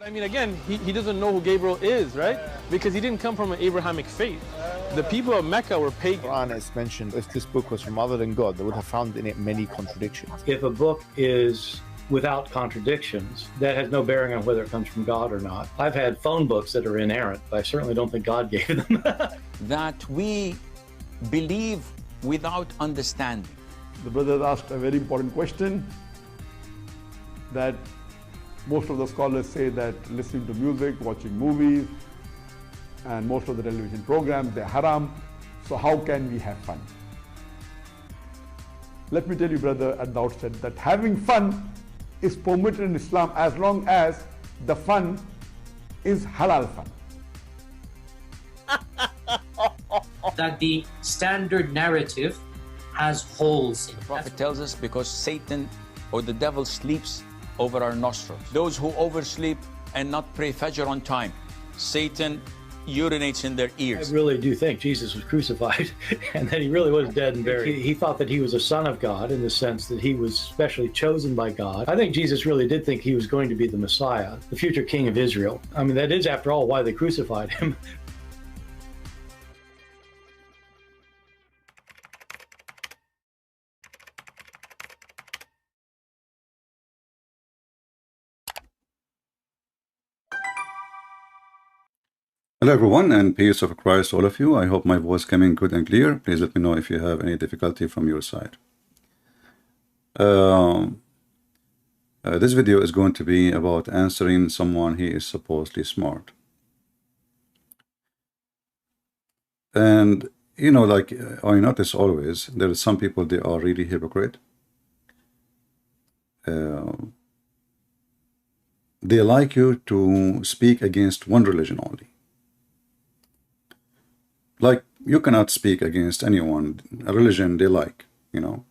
I mean, again, he doesn't know who Gabriel is, right? Because he didn't come from an Abrahamic faith. The people of Mecca were pagan. Quran is mentioned, if this book was from other than God, they would have found in it many contradictions. If a book is without contradictions, that has no bearing on whether it comes from God or not. I've had phone books that are inerrant, but I certainly don't think God gave them. That we believe without understanding. The brother asked a very important question, that most of the scholars say that listening to music, watching movies, and most of the television programs, they're haram. So how can we have fun? Let me tell you, brother, at the outset, that having fun is permitted in Islam as long as the fun is halal fun. That the standard narrative has holes in it. The Prophet tells us because Satan or the devil sleeps over our nostrils. Those who oversleep and not pray Fajr on time, Satan urinates in their ears. I really do think Jesus was crucified and that he really was dead and buried. He thought that he was a son of God in the sense that he was specially chosen by God. I think Jesus really did think he was going to be the Messiah, the future king of Israel. I mean, that is, after all, why they crucified him. Hello everyone, and peace of Christ all of you. I hope my voice coming good and clear. Please let me know if you have any difficulty from your side. This video is going to be about answering someone he is supposedly smart. And you know, like I notice always, there are some people, they are really hypocrite. They like you to speak against one religion only. Like, you cannot speak against anyone, a religion they like, you know.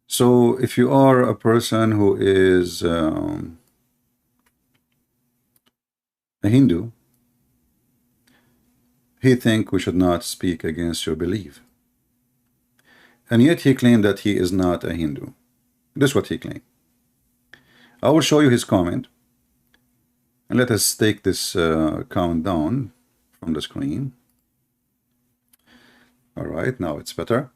So if you are a person who is a Hindu, he think we should not speak against your belief. And yet he claimed that he is not a Hindu. This is what he claimed. I will show you his comment. And let us take this count down from the screen. All right, now it's better.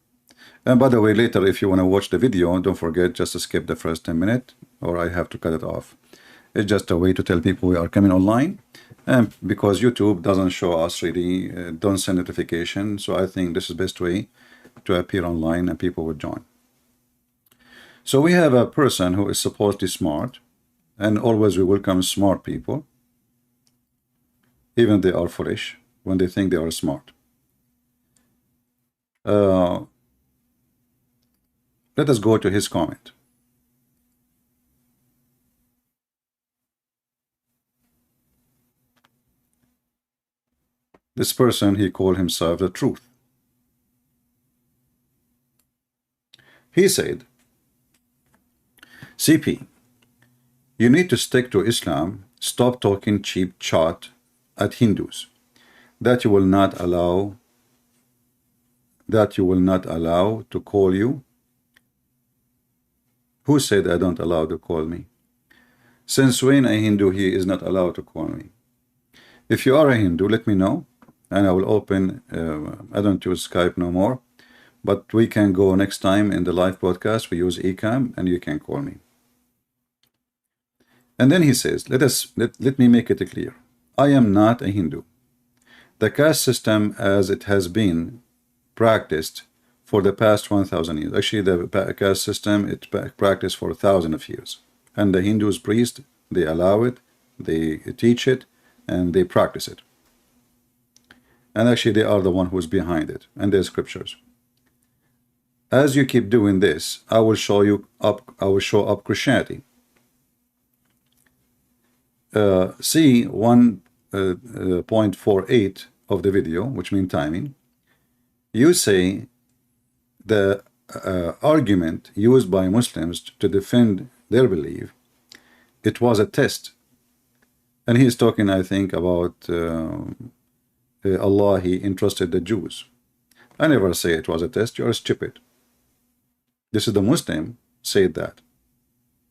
And by the way, later, if you want to watch the video, don't forget just to skip the first 10 minutes, or I have to cut it off. It's just a way to tell people we are coming online. And because YouTube doesn't show us really, don't send notification. So I think this is the best way to appear online and people will join. So we have a person who is supposedly smart, and always we welcome smart people, even they are foolish when they think they are smart. Let us go to his comment. This person, he called himself the truth. He said, CP, you need to stick to Islam, stop talking cheap chat at Hindus, that you will not allow to call you. Who said I don't allow to call me? Since when a Hindu he is not allowed to call me? If you are a Hindu, let me know, and I will open, I don't use Skype no more, but we can go next time in the live broadcast, we use eCam, and you can call me. And then he says, let me make it clear. I am not a Hindu. The caste system as it has been practiced for the past 1,000 years. Actually, the caste system, it practiced for 1,000 of years. And the Hindus priest, they allow it, they teach it, and they practice it. And actually, they are the one who's behind it, and their scriptures. As you keep doing this, I will show up Christianity. See 1.48 of the video, which means timing. You say the argument used by Muslims to defend their belief, it was a test. And he is talking, I think, about Allah, he entrusted the Jews. I never say it was a test. You are stupid. This is the Muslim said that.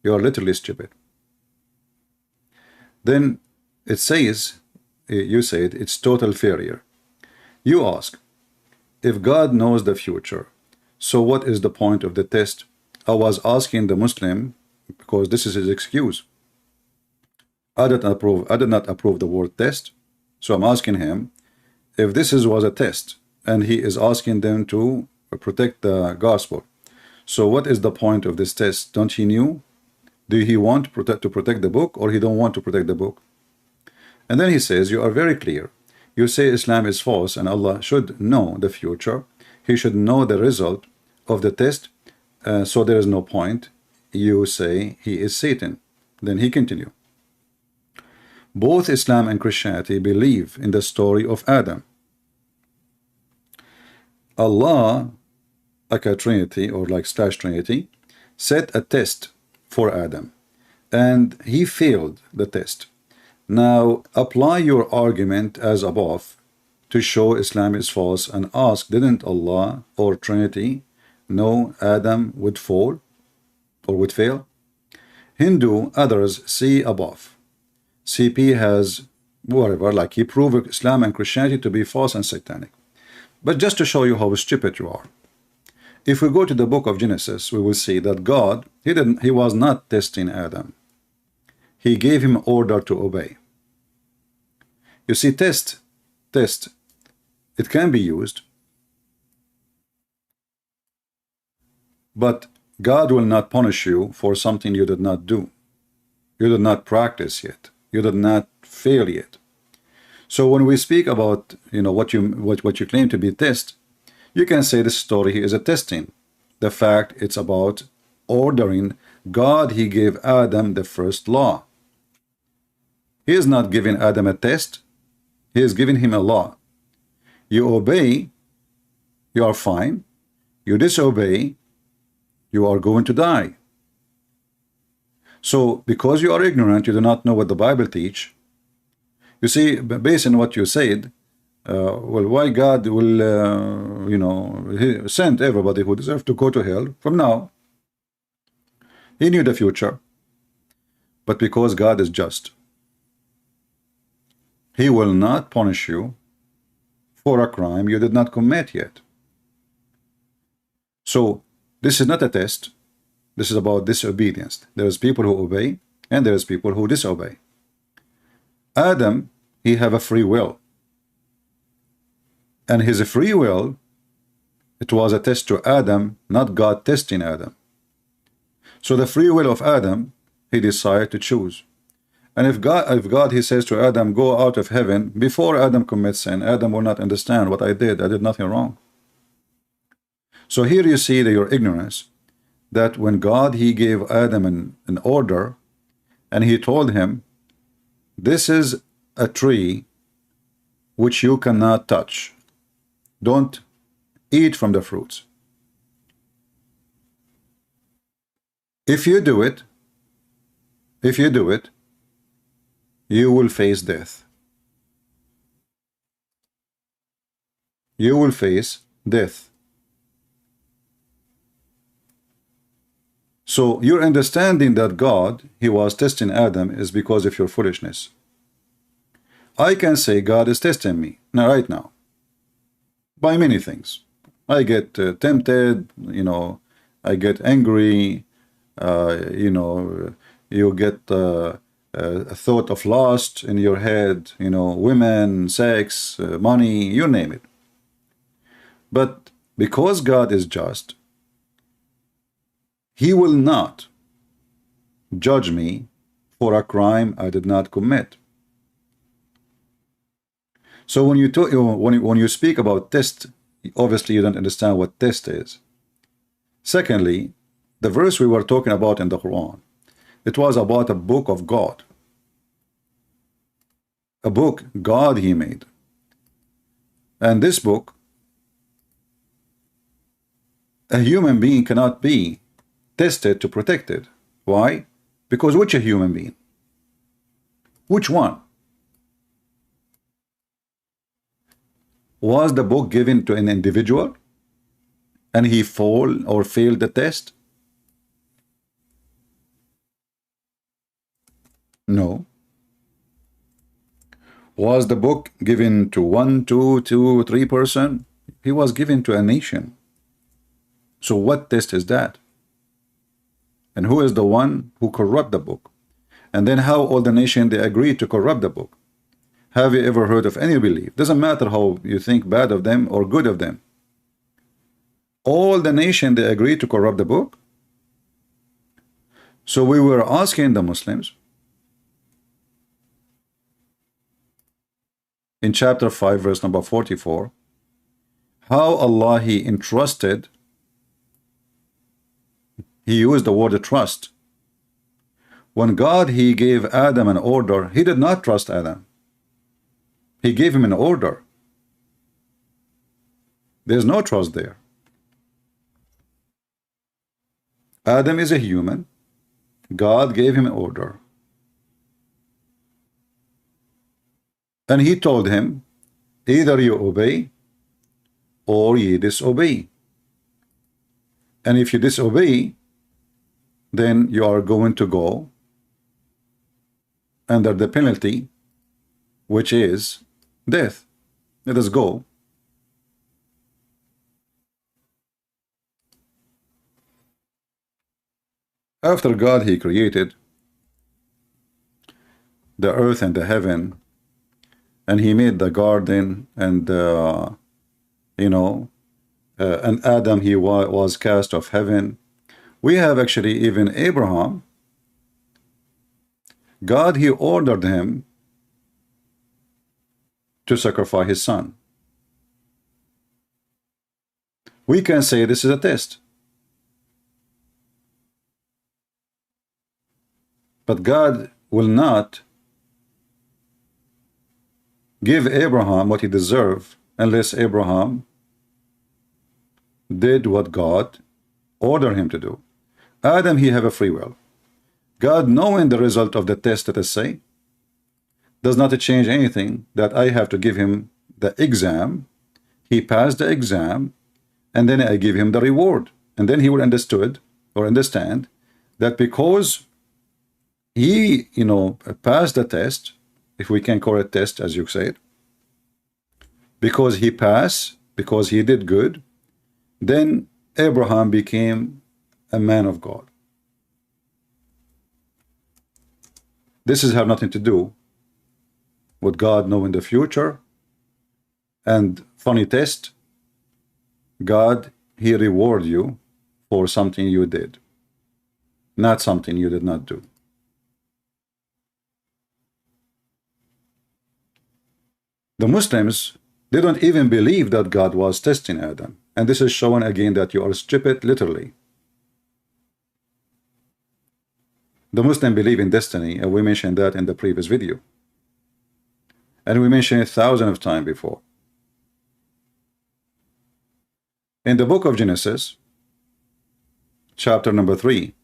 You are literally stupid. Then it says, you said it's total failure. You ask, if God knows the future, so what is the point of the test? I was asking the Muslim because this is his excuse. I did not approve the word test. So I'm asking him if was a test and he is asking them to protect the gospel. So what is the point of this test? Don't he know? Do he want to protect the book, or he don't want to protect the book? And then he says, you are very clear. You say Islam is false and Allah should know the future. He should know the result of the test. So there is no point. You say he is Satan. Then he continue. Both Islam and Christianity believe in the story of Adam. Allah, like a Trinity or like / Trinity, set a test for Adam, and he failed the test. Now apply your argument as above to show Islam is false and ask, didn't Allah or Trinity know Adam would fall or would fail? Hindu, others see above. CP has whatever, like he proved Islam and Christianity to be false and satanic. But just to show you how stupid you are, if we go to the book of Genesis, we will see that God, he was not testing Adam. He gave him order to obey. You see, test, it can be used, but God will not punish you for something you did not do. You did not practice yet. You did not fail yet. So when we speak about, what you claim to be test, you can say this story is a testing. The fact it's about ordering. God, he gave Adam the first law. He is not giving Adam a test. He is giving him a law. You obey, you are fine. You disobey, you are going to die. So because you are ignorant, you do not know what the Bible teach. You see, based on what you said, well, why God will, he sent everybody who deserves to go to hell from now. He knew the future. But because God is just, he will not punish you for a crime you did not commit yet. So this is not a test. This is about disobedience. There is people who obey and there is people who disobey. Adam, he have a free will. And his free will, it was a test to Adam, not God testing Adam. So the free will of Adam, he decided to choose. And if God, he says to Adam, go out of heaven, before Adam commits sin, Adam will not understand what I did nothing wrong. So here you see your ignorance, that when God, he gave Adam an order, and he told him, this is a tree which you cannot touch. Don't eat from the fruits. If you do it, you will face death. You will face death. So your understanding that God, he was testing Adam, is because of your foolishness. I can say God is testing me now, right now, by many things. I get tempted, I get angry, you get a thought of lust in your head, women, sex, money, you name it. But because God is just, he will not judge me for a crime I did not commit. So when you speak about test, obviously you don't understand what test is. Secondly, the verse we were talking about in the Quran, it was about a book of God. A book God he made. And this book, a human being cannot be tested to protect it. Why? Because which a human being? Which one? Was the book given to an individual and he fall or failed the test? No. Was the book given to 1, 2, 2, 3 person? He was given to a nation. So what test is that? And who is the one who corrupt the book? And then how all the nation they agree to corrupt the book? Have you ever heard of any belief? Doesn't matter how you think bad of them or good of them. All the nation they agree to corrupt the book. So we were asking the Muslims in chapter 5 verse number 44 how Allah he entrusted, he used the word trust. When God he gave Adam an order, he did not trust Adam. He gave him an order. There's no trust there. Adam is a human. God gave him an order. And he told him, either you obey or you disobey. And if you disobey, then you are going to go under the penalty, which is death. Let us go. After God he created the earth and the heaven, and he made the garden, and and Adam he was cast off heaven. We have actually even Abraham. God he ordered him to sacrifice his son. We can say this is a test. But God will not give Abraham what he deserved unless Abraham did what God ordered him to do. Adam, he have a free will. God, knowing the result of the test, let us say, does not change anything, that I have to give him the exam. He passed the exam, and then I give him the reward. And then he will understand that because he, passed the test, if we can call it test, as you said, because he passed, because he did good, then Abraham became a man of God. This has have nothing to do with God knowing the future. And funny test, God, he reward you for something you did, not something you did not do. The Muslims, they don't even believe that God was testing Adam. And this is showing again that you are stupid, literally. The Muslim believe in destiny, and we mentioned that in the previous video. And we mentioned it thousands of times before. In the book of Genesis, chapter number 3,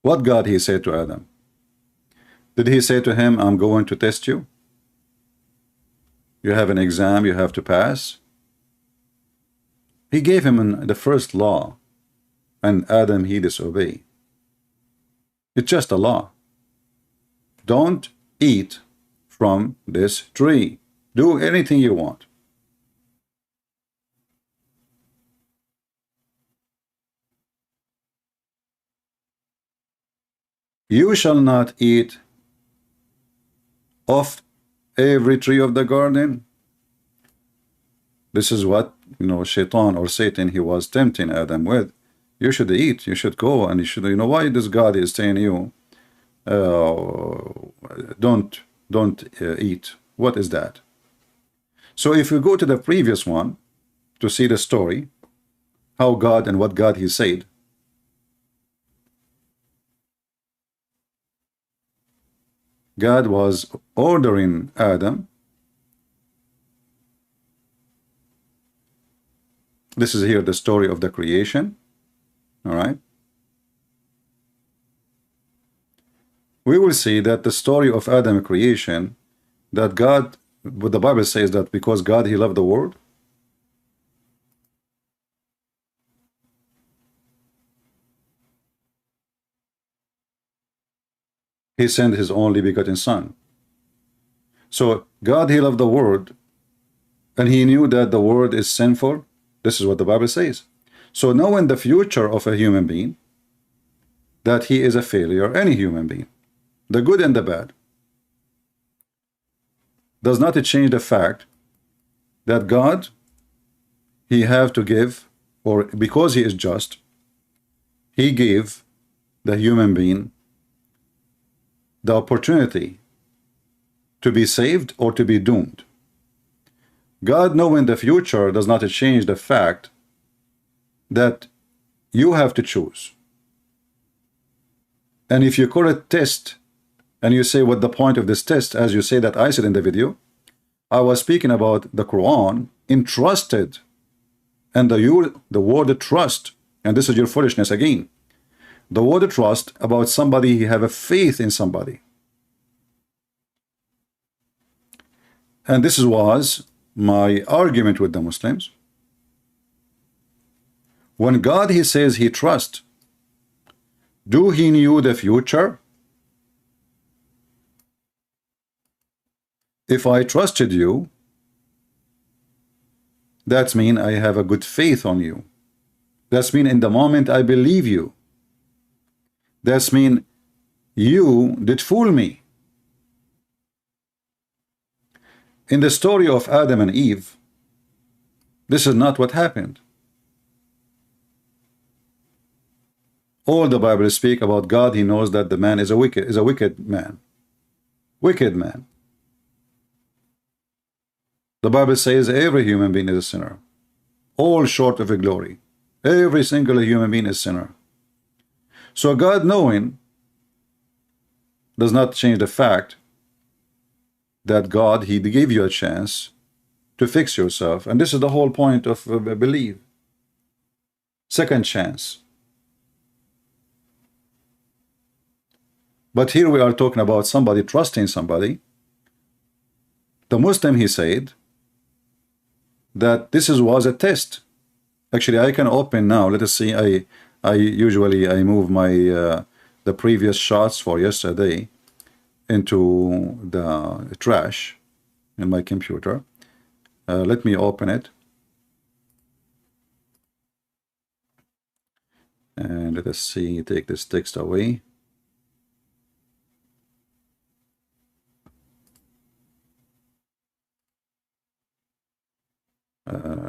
what God he said to Adam? Did he say to him, I'm going to test you? You have an exam you have to pass? He gave him the first law, and Adam he disobeyed. It's just a law. Don't eat from this tree. Do anything you want. You shall not eat of every tree of the garden. This is what, Shaitan or Satan, he was tempting Adam with. You should eat, you should go, and you should, why this God is saying you, don't eat. What is that? So if we go to the previous one to see the story, how God and what God he said, God was ordering Adam. This is here the story of the creation. All right. We will see that the story of Adam creation, that God, what the Bible says that because God he loved the world, he sent his only begotten son. So God, he loved the world, and he knew that the world is sinful. This is what the Bible says. So knowing the future of a human being, that he is a failure, any human being, the good and the bad, does not change the fact that God, he have to give, or because he is just, he gave the human being the opportunity to be saved or to be doomed. God, knowing the future, does not change the fact that you have to choose. And if you call it test, and you say what the point of this test, as you say that I said in the video, I was speaking about the Quran entrusted, and the word trust, and this is your foolishness again. The word trust about somebody, he have a faith in somebody. And this was my argument with the Muslims. When God, he says he trusts, do he knew the future? If I trusted you, that's mean I have a good faith on you. That's mean in the moment I believe you. That's mean you did fool me. In the story of Adam and Eve, this is not what happened. All the Bible speak about God, he knows that the man is a wicked man. Wicked man. The Bible says every human being is a sinner, all short of a glory. Every single human being is a sinner. So God, knowing, does not change the fact that God, he gave you a chance to fix yourself. And this is the whole point of belief. Second chance. But here we are talking about somebody trusting somebody. The Muslim, he said that this was a test. Actually, I can open now. Let us see. I usually move my the previous shots for yesterday into the trash in my computer. Let me open it, and let us see. Take this text away.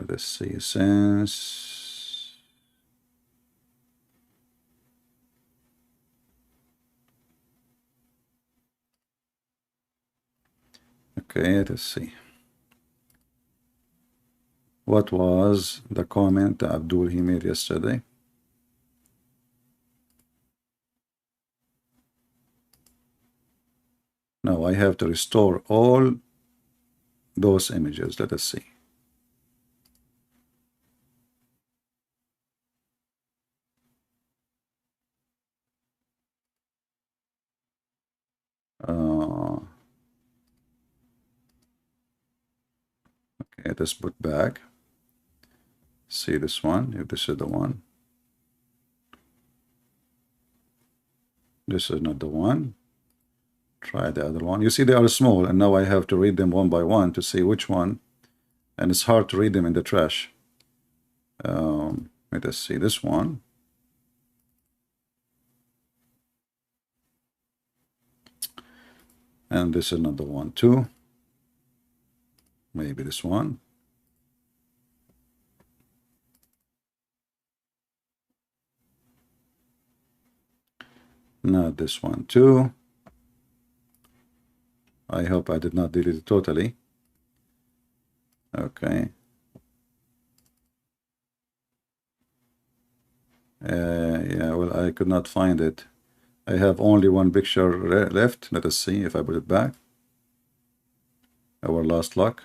Let's see, since okay, let's see. What was the comment that Abdul he made yesterday? Now I have to restore all those images. Let us see. Okay, let's put back. See this one, if this is the one. This is not the one. Try the other one. You see they are small, and now I have to read them one by one to see which one. And it's hard to read them in the trash. Let us see this one. And this is another one too. Maybe this one. Not this one too. I hope I did not delete it totally. Okay. Yeah, well, I could not find it. I have only one picture left. Let us see if I put it back. Our last luck.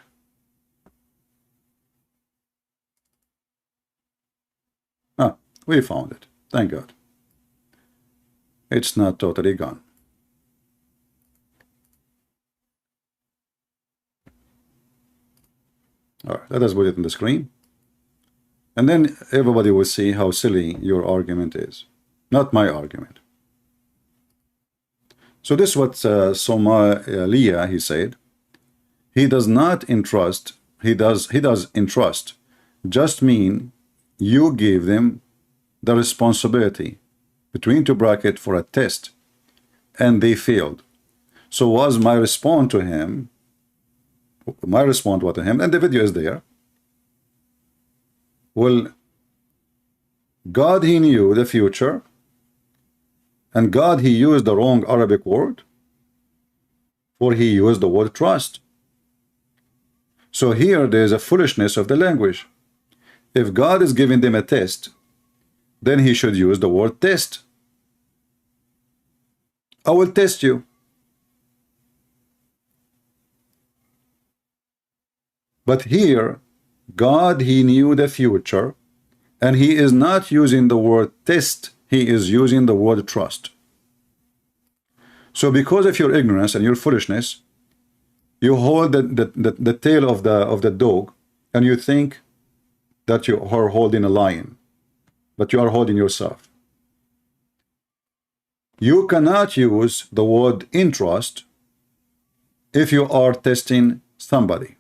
Ah, we found it. Thank God. It's not totally gone. All right, let us put it on the screen. And then everybody will see how silly your argument is. Not my argument. So this is what Somalia, he said. He does not entrust, he does entrust, just mean you give them the responsibility between two brackets for a test and they failed. So was my response to him, and the video is there. Well, God, he knew the future, and God, he used the wrong Arabic word, for he used the word trust. So here there is a foolishness of the language. If God is giving them a test, then he should use the word test. I will test you. But here, God, he knew the future, and he is not using the word test, he is using the word trust. So because of your ignorance and your foolishness, you hold the tail of the dog, and you think that you are holding a lion, but you are holding yourself. You cannot use the word entrust if you are testing somebody.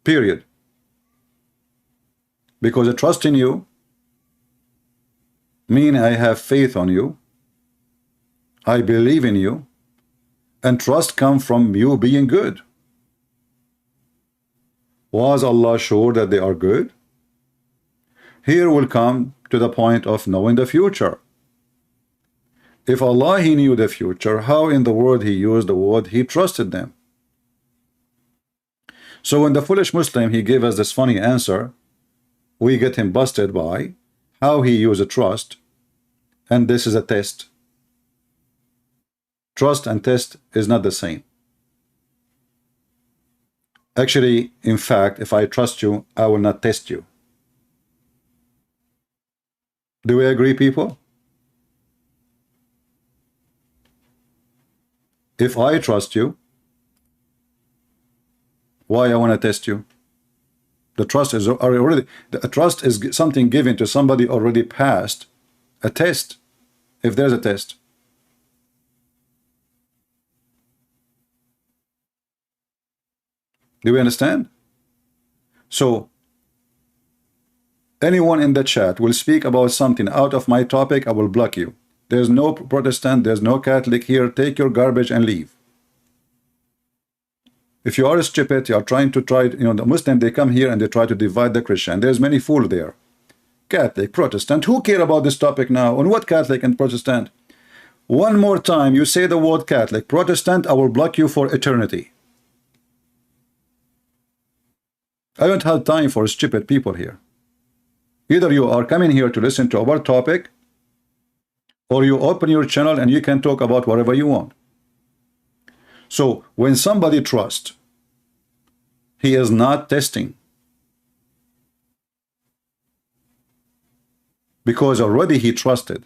Period. Because I trust in you mean I have faith on you, I believe in you, and trust comes from you being good. Was Allah sure that they are good? Here will come to the point of knowing the future. If Allah, he knew the future, how in the world he used the word he trusted them? So when the foolish Muslim, he gave us this funny answer, we get him busted by how he used a trust, and this is a test. Trust and test is not the same. Actually, in fact, if I trust you, I will not test you. Do we agree, people? If I trust you, why I want to test you? The trust is already, the trust is something given to somebody already passed a test, if there's a test. Do we understand? So anyone in the chat will speak about something out of my topic, I will block you. There's no Protestant, there's no Catholic here. Take your garbage and leave. If you are stupid, you are trying, the Muslim, they come here and they try to divide the Christian. There's many fools there. Catholic, Protestant, who care about this topic now? On what Catholic and Protestant? One more time, you say the word Catholic, Protestant, I will block you for eternity. I don't have time for stupid people here. Either you are coming here to listen to our topic, or you open your channel and you can talk about whatever you want. So when somebody trusts, he is not testing. Because already he trusted.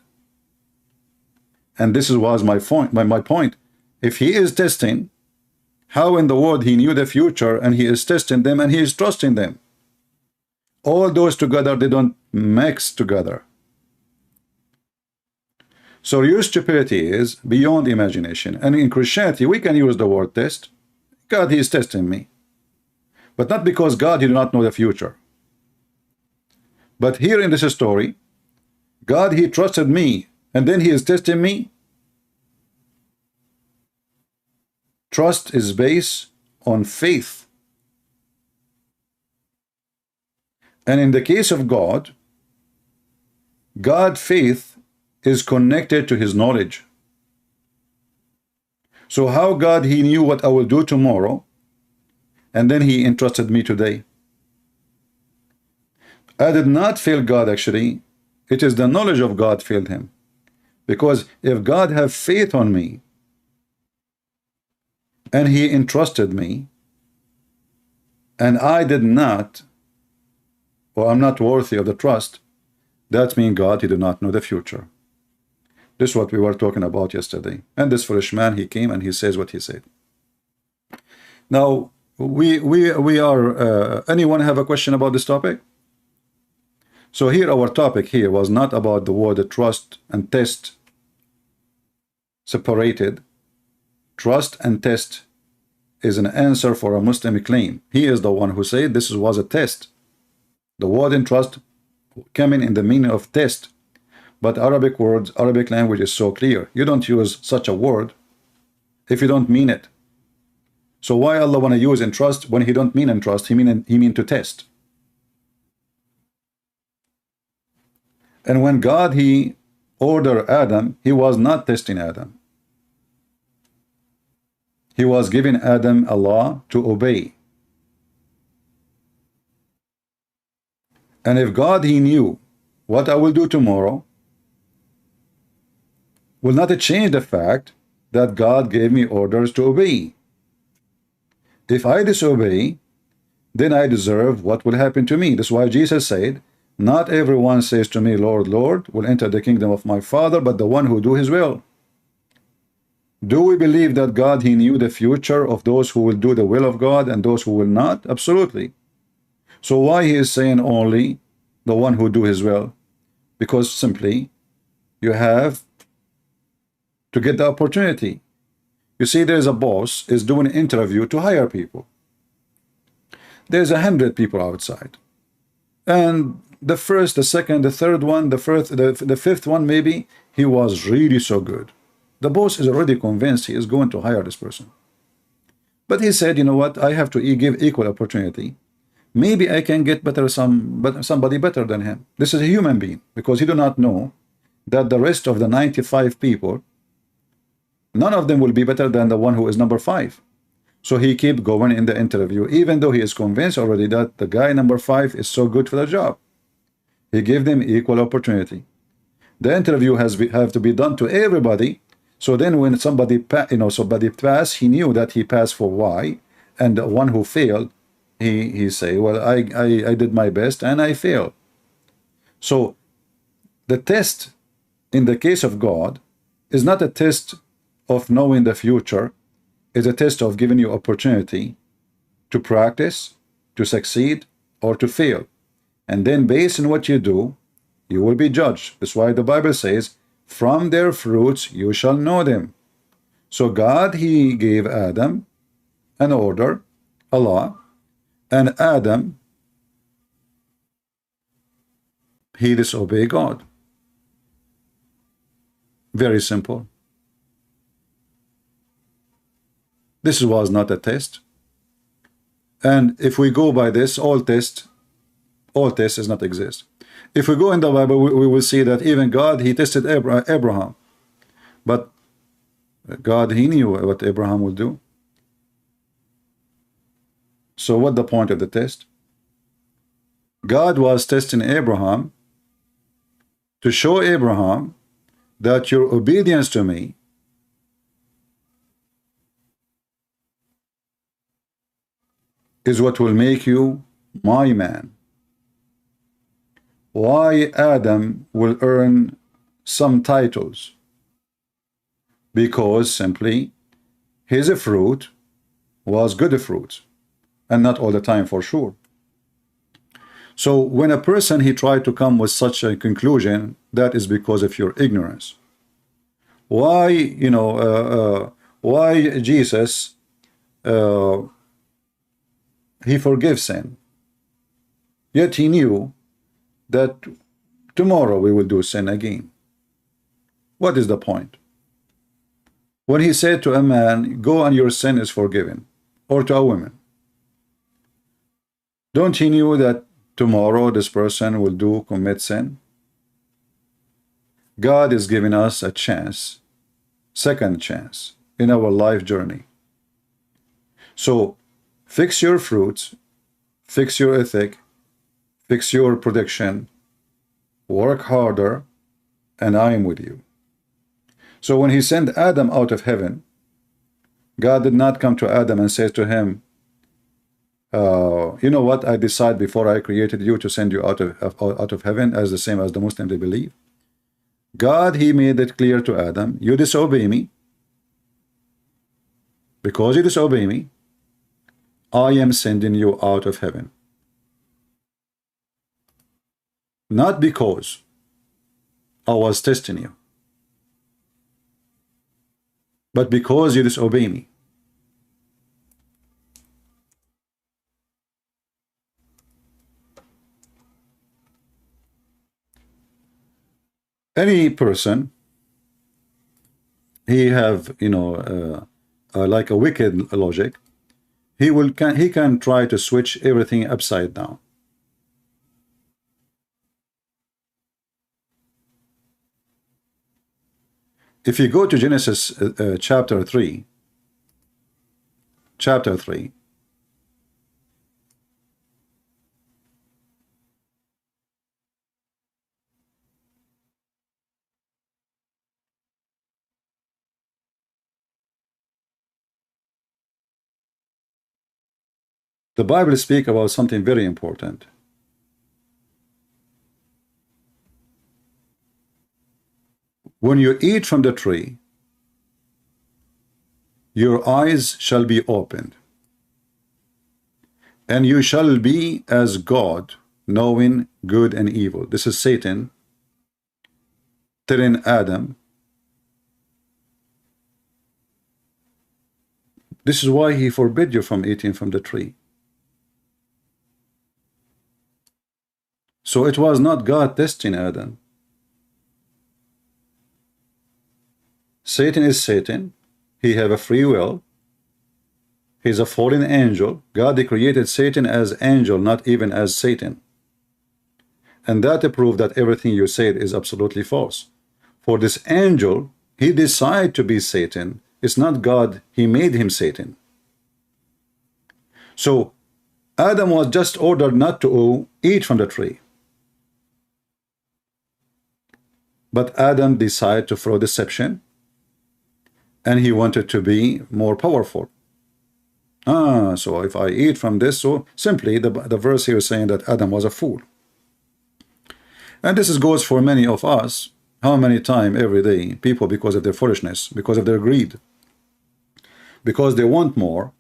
And this was my point. If he is testing, how in the world he knew the future and he is testing them and he is trusting them? All those together, they don't mix together. So your stupidity is beyond imagination. And in Christianity, we can use the word test. God, he is testing me. But not because God, he do not know the future. But here in this story, God, he trusted me, and then he is testing me. Trust is based on faith. And in the case of God, God's faith is connected to his knowledge. So how God, he knew what I will do tomorrow, and then he entrusted me today? I did not fail God actually. It is the knowledge of God failed him. Because if God have faith on me, and he entrusted me, and I did not, or I'm not worthy of the trust, that means God, he did not know the future. This is what we were talking about yesterday. And this foolish man, he came and he says what he said. Now, we are, anyone have a question about this topic? So here, our topic here was not about the word trust and test separated. Trust and test is an answer for a Muslim claim. He is the one who said this was a test. The word in trust coming in the meaning of test. But Arabic words, Arabic language is so clear. You don't use such a word if you don't mean it. So why Allah want to use in trust when he don't mean in trust? He mean to test. And when God he ordered Adam, he was not testing Adam. He was giving Adam a law to obey. And if God he knew what I will do tomorrow, will not change the fact that God gave me orders to obey. If I disobey, then I deserve what will happen to me. That's why Jesus said, not everyone says to me, Lord, Lord, will enter the kingdom of my Father, but the one who do his will. Do we believe that God he knew the future of those who will do the will of God and those who will not? Absolutely. So why he is saying only the one who do his will? Because simply you have to get the opportunity. You see, there's a boss is doing an interview to hire people. There's 100 people outside, and the first, the second, the third one, the fifth one, maybe he was really so good. The boss is already convinced he is going to hire this person. But he said, you know what, I have to give equal opportunity. Maybe I can get somebody better than him. This is a human being, because he do not know that the rest of the 95 people, none of them will be better than the one who is number 5. So he keep going in the interview, even though he is convinced already that the guy number 5 is so good for the job. He gave them equal opportunity. The interview have to be done to everybody. So then when somebody pass, he knew that he passed for why, and the one who failed, he say, well, I did my best and I failed. So the test in the case of God is not a test of knowing the future. It's a test of giving you opportunity to practice, to succeed, or to fail. And then based on what you do, you will be judged. That's why the Bible says, from their fruits you shall know them. So God he gave Adam an order, a law, and Adam he disobeyed God. Very simple. This was not a test. And if we go by this, all tests does not exist. If we go in the Bible, we will see that even God, he tested Abraham. But God, he knew what Abraham would do. So what the point of the test? God was testing Abraham to show Abraham that your obedience to me is what will make you my man. Why Adam will earn some titles? Because simply his fruit was good fruit, and not all the time for sure. So when a person he tried to come with such a conclusion, that is because of your ignorance. Why, why Jesus he forgives sin, yet he knew that tomorrow we will do sin again. What is the point? When he said to a man, go and your sin is forgiven, or to a woman, don't he knew that tomorrow this person will commit sin? God is giving us a chance, second chance in our life journey. So fix your fruits, fix your ethic, fix your prediction, work harder, and I am with you. So when he sent Adam out of heaven, God did not come to Adam and say to him, you know what, I decide before I created you to send you out of heaven, as the same as the Muslims they believe. God, he made it clear to Adam, you disobey me. Because you disobey me, I am sending you out of heaven. Not because I was testing you. but because you disobey me. Any person, he have, you know, like a wicked logic, he can try to switch everything upside down. If you go to Genesis chapter 3, the Bible speaks about something very important. When you eat from the tree, your eyes shall be opened, and you shall be as God, knowing good and evil. This is Satan telling Adam. This is why he forbid you from eating from the tree. So it was not God testing Adam. Satan is Satan. He have a free will. He's a fallen angel. God created Satan as angel, not even as Satan. And that proved that everything you said is absolutely false. For this angel, he decided to be Satan. It's not God. He made him Satan. So Adam was just ordered not to eat from the tree. But Adam decided to throw deception, and he wanted to be more powerful. So if I eat from this, so simply the verse here is saying that Adam was a fool. And this goes for many of us. How many times every day people, because of their foolishness, because of their greed, because they want more,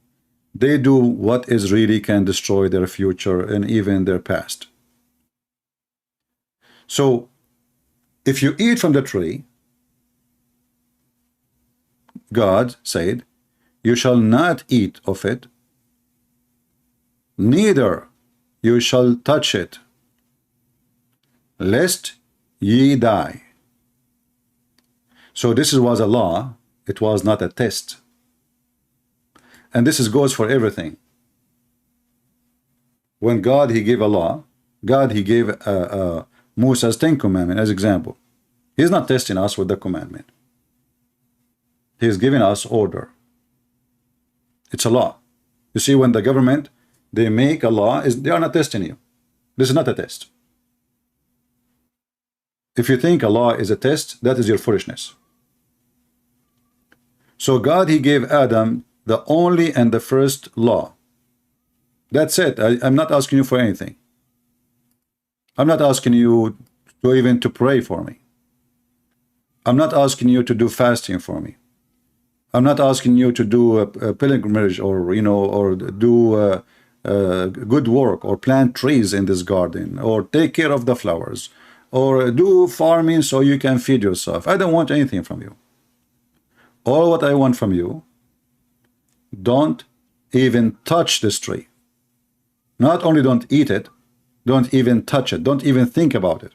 they do what is really can destroy their future and even their past. So if you eat from the tree, God said, you shall not eat of it, neither you shall touch it, lest ye die. So this was a law, it was not a test. And this goes for everything. When God, he gave a law, God, he gave Moses 10 commandments as example. He's not testing us with the commandment. He's giving us order. It's a law. You see, when the government, they make a law, they are not testing you. This is not a test. If you think a law is a test, that is your foolishness. So God, he gave Adam the only and the first law. That's it. I'm not asking you for anything. I'm not asking you to even to pray for me. I'm not asking you to do fasting for me. I'm not asking you to do a pilgrimage or, you know, or do good work or plant trees in this garden or take care of the flowers or do farming so you can feed yourself. I don't want anything from you. All what I want from you, don't even touch this tree. Not only don't eat it, don't even touch it. Don't even think about it.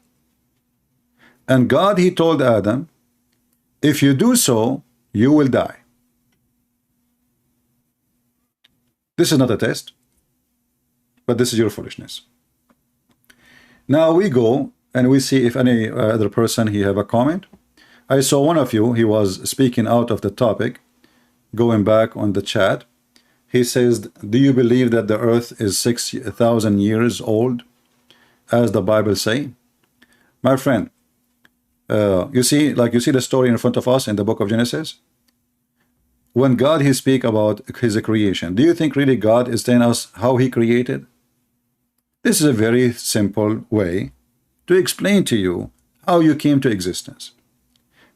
And God, he told Adam, if you do so, you will die. This is not a test, but this is your foolishness. Now we go and we see if any other person he have a comment. I saw one of you, he was speaking out of the topic, going back on the chat. He says, do you believe that the earth is 6,000 years old, as the Bible say? My friend, you see the story in front of us in the book of Genesis? When God, he speak about his creation, do you think really God is telling us how he created? This is a very simple way to explain to you how you came to existence.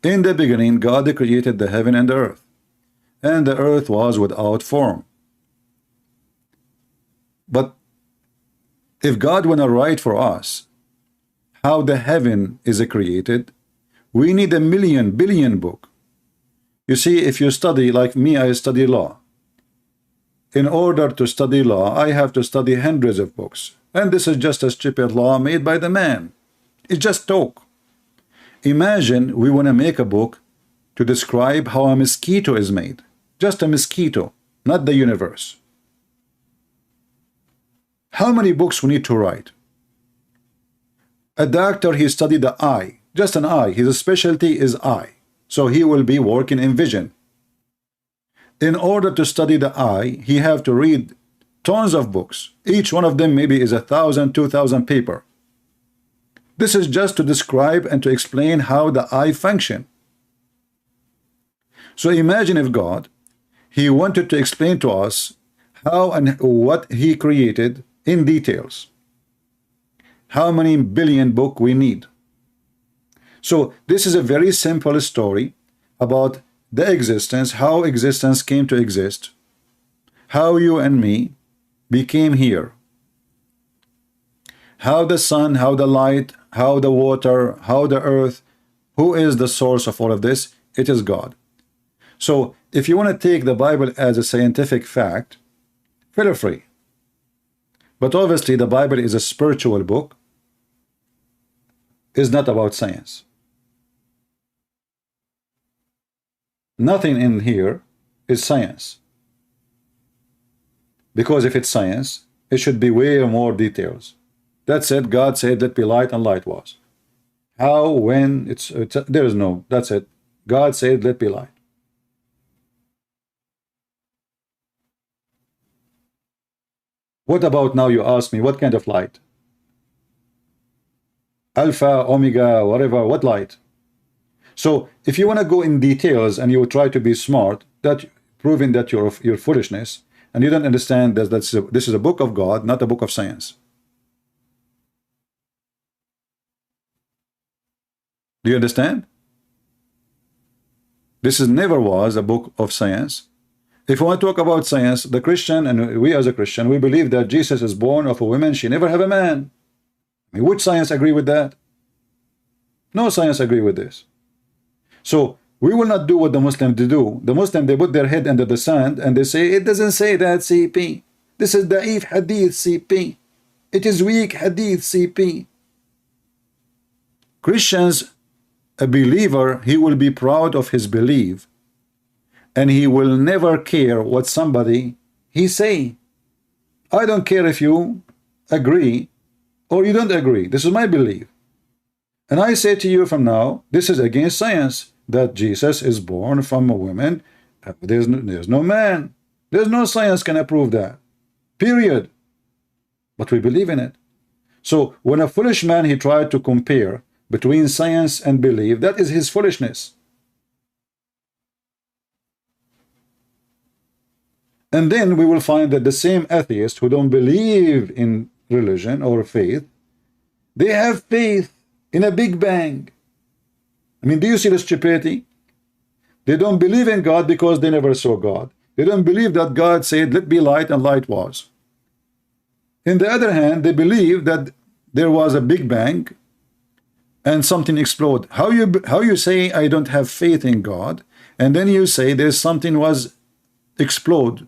In the beginning, God created the heaven and the earth, and the earth was without form. But if God wanna write for us how the heaven is created, we need a million, billion book. You see, if you study, like me, I study law. In order to study law, I have to study hundreds of books. And this is just a stupid law made by the man. It's just talk. Imagine we want to make a book to describe how a mosquito is made. Just a mosquito, not the universe. How many books we need to write? A doctor, he studied the eye, just an eye. His specialty is eye. So he will be working in vision. In order to study the eye, he have to read tons of books. Each one of them maybe is 1,000, 2,000 paper. This is just to describe and to explain how the eye function. So imagine if God, he wanted to explain to us how and what he created in details. How many billion book we need. So this is a very simple story about the existence, how existence came to exist, how you and me became here, how the sun, how the light, how the water, how the earth, who is the source of all of this? It is God. So if you want to take the Bible as a scientific fact, feel free. But obviously the Bible is a spiritual book. It's not about science. Nothing in here is science. Because if it's science, it should be way more details. That's it. God said, let be light, and light was. How, when, there is no, that's it. God said, let be light. What about now, you ask me, what kind of light? Alpha, omega, whatever, what light? So if you want to go in details and you try to be smart, that proving that your foolishness, and you don't understand that this is a book of God, not a book of science. Do you understand? This never was a book of science. If we want to talk about science, the Christian, and we as a Christian, we believe that Jesus is born of a woman, she never have a man. I mean, which science agree with that? No science agree with this. So we will not do what the Muslims do. The Muslims, they put their head under the sand and they say, it doesn't say that, CP. This is da'if hadith, CP. It is weak hadith, CP. Christians, a believer, he will be proud of his belief, and he will never care what somebody he say. I don't care if you agree or you don't agree. This is my belief. And I say to you from now, this is against science, that Jesus is born from a woman. There's no man. There's no science can approve that. Period. But we believe in it. So when a foolish man, he tried to compare between science and belief, that is his foolishness. And then we will find that the same atheists who don't believe in religion or faith, they have faith in a Big Bang. I mean, do you see the stupidity? They don't believe in God because they never saw God. They don't believe that God said, let be light, and light was. In the other hand, they believe that there was a Big Bang and something exploded. How you say I don't have faith in God, and then you say there's something was explode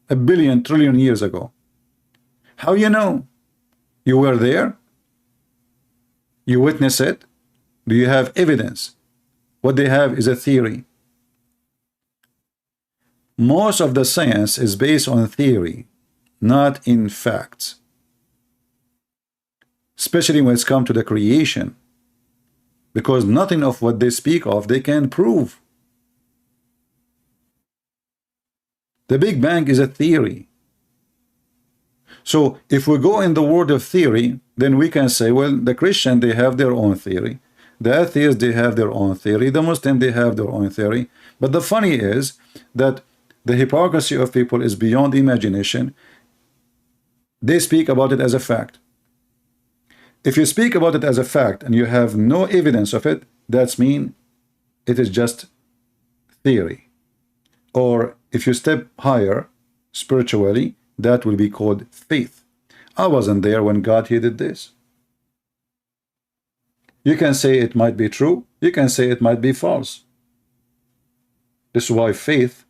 1 billion trillion years ago? How you know? You were there? You witness it? Do you have evidence? What they have is a theory. Most of the science is based on theory, not in facts. Especially when it's come to the creation. Because nothing of what they speak of, they can prove. The Big Bang is a theory. So if we go in the world of theory, then we can say, well, the Christian, they have their own theory. The atheists, they have their own theory. The Muslim, they have their own theory. But the funny is that the hypocrisy of people is beyond imagination. They speak about it as a fact. If you speak about it as a fact and you have no evidence of it, that's mean it is just theory. Or if you step higher spiritually, that will be called faith. I wasn't there when God he did this. You can say it might be true. You can say it might be false. This is why faith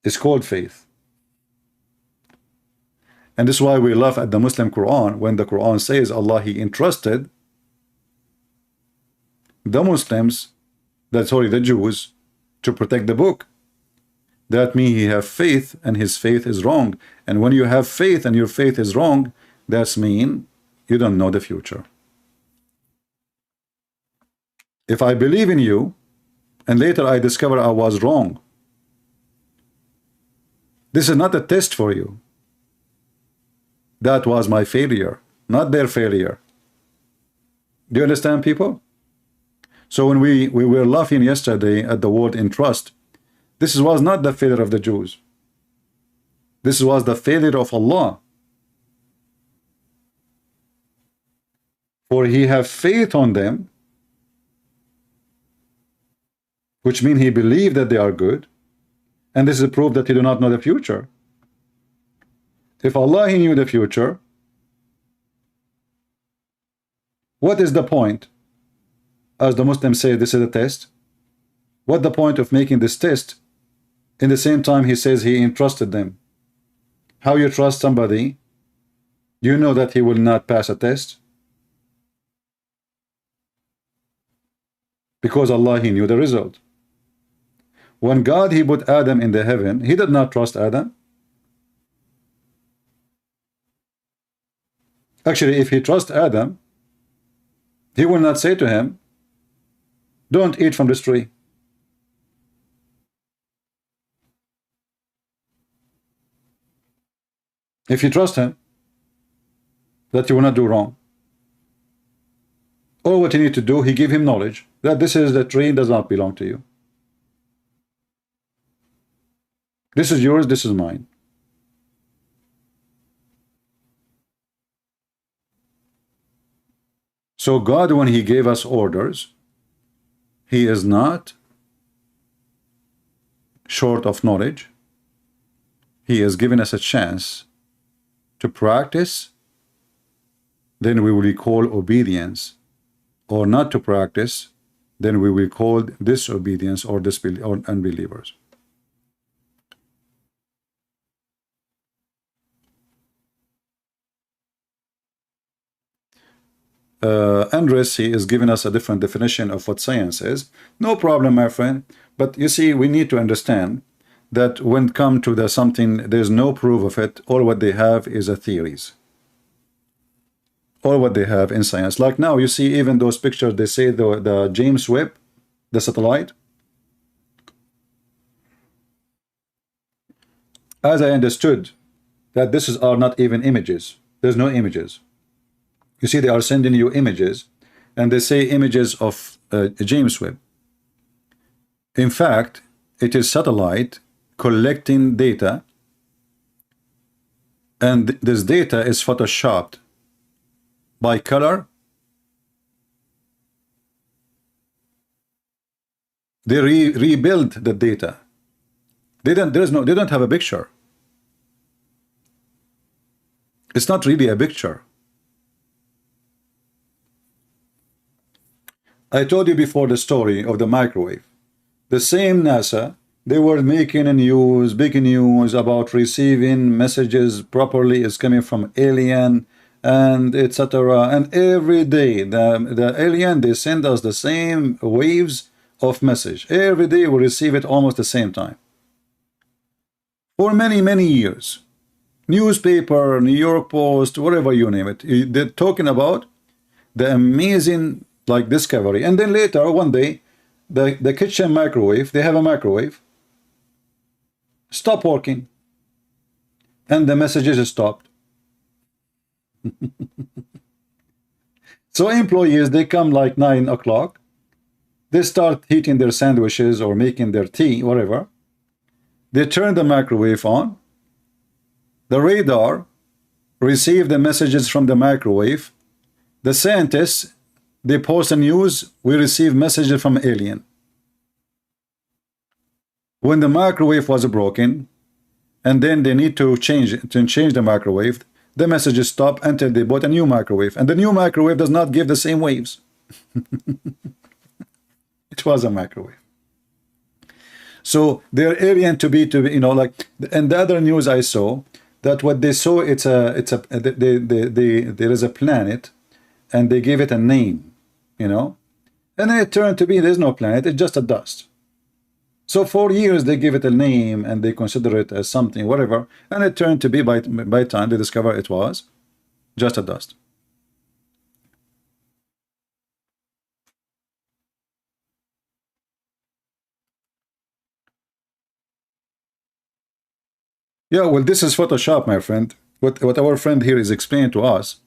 is called faith. And this is why we laugh at the Muslim Quran when the Quran says Allah, He entrusted the Muslims, the Jews, to protect the book. That means he have faith and his faith is wrong. And when you have faith and your faith is wrong, that's mean you don't know the future. If I believe in you and later I discover I was wrong, this is not a test for you. That was my failure, not their failure. Do you understand, people? So when we were laughing yesterday at the word entrust, this was not the failure of the Jews. This was the failure of Allah. For He have faith on them, which means He believed that they are good, and this is a proof that He do not know the future. If Allah, He knew the future, what is the point? As the Muslims say, this is a test. What the point of making this test? In the same time, He says He entrusted them. How you trust somebody? You know that he will not pass a test? Because Allah, He knew the result. When God, He put Adam in the heaven, He did not trust Adam. Actually, if He trusts Adam, He will not say to him, don't eat from this tree. If you trust Him, that you will not do wrong. All what you need to do, He give him knowledge that this is the tree, does not belong to you. This is yours, this is mine. So God, when He gave us orders, He is not short of knowledge. He has given us a chance to practice, then we will call obedience, or not to practice, then we will call disobedience or unbelievers. Andres, he is giving us a different definition of what science is. No problem, my friend. But you see, we need to understand that when it comes to the something, there's no proof of it. All what they have is a theories. All what they have in science. Like now, you see even those pictures, they say the James Webb, the satellite. As I understood, that this are not even images. There's no images. You see, they are sending you images, and they say images of James Webb. In fact, it is satellite collecting data, and this data is photoshopped by color. They rebuild the data. They don't have a picture. It's not really a picture. I told you before the story of the microwave. The same NASA, they were making a news, big news about receiving messages properly is coming from alien and etc. And every day the alien, they send us the same waves of message. Every day we receive it almost the same time. For many years. Newspaper, New York Post, whatever you name it. They're talking about the amazing discovery. And then later, one day, the kitchen microwave, they have a microwave, stop working. And the messages stopped. So employees, they come like 9 o'clock. They start heating their sandwiches or making their tea, whatever. They turn the microwave on. The radar receive the messages from the microwave. The scientists, they post a news, we receive messages from alien. When the microwave was broken, and then they need to change the microwave, the messages stop until they bought a new microwave. And the new microwave does not give the same waves. It was a microwave. So they're alien to be, you know, like, and the other news I saw, that what they saw, there is a planet, and they gave it a name, you know, and then it turned to be, there's no planet, it's just a dust. So for years they give it a name and they consider it as something, whatever, and it turned to be, by time they discover it was just a dust. Yeah, well, this is Photoshop, my friend. What our friend here is explaining to us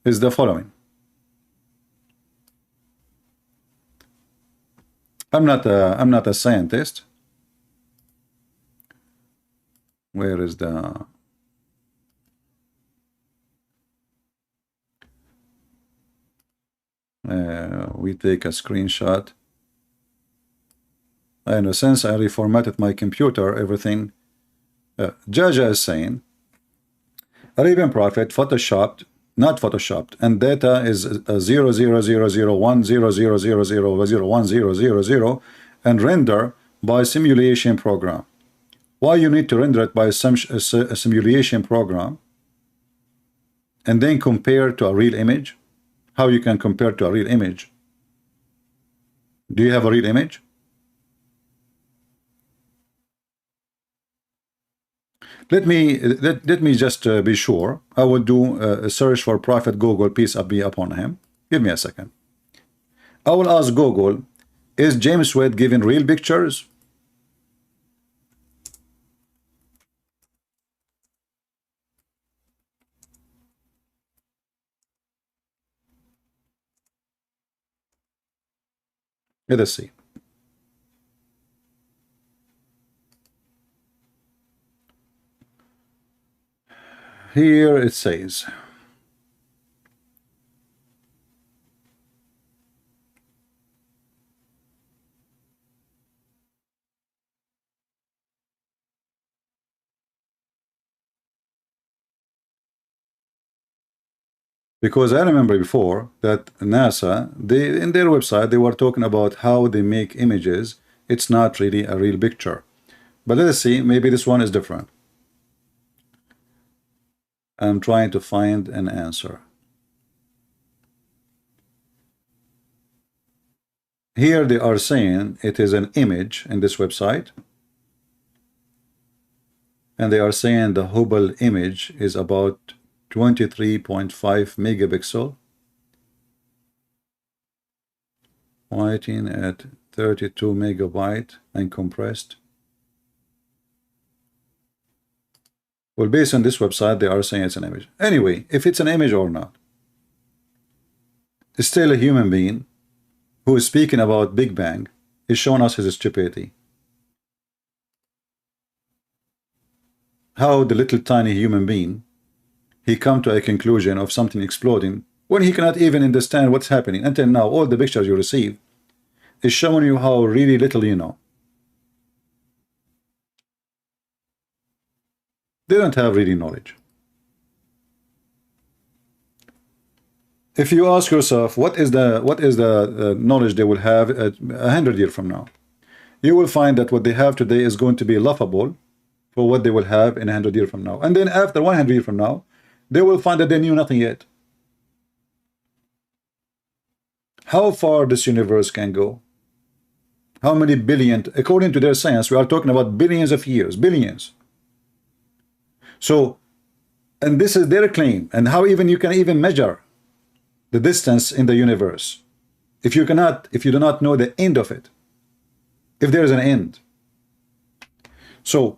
is the following. I'm not a scientist. Where is the we take a screenshot. I know, since I reformatted my computer, everything. Jaja is saying, Arabian prophet photoshopped, not photoshopped, and data is 000010000010000 and render by simulation program. Why you need to render it by a simulation program and then compare to a real image? How you can compare to a real image? Do you have a real image? Let me just be sure. I will do a search for Prophet Google, peace be upon him. Give me a second. I will ask Google, is James Webb giving real pictures? Let us see. Here it says, because I remember before that NASA, in their website, they were talking about how they make images. It's not really a real picture. But let us see, maybe this one is different. I'm trying to find an answer. Here they are saying it is an image in this website. And they are saying the Hubble image is about 23.5 megapixel. Writing at 32 megabyte and compressed. Well, based on this website, they are saying it's an image. Anyway, if it's an image or not, it's still a human being who is speaking about Big Bang, is showing us his stupidity. How the little tiny human being, he come to a conclusion of something exploding when he cannot even understand what's happening. Until now, all the pictures you receive is showing you how really little you know. They don't have really knowledge. If you ask yourself, what is the knowledge they will have 100 years from now, you will find that what they have today is going to be laughable for what they will have in 100 years from now. And then after 100 years from now, they will find that they knew nothing yet. How far this universe can go? How many billion? According to their science, we are talking about billions of years, billions. So, and this is their claim, and how even you can even measure the distance in the universe if you do not know the end of it, if there is an end. So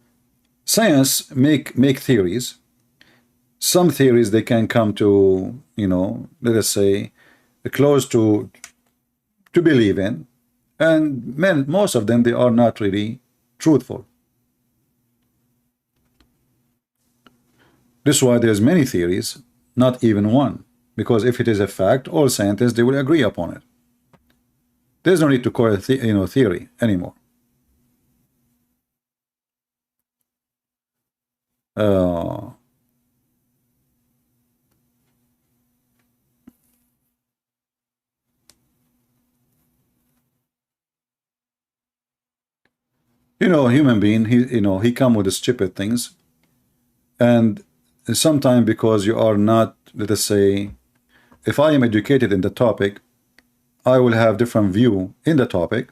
science make theories. Some theories they can come to, you know, let us say close to believe in, and most of them they are not really truthful. This is why there's many theories, not even one, because if it is a fact, all scientists they will agree upon it. There's no need to call it theory anymore. you know, human being, he come with his stupid things, and sometimes because you are not, let us say, if I am educated in the topic, I will have different view in the topic,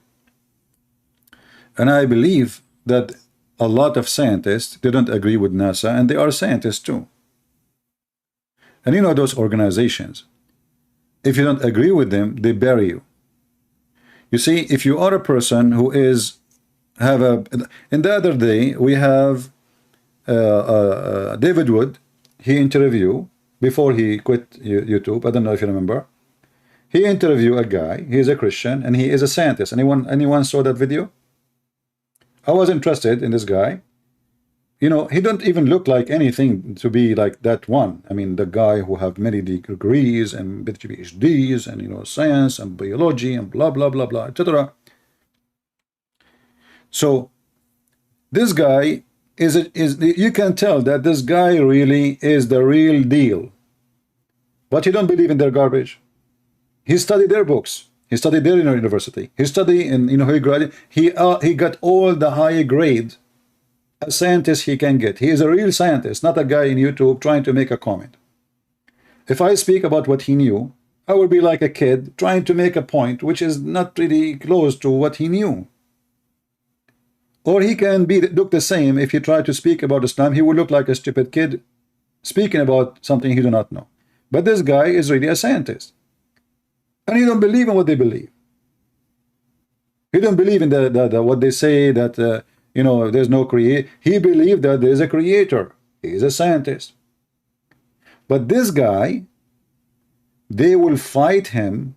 and I believe that a lot of scientists didn't agree with NASA, and they are scientists too. And you know those organizations, if you don't agree with them, they bury you. You see, if you are a person who is in the other day we have David Wood, he interviewed before he quit YouTube. I don't know if you remember. He interviewed a guy. He is a Christian and he is a scientist. Anyone saw that video? I was interested in this guy. You know, he don't even look like anything to be like that one. I mean, the guy who have many degrees and PhDs and, you know, science and biology and blah blah blah blah, etc. So this guy is you can tell that this guy really is the real deal, but you don't believe in their garbage. He studied their books. He studied their university. He studied, and you know, he graduated. He got all the high grade a scientist he can get. He is a real scientist, not a guy in YouTube trying to make a comment. If I speak about what he knew, I will be like a kid trying to make a point which is not really close to what he knew. Or he can look the same. If he try to speak about Islam, he will look like a stupid kid speaking about something he do not know. But this guy is really a scientist, and he don't believe in what they believe. He don't believe in the what they say, that you know, there's no creator. He believed that there is a creator. He is a scientist. But this guy, they will fight him,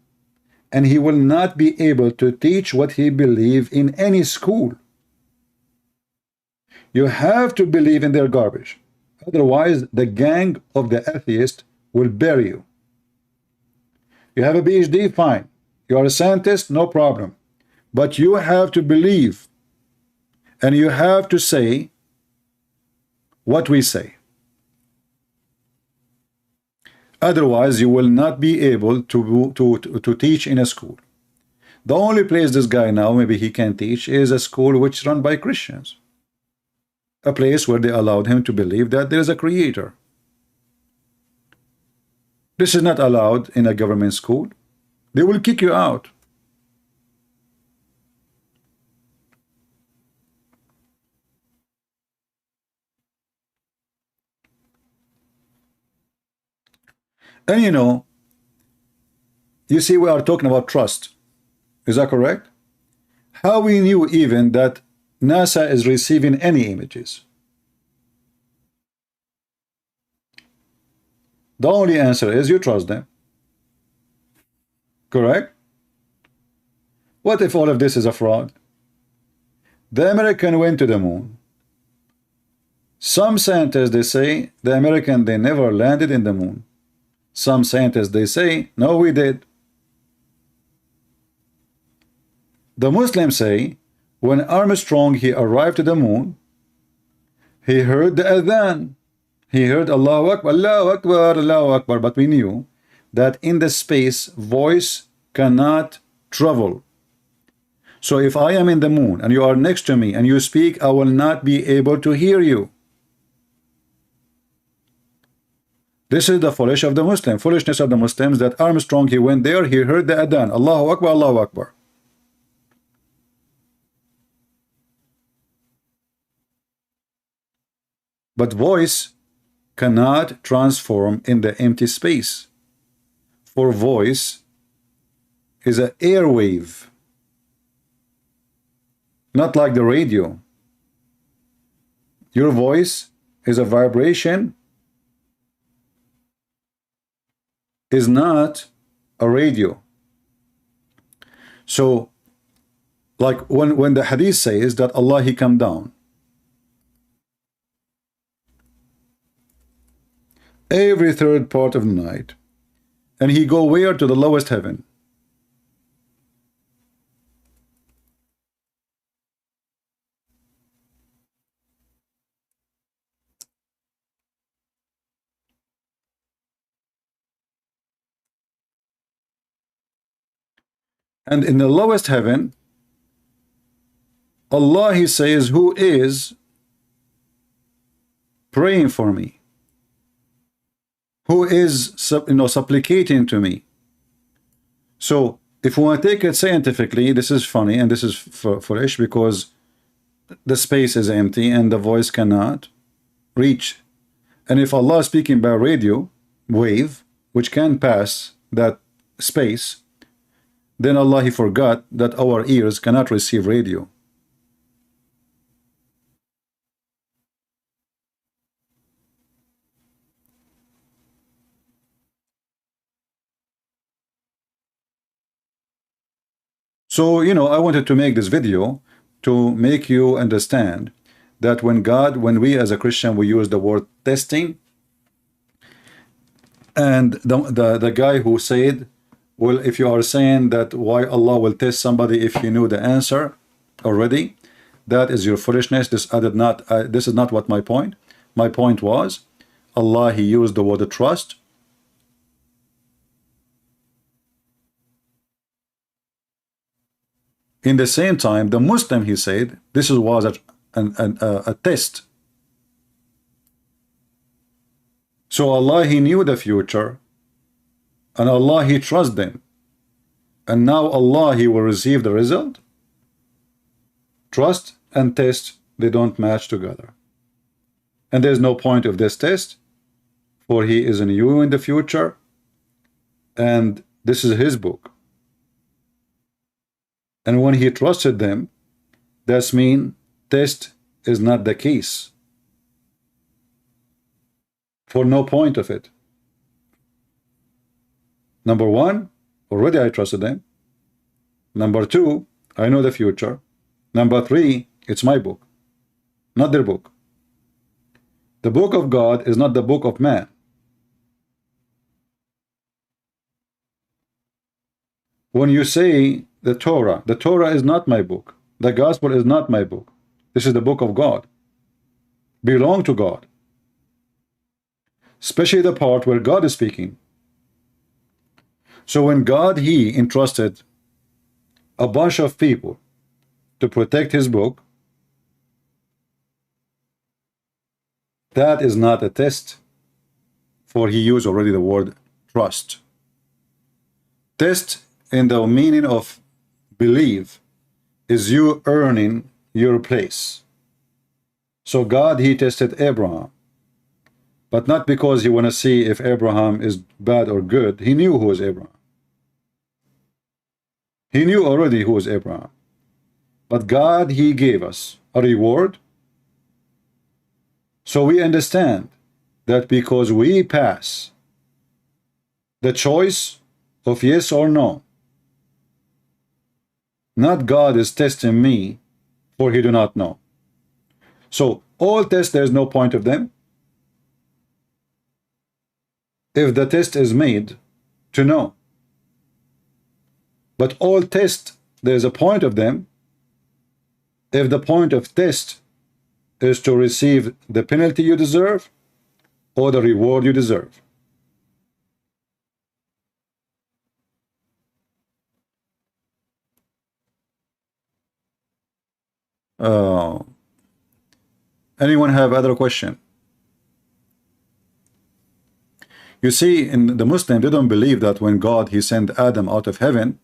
and he will not be able to teach what he believes in any school. You have to believe in their garbage. Otherwise, the gang of the atheist will bury you. You have a PhD, fine. You are a scientist, no problem. But you have to believe, and you have to say what we say. Otherwise, you will not be able to teach in a school. The only place this guy now, maybe he can teach, is a school which is run by Christians. A place where they allowed him to believe that there is a creator. This is not allowed in a government school. They will kick you out. And you know, you see, we are talking about trust. Is that correct? How we knew even that NASA is receiving any images? The only answer is you trust them. Correct? What if all of this is a fraud? The American went to the moon. Some scientists, they say, the American, they never landed in the moon. Some scientists, they say, no, we did. The Muslims say, when Armstrong, he arrived to the moon, he heard the adhan. He heard Allahu Akbar, Allahu Akbar, Allahu Akbar. But we knew that in the space, voice cannot travel. So if I am in the moon and you are next to me and you speak, I will not be able to hear you. This is the foolishness of the Muslims, that Armstrong, he went there, he heard the adhan, Allahu Akbar, Allahu Akbar. But voice cannot transform in the empty space. For voice is an airwave, not like the radio. Your voice is a vibration, is not a radio. So, like when the hadith says that Allah, he come down every third part of the night, and he go where? To the lowest heaven. And in the lowest heaven, Allah, he says, who is praying for me, who is supplicating to me. So if we want to take it scientifically, this is funny and this is foolish, because the space is empty and the voice cannot reach. And if Allah is speaking by radio wave, which can pass that space, then Allah, he forgot that our ears cannot receive radio. So, I wanted to make this video to make you understand that when we as a Christian, we use the word testing, and the guy who said, well, if you are saying that why Allah will test somebody if you knew the answer already, that is your foolishness. This is not what my point. My point was, Allah, he used the word trust. In the same time, the Muslim, he said, this was a test. So Allah, he knew the future, and Allah, he trusts them. And now Allah, he will receive the result. Trust and test, they don't match together. And there's no point of this test, for he is in you in the future, and this is his book. And when he trusted them, that means test is not the case. For no point of it. Number one, already I trusted them. Number two, I know the future. Number three, it's my book, not their book. The book of God is not the book of man. When you say the Torah is not my book. The gospel is not my book. This is the book of God. Belong to God. Especially the part where God is speaking. So when God, he entrusted a bunch of people to protect his book, that is not a test, for he used already the word trust. Test in the meaning of believe is you earning your place. So God, he tested Abraham, but not because he want to see if Abraham is bad or good. He knew who was Abraham. He knew already who was Abraham. But God, he gave us a reward. So we understand that because we pass the choice of yes or no, not God is testing me, for he do not know. So all tests, there is no point of them. If the test is made to know. But all tests, there is a point of them. If the point of test is to receive the penalty you deserve or the reward you deserve. Anyone have other question? You see, in the Muslim, they don't believe that when God, he sent Adam out of heaven,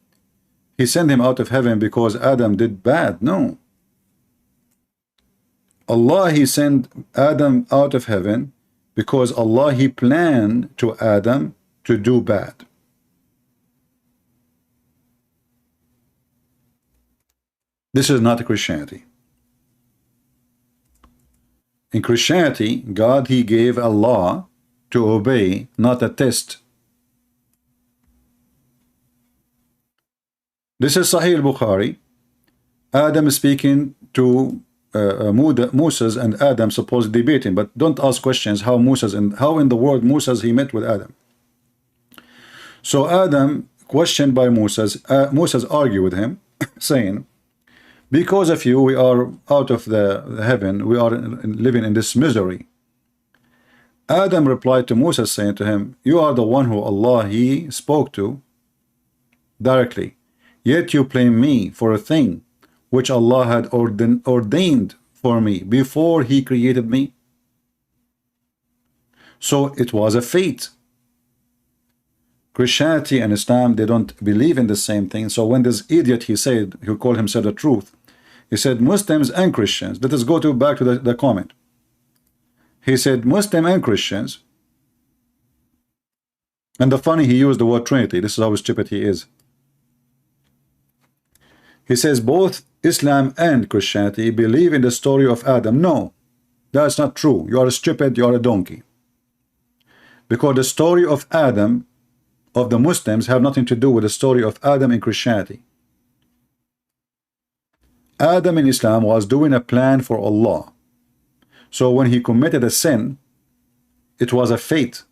he sent him out of heaven because Adam did bad. No. Allah, he sent Adam out of heaven because Allah, he planned to Adam to do bad. This is not Christianity. In Christianity, God, he gave a law to obey, not a test. This is Sahih al-Bukhari. Adam is speaking to Moses, and Adam supposedly debating, but don't ask questions how in the world Moses he met with Adam. So Adam, questioned by Moses, Moses argued with him, saying, because of you we are out of the heaven, we are living in this misery. Adam replied to Moses, saying to him, you are the one who Allah, he spoke to directly, yet you blame me for a thing which Allah had ordained for me before He created me? So it was a fate. Christianity and Islam, they don't believe in the same thing. So when this idiot, he said, who called himself the truth, he said Muslims and Christians. Let us go back to the comment. He said Muslim and Christians. And the funny, he used the word Trinity. This is how stupid he is. He says both Islam and Christianity believe in the story of Adam. No, that's not true. You are stupid, you are a donkey. Because the story of Adam, of the Muslims, have nothing to do with the story of Adam in Christianity. Adam in Islam was doing a plan for Allah. So when he committed a sin, it was a fate.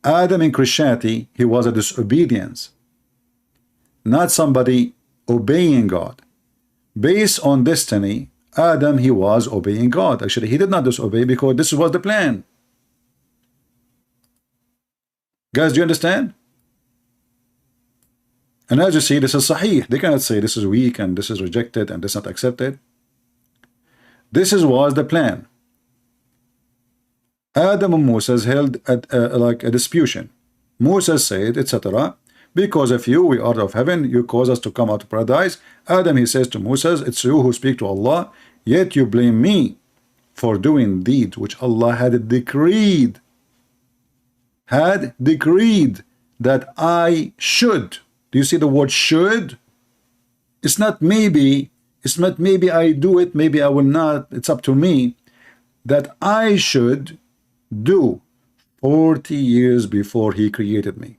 Adam in Christianity, he was a disobedience, not somebody obeying God. Based on destiny, Adam, he was obeying God. Actually, he did not disobey because this was the plan. Guys, do you understand? And as you see, this is sahih. They cannot say this is weak and this is rejected and this is not accepted. This was the plan. Adam and Moses held like a disputation. Moses said, etc. Because of you, we are out of heaven. You cause us to come out of paradise. Adam, he says to Moses, it's you who speak to Allah. Yet you blame me for doing deeds which Allah had decreed. Had decreed that I should. Do you see the word should? It's not maybe. It's not maybe I do it, maybe I will not. It's up to me. That I should do 40 years before He created me.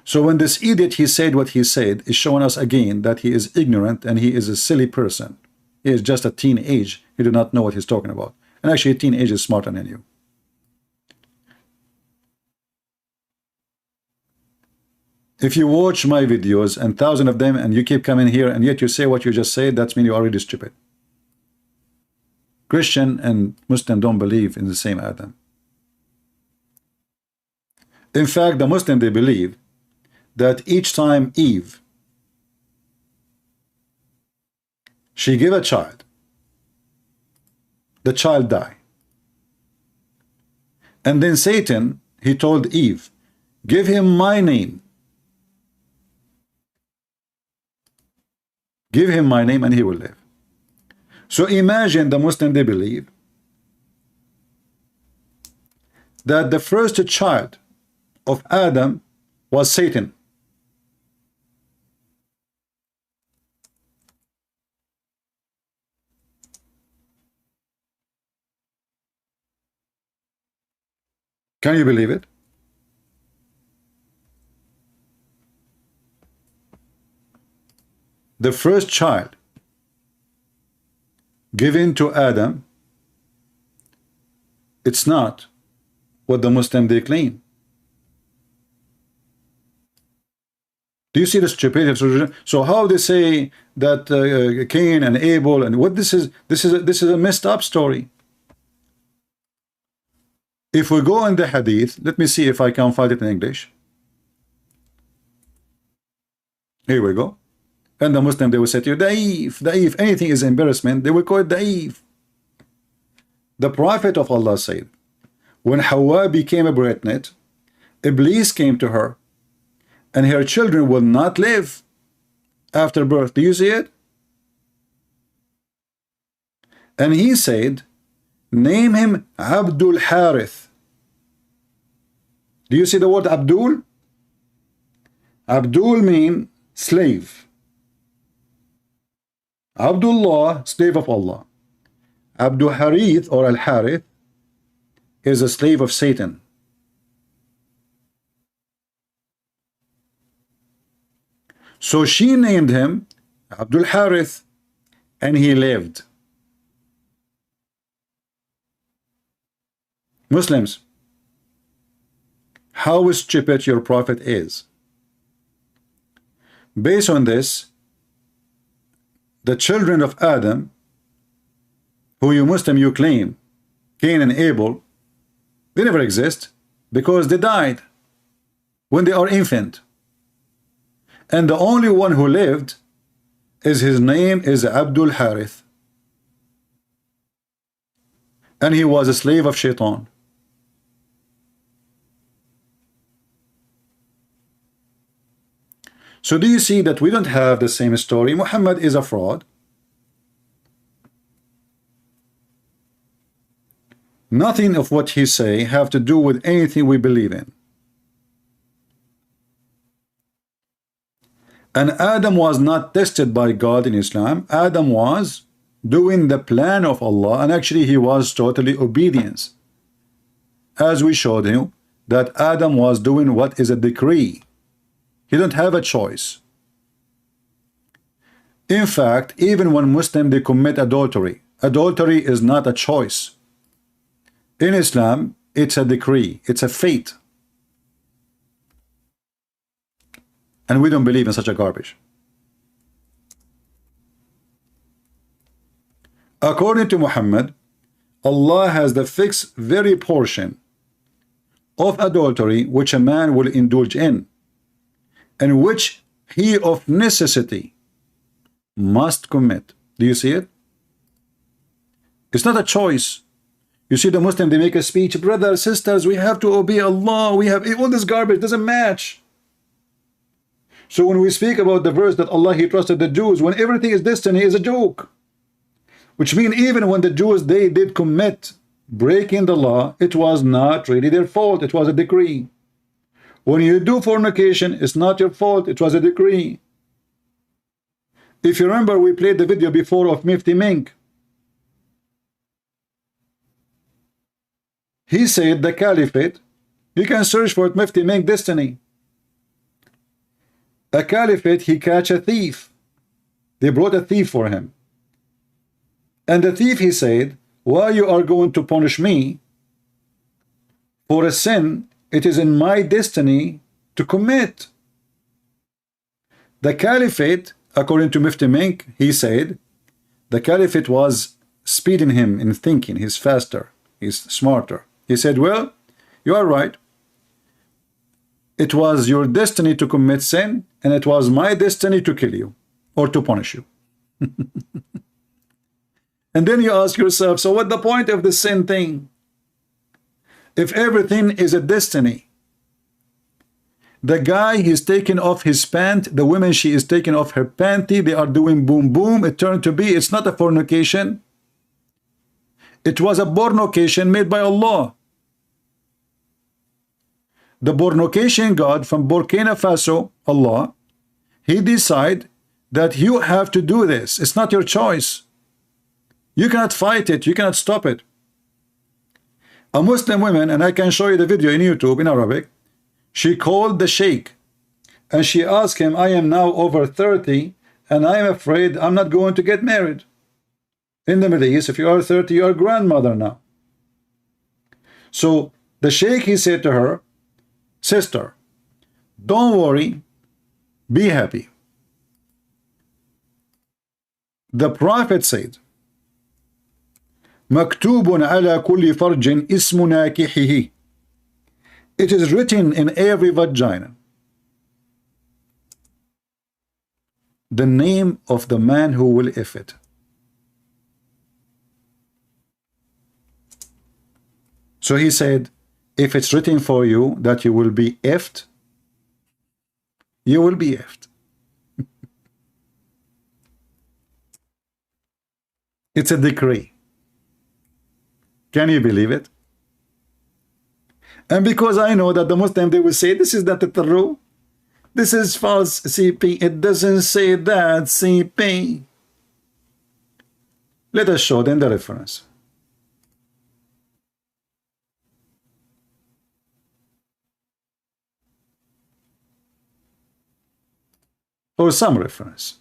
So when this idiot, he said what he said, is showing us again that he is ignorant and he is a silly person. He is just a teenage. He do not know what he's talking about. And actually a teenage is smarter than you. If you watch my videos and thousands of them and you keep coming here and yet you say what you just said, that means you are already stupid. Christian and Muslim don't believe in the same Adam. In fact, the Muslim, they believe that each time Eve, she gave a child, the child died. And then Satan, he told Eve, give him my name. Give him my name and he will live. So imagine the Muslim, they believe that the first child of Adam was Satan. Can you believe it? The first child given to Adam, it's not what the Muslim they claim. Do you see the stupidity? So how they say that Cain and Abel and what this is a messed up story. If we go in the hadith, let me see if I can find it in English. Here we go. And the Muslim, they will say to you, da'if, da'if. Anything is embarrassment, they will call it da'if. The Prophet of Allah said, when Hawa became a pregnant, Iblis came to her, and her children will not live after birth. Do you see it? And he said, name him Abdul Harith. Do you see the word Abdul? Abdul means slave. Abdullah, slave of Allah. Abdul Harith or Al Harith is a slave of Satan. So she named him Abdul Harith and he lived. Muslims, how stupid your prophet is. Based on this, the children of Adam, who you Muslim you claim, Cain and Abel, they never exist because they died when they are infant. And the only one who lived is his name is Abdul Harith, and he was a slave of Shaitan. So do you see that we don't have the same story? Muhammad is a fraud. Nothing of what he say have to do with anything we believe in. And Adam was not tested by God in Islam. Adam was doing the plan of Allah, and actually he was totally obedience. As we showed you, that Adam was doing what is a decree. He don't have a choice. In fact, even when Muslims they commit adultery, adultery is not a choice. In Islam, it's a decree, it's a fate. And we don't believe in such a garbage. According to Muhammad, Allah has the fixed very portion of adultery which a man will indulge in, and which he of necessity must commit. Do you see it? It's not a choice. You see the Muslim, they make a speech, brothers, sisters, we have to obey Allah, we have all this garbage, doesn't match. So when we speak about the verse that Allah, he trusted the Jews, when everything is destiny, is a joke. Which means even when the Jews, they did commit breaking the law, it was not really their fault, it was a decree. When you do fornication, it's not your fault, it was a decree. If you remember, we played the video before of Mufti Mink. He said the caliphate, you can search for it, Mufti Mink destiny. A caliphate, he catch a thief. They brought a thief for him. And the thief, he said, why you are going to punish me for a sin it is in my destiny to commit? The caliphate, according to Mufti Mink, he said, the caliphate was speeding him in thinking, he's faster, he's smarter. He said, well, you are right. It was your destiny to commit sin, and it was my destiny to kill you or to punish you. And then you ask yourself, so what's the point of the sin thing? If everything is a destiny, the guy, he's taking off his pant, the woman, she is taking off her panty, they are doing boom boom, it turned to be, it's not a fornication. It was a bornocation made by Allah. The bornocation God from Burkina Faso, Allah, he decide that you have to do this. It's not your choice. You cannot fight it. You cannot stop it. A Muslim woman, and I can show you the video in YouTube in Arabic, she called the sheikh and she asked him, I am now over 30 and I am afraid I'm not going to get married. In the Middle East, if you are 30, you are a grandmother now. So the sheikh, he said to her, sister, don't worry, be happy. The Prophet said, مكتوب على كل فرج اسم ناكحه. It is written in every vagina the name of the man who will if it. So he said, if it's written for you that you will be effed, you will be effed. It's a decree. Can you believe it? And because I know that the Muslim, they will say, this is not true. This is false, CP. It doesn't say that, CP. Let us show them the reference. Or some reference.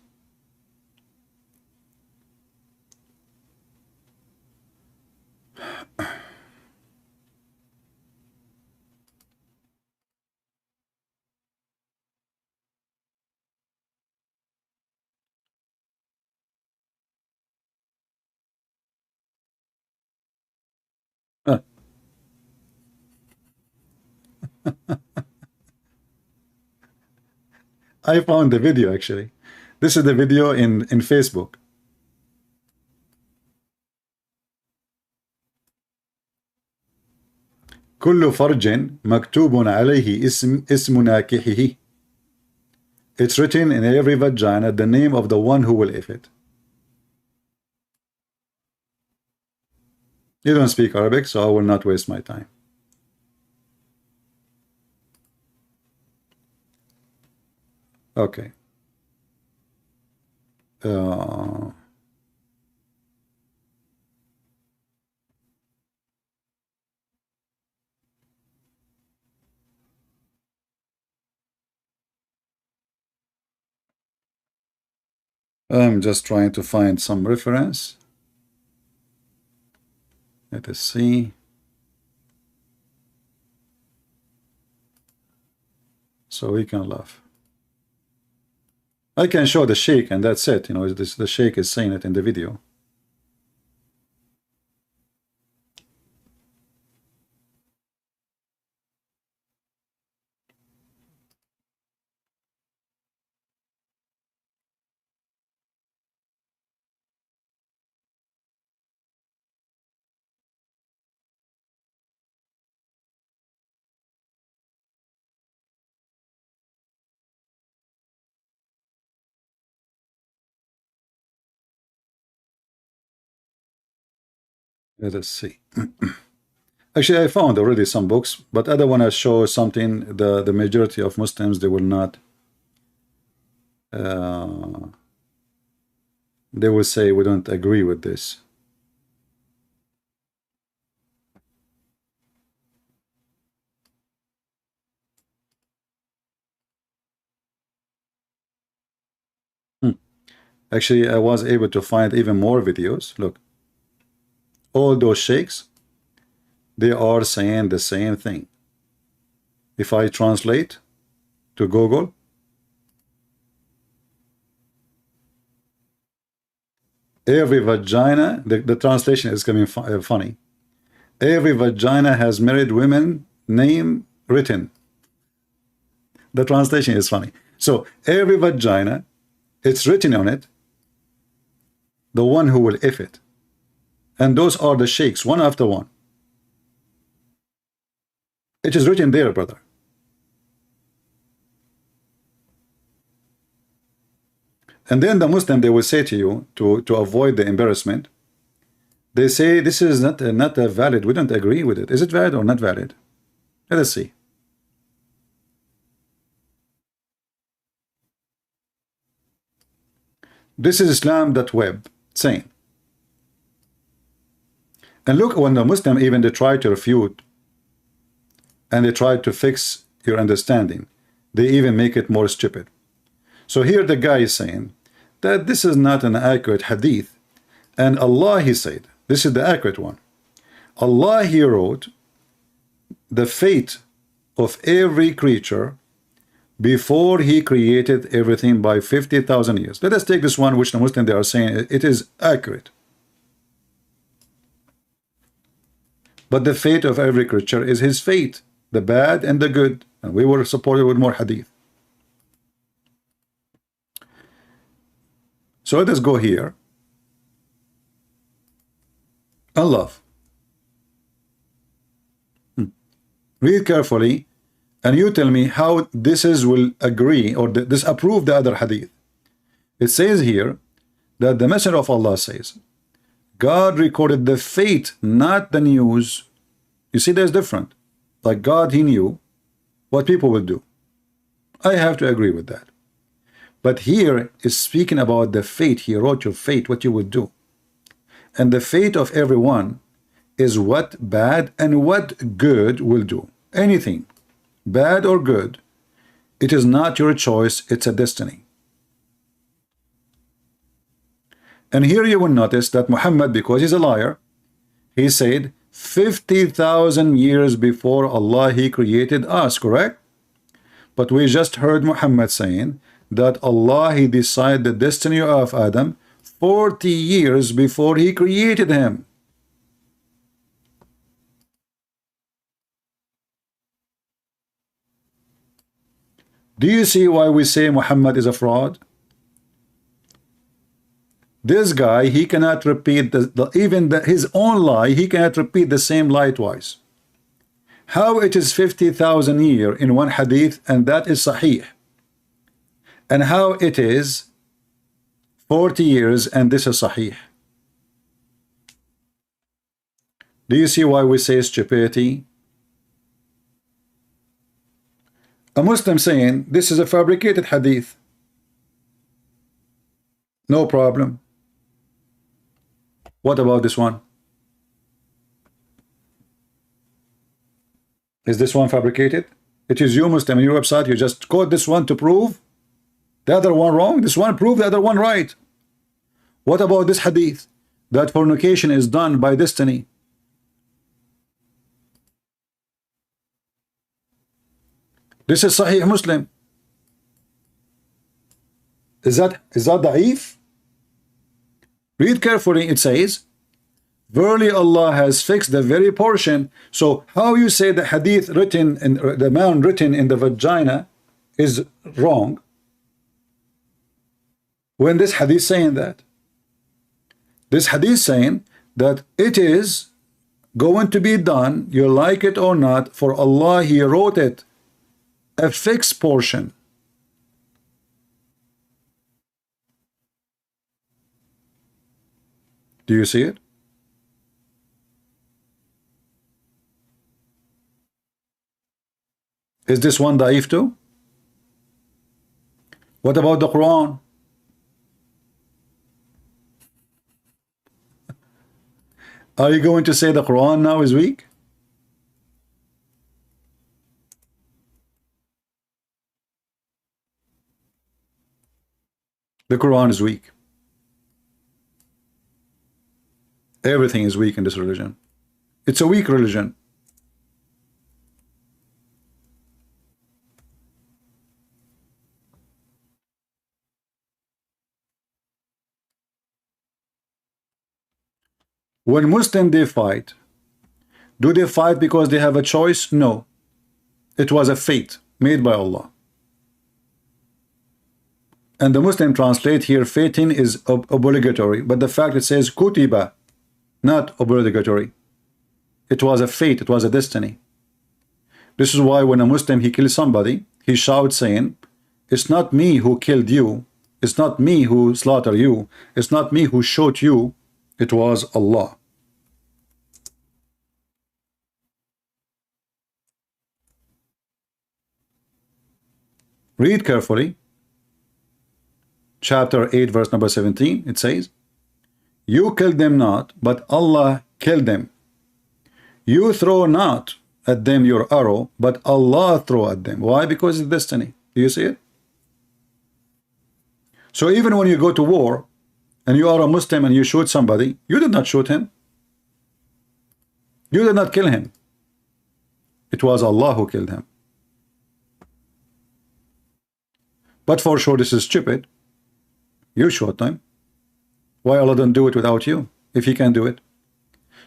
I found the video actually. This is the video in Facebook. كل فرج مكتوب عليه اسم ناكحه. It's written in every vagina the name of the one who will if it. You don't speak Arabic, so I will not waste my time. Okay. I'm just trying to find some reference. Let us see. So we can laugh. I can show the sheikh and that's it. You know, the sheikh is saying it in the video. Let us see. Actually, I found already some books, but I don't want to show something the majority of Muslims, they will not. They will say we don't agree with this. Actually, I was able to find even more videos. Look. All those sheikhs, they are saying the same thing. If I translate to Google, every vagina, the translation is coming funny. Every vagina has married women name written. The translation is funny. So every vagina, it's written on it, the one who will if it. And those are the sheikhs, one after one. It is written there, brother. And then the Muslim, they will say to you, to avoid the embarrassment, they say, this is not valid. We don't agree with it. Is it valid or not valid? Let us see. This is Islam.web saying, and look, when the Muslim even they try to refute and they try to fix your understanding, they even make it more stupid. So here the guy is saying that this is not an accurate hadith, and Allah, he said, this is the accurate one. Allah, he wrote the fate of every creature before he created everything by 50,000 years. Let us take this one which the Muslim they are saying it is accurate. But the fate of every creature is his fate, the bad and the good. And we were supported with more hadith. So let us go here. Allah. Read carefully, and you tell me how this will agree or disapprove the other hadith. It says here that the Messenger of Allah says, God recorded the fate, not the news. You see, there's different. Like God, he knew what people will do. I have to agree with that. But here is speaking about the fate. He wrote your fate, what you would do. And the fate of everyone is what bad and what good will do. Anything, bad or good, it is not your choice, it's a destiny. And here you will notice that Muhammad, because he's a liar, he said 50,000 years before Allah, he created us, correct? But we just heard Muhammad saying that Allah, he decided the destiny of Adam 40 years before he created him. Do you see why we say Muhammad is a fraud? This guy, he cannot repeat his own lie, he cannot repeat the same lie twice. How it is 50,000 years in one hadith, and that is sahih, and how it is 40 years and this is sahih? Do you see why we say stupidity? A Muslim saying this is a fabricated hadith, no problem. What about this one? Is this one fabricated? It is you, Muslim, in your website. You just quote this one to prove the other one wrong. This one prove the other one right. What about this hadith that fornication is done by destiny? This is Sahih Muslim. Is that da'if? Read carefully. It says, verily Allah has fixed the very portion. So how you say the hadith written in the man written in the vagina is wrong when this hadith saying that? This hadith saying that it is going to be done, you like it or not, for Allah, He wrote it, a fixed portion. Do you see it? Is this one da'if too? What about the Quran? Are you going to say the Quran now is weak? The Quran is weak. Everything is weak in this religion. It's a weak religion. When Muslims they fight, do they fight because they have a choice? No. It was a fate made by Allah. And the Muslim translate here, fating is obligatory, but the fact it says kutiba, not obligatory. It was a fate, it was a destiny. This is why when a Muslim he kills somebody, he shouts saying, it's not me who killed you, it's not me who slaughtered you, it's not me who shot you, it was Allah. Read carefully. Chapter 8 verse number 17, it says, you killed them not, but Allah killed them. You throw not at them your arrow, but Allah throw at them. Why? Because it's destiny. Do you see it? So even when you go to war and you are a Muslim and you shoot somebody, you did not shoot him. You did not kill him. It was Allah who killed him. But for sure this is stupid. You shot them. Why Allah don't do it without you if He can do it?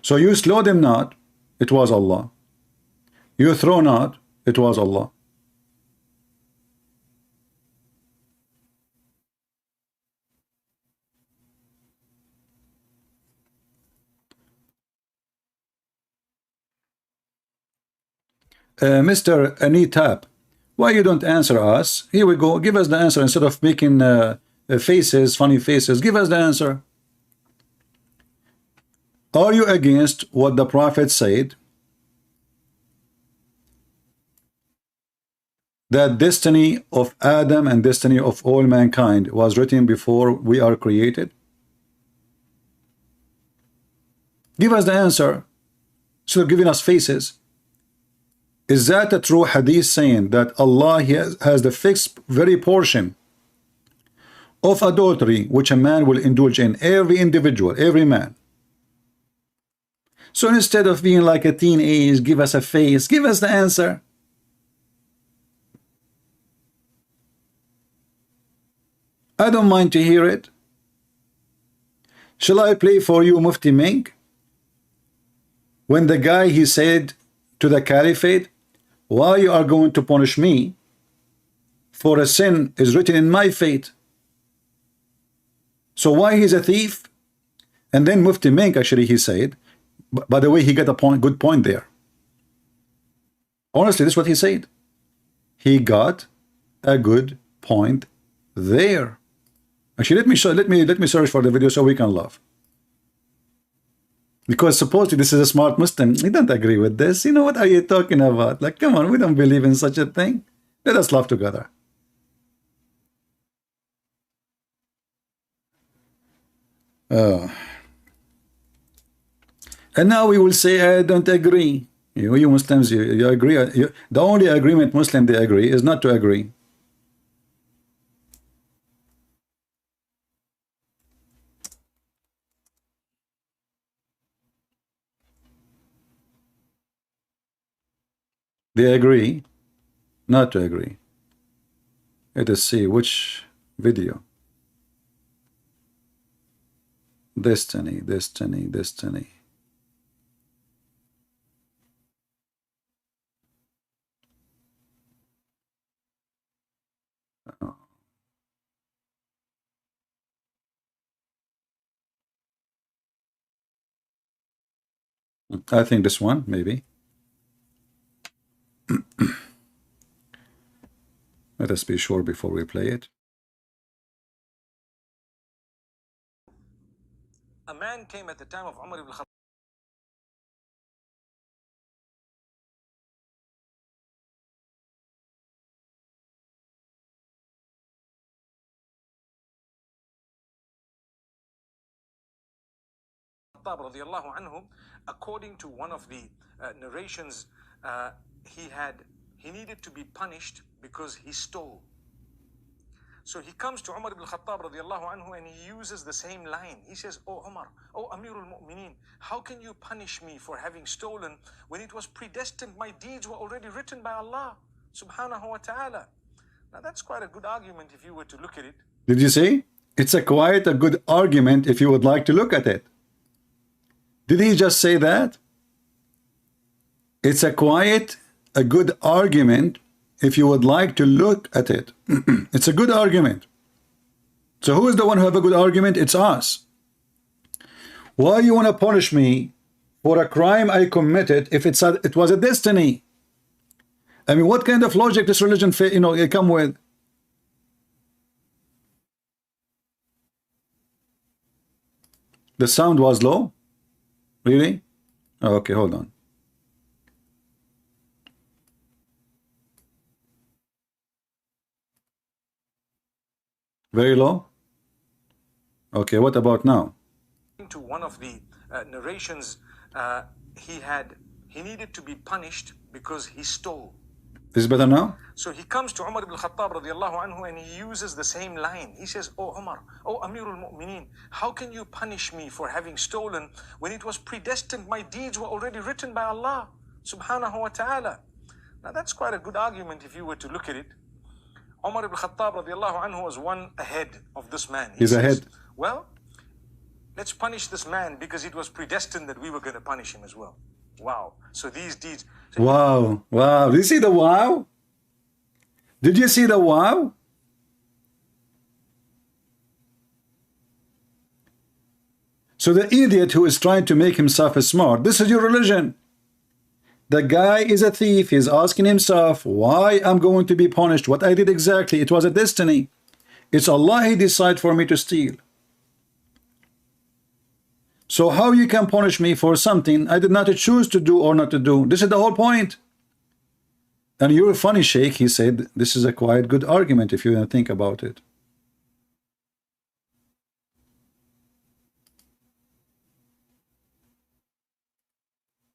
So you slow them not, it was Allah. You throw not, it was Allah. Mr. Anitab, why you don't answer us? Here we go. Give us the answer instead of making faces, funny faces. Give us the answer. Are you against what the Prophet said, that destiny of Adam and destiny of all mankind was written before we are created? Give us the answer. So giving us faces. Is that a true hadith saying that Allah has the fixed very portion of adultery which a man will indulge in, every individual, every man? So instead of being like a teenage, give us a face, give us the answer. I don't mind to hear it. Shall I play for you Mufti Mink? When the guy he said to the caliphate, why you are going to punish me for a sin is written in my fate? So why he's a thief? And then Mufti Menk, actually, he said, by the way, he got a good point there. Honestly, this is what he said. He got a good point there. Actually, let me search for the video so we can laugh. Because supposedly this is a smart Muslim. He don't agree with this. You know, what are you talking about? Like, come on, we don't believe in such a thing. Let us laugh together. And now we will say, I don't agree. You Muslims, you agree. The only agreement Muslim they agree is not to agree. They agree not to agree. Let us see which video. Destiny. Oh. I think this one, maybe. Let us be sure before we play it. A man came at the time of Umar ibn Khattab. According to one of the narrations, he needed to be punished because he stole. So he comes to Umar ibn Khattab radiallahu anhu and he uses the same line. He says, "Oh Umar, oh Amirul Mu'mineen, how can you punish me for having stolen when it was predestined? My deeds were already written by Allah subhanahu wa ta'ala." Now that's quite a good argument if you were to look at it. Did you see? It's quite a good argument if you would like to look at it. Did he just say that? It's quite a good argument if you would like to look at it. It's a good argument. So who is the one who have a good argument? It's us. Why you want to punish me for a crime I committed if it was a destiny? I mean, what kind of logic this religion, come with? The sound was low? Really? Oh, okay, hold on. Very low? Okay, what about now? To one of the narrations, he needed to be punished because he stole. Is it better now? So he comes to Umar ibn Khattab radiallahu anhu and he uses the same line. He says, "Oh Umar, oh Amirul Mu'mineen, how can you punish me for having stolen when it was predestined? My deeds were already written by Allah subhanahu wa ta'ala." Now that's quite a good argument if you were to look at it. Umar ibn Khattab radiallahu anhu was one ahead of this man. He's ahead. Well, let's punish this man because it was predestined that we were going to punish him as well. Wow. So these deeds. Wow. Wow. Did you see the wow? Did you see the wow? So the idiot who is trying to make himself smart, this is your religion. The guy is a thief. He's asking himself, why I'm going to be punished? What I did exactly? It was a destiny. It's Allah He decided for me to steal. So how you can punish me for something I did not choose to do or not to do? This is the whole point. And you're a funny sheikh, he said, this is a quite good argument if you think about it.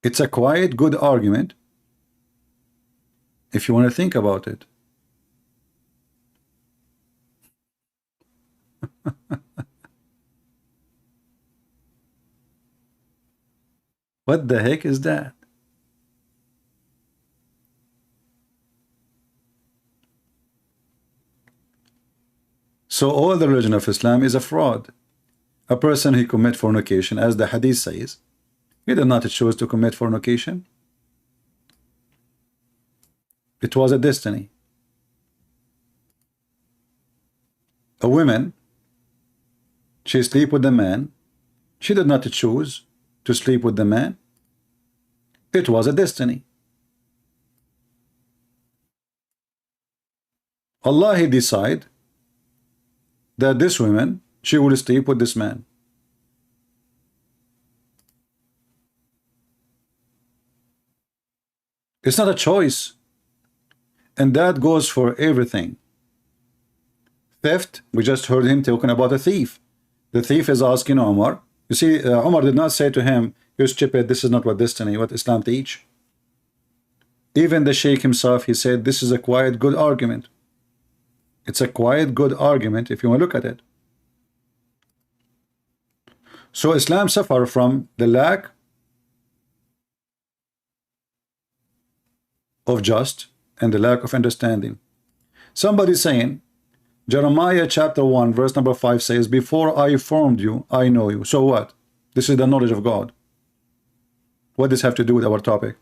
It's a quite good argument if you want to think about it. What the heck is that? So all the religion of Islam is a fraud. A person who commits fornication, as the hadith says, he did not choose to commit fornication. It was a destiny. A woman She sleep with the man. She did not choose to sleep with the man. It was a destiny. Allah, He decide that this woman, she will sleep with this man. It's not a choice. And that goes for everything. Theft, we just heard him talking about a thief. The thief is asking Omar. You see, Omar did not say to him, "You stupid, this is not what destiny, what Islam teach." Even the Sheikh himself, he said, this is a quiet, good argument. It's a quiet, good argument if you want to look at it. So Islam suffers from the lack of just and the lack of understanding. Somebody saying, Jeremiah chapter 1 verse number 5 says, "Before I formed you, I know you." So what? This is the knowledge of God. What does this have to do with our topic?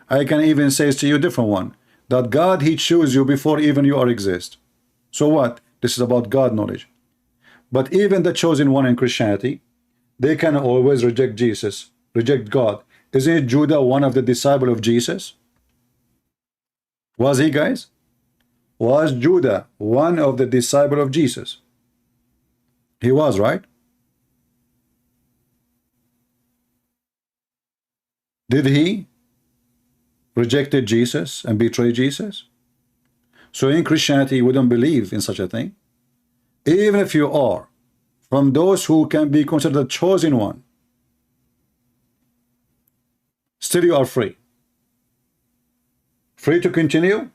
I can even say to you a different one, that God, He chose you before even you are exist. So what? This is about God knowledge. But even the chosen one in Christianity, they can always reject Jesus, reject God. Isn't Judah one of the disciples of Jesus? Was he, guys? Was Judah one of the disciples of Jesus? He was, right? Did he rejected Jesus and betray Jesus? So in Christianity, we don't believe in such a thing. Even if you are from those who can be considered the chosen one, still you are free. Free to continue,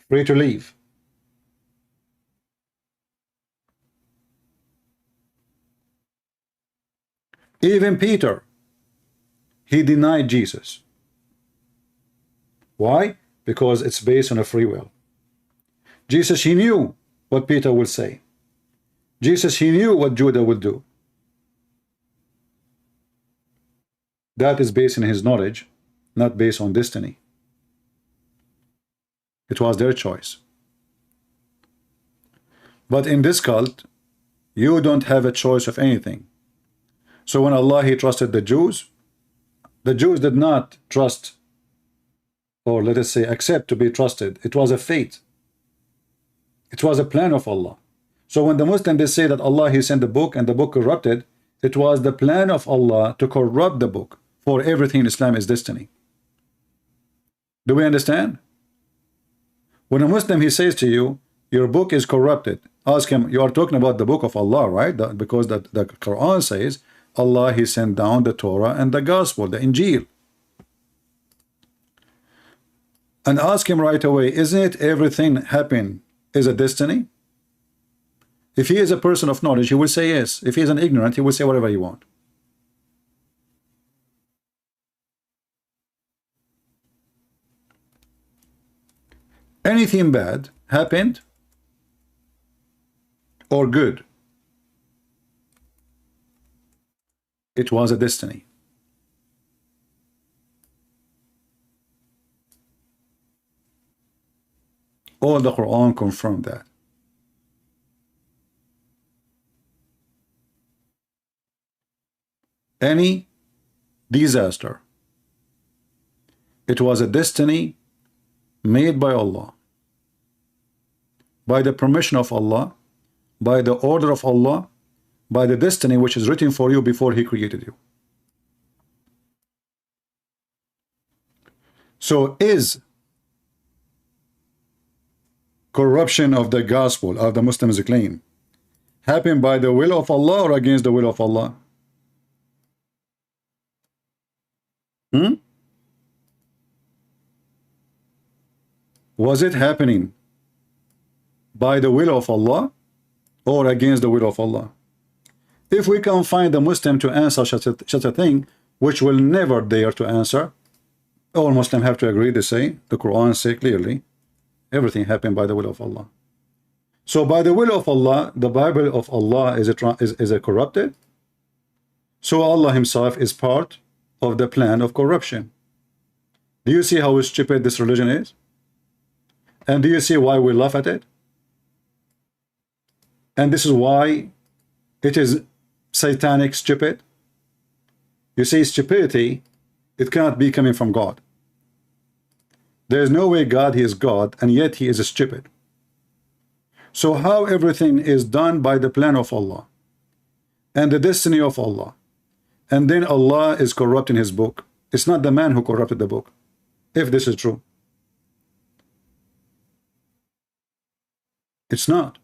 free to leave. Even Peter, he denied Jesus. Why? Because it's based on a free will. Jesus, he knew what Peter would say. Jesus, he knew what Judah would do. That is based on his knowledge, not based on destiny. It was their choice. But in this cult, you don't have a choice of anything. So when Allah, He trusted the Jews did not trust, or let us say accept to be trusted. It was a fate. It was a plan of Allah. So when the Muslims, they say that Allah, He sent the book and the book corrupted, it was the plan of Allah to corrupt the book. For everything in Islam is destiny. Do we understand? When a Muslim, he says to you, your book is corrupted, ask him, you are talking about the book of Allah, right? Because the Quran says Allah, He sent down the Torah and the Gospel, the Injil. And ask him right away, isn't it everything happen is a destiny? If he is a person of knowledge, he will say yes. If he is an ignorant, he will say whatever he wants. Anything bad happened or good, it was a destiny. All the Quran confirmed that. Any disaster, it was a destiny made by Allah, by the permission of Allah, by the order of Allah, by the destiny which is written for you before He created you. So is corruption of the gospel of the Muslims claim happen by the will of Allah or against the will of Allah? Was it happening by the will of Allah or against the will of Allah? If we can find a Muslim to answer such a thing, which will never dare to answer, all Muslims have to agree to say, the Quran says clearly, everything happened by the will of Allah. So by the will of Allah, the Bible of Allah is a corrupted? So Allah Himself is part of the plan of corruption. Do you see how stupid this religion is? And do you see why we laugh at it? And this is why it is satanic, stupid. You see, stupidity, it cannot be coming from God. There is no way God, he is God, and yet he is stupid. So how everything is done by the plan of Allah and the destiny of Allah, and then Allah is corrupting his book. It's not the man who corrupted the book, if this is true. It's not.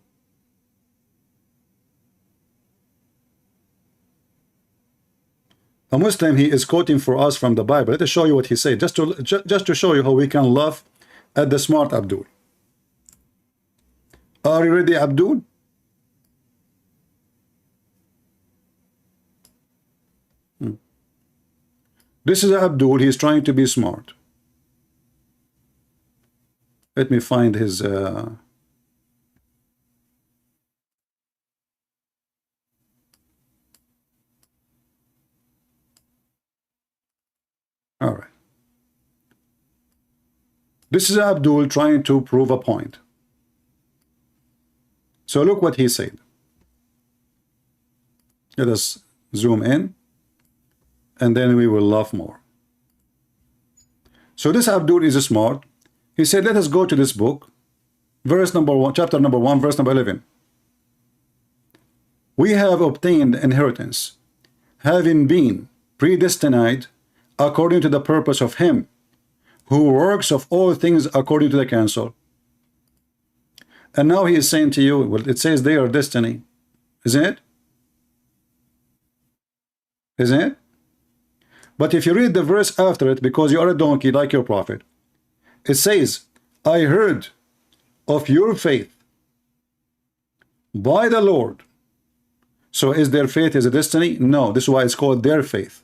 A Muslim, he is quoting for us from the Bible. Let us show you what he said, just to show you how we can laugh at the smart Abdul. Are you ready, Abdul? This is Abdul. He is trying to be smart. Let me find his... All right. This is Abdul trying to prove a point. So look what he said. Let us zoom in, and then we will laugh more. So this Abdul is smart. He said, let us go to this book, verse number 1, chapter number 1, verse number 11. We have obtained inheritance, having been predestined according to the purpose of him who works of all things according to the counsel. And now he is saying to you, well, it says they are destiny, isn't it? Isn't it? But if you read the verse after it, because you are a donkey like your prophet, it says, I heard of your faith by the Lord. So is their faith is a destiny? No, this is why it's called their faith.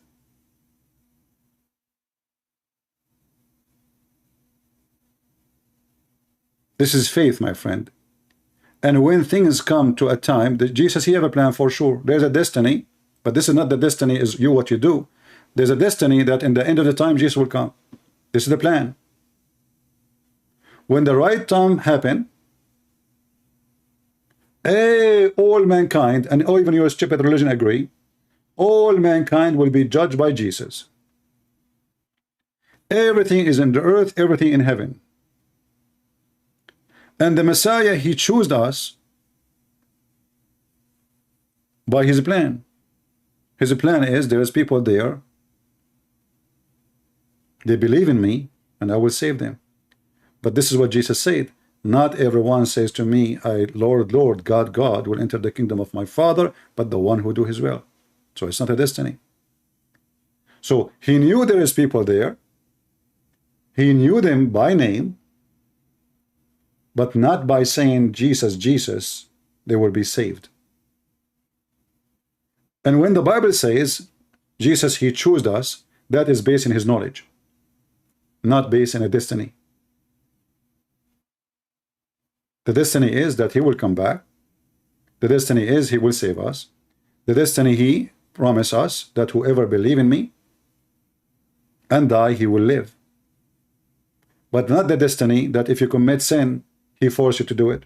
This is faith, my friend. And when things come to a time that Jesus, he have a plan for sure. There's a destiny, but this is not the destiny is you what you do. There's a destiny that in the end of the time Jesus will come. This is the plan. When the right time happen, all mankind, and even your stupid religion agree, all mankind will be judged by Jesus. Everything is in the earth, everything in heaven. And the Messiah, he chose us by his plan. His plan is there is people there, they believe in me, and I will save them. But this is what Jesus said. Not everyone says to me, Lord, Lord, God, God, will enter the kingdom of my Father, but the one who do his will. So it's not a destiny. So he knew there is people there. He knew them by name, but not by saying Jesus, Jesus, they will be saved. And when the Bible says Jesus, he chose us, that is based in his knowledge, not based in a destiny. The destiny is that he will come back. The destiny is he will save us. The destiny he promised us that whoever believe in me and die, he will live. But not the destiny that if you commit sin, he forced you to do it.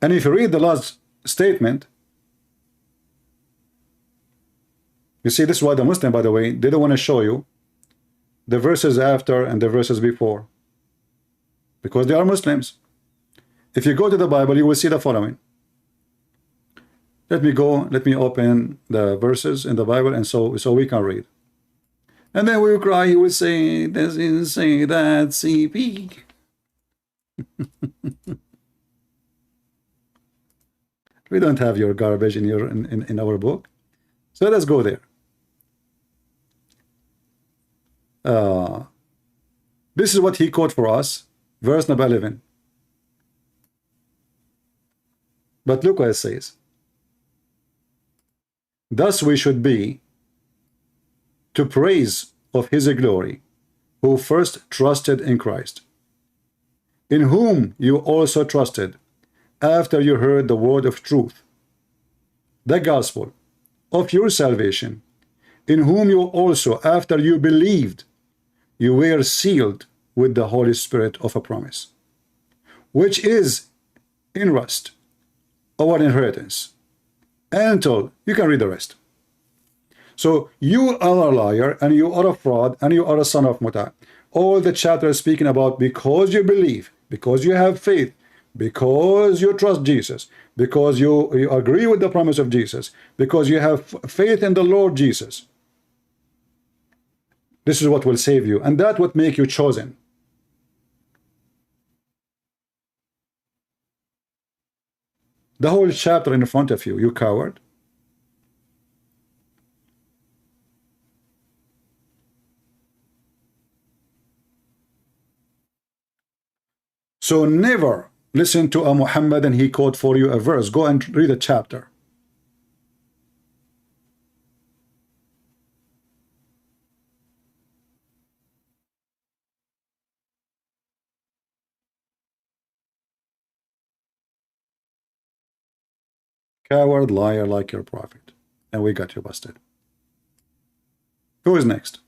And if you read the last statement, you see, this is why the Muslim, by the way, they don't want to show you the verses after and the verses before, because they are Muslims. If you go to the Bible, you will see the following. Let me open the verses in the Bible, and so we can read. And then we will cry, he will say, this is say that CP. We don't have your garbage in our book. So let's go there. This is what he quote for us, verse number 11. But look what it says. Thus we should be to praise of his glory, who first trusted in Christ, in whom you also trusted, after you heard the word of truth, the gospel of your salvation, in whom you also, after you believed, you were sealed with the Holy Spirit of a promise, which is in rest, our inheritance, until you can read the rest. So you are a liar, and you are a fraud, and you are a son of Muta. All the chapter is speaking about because you believe, because you have faith, because you trust Jesus, because you agree with the promise of Jesus, because you have faith in the Lord Jesus. This is what will save you, and that would make you chosen. The whole chapter in front of you, you coward. So never listen to a Muhammad and he quote for you a verse. Go and read a chapter. Coward, liar, like your prophet. And we got you busted. Who is next?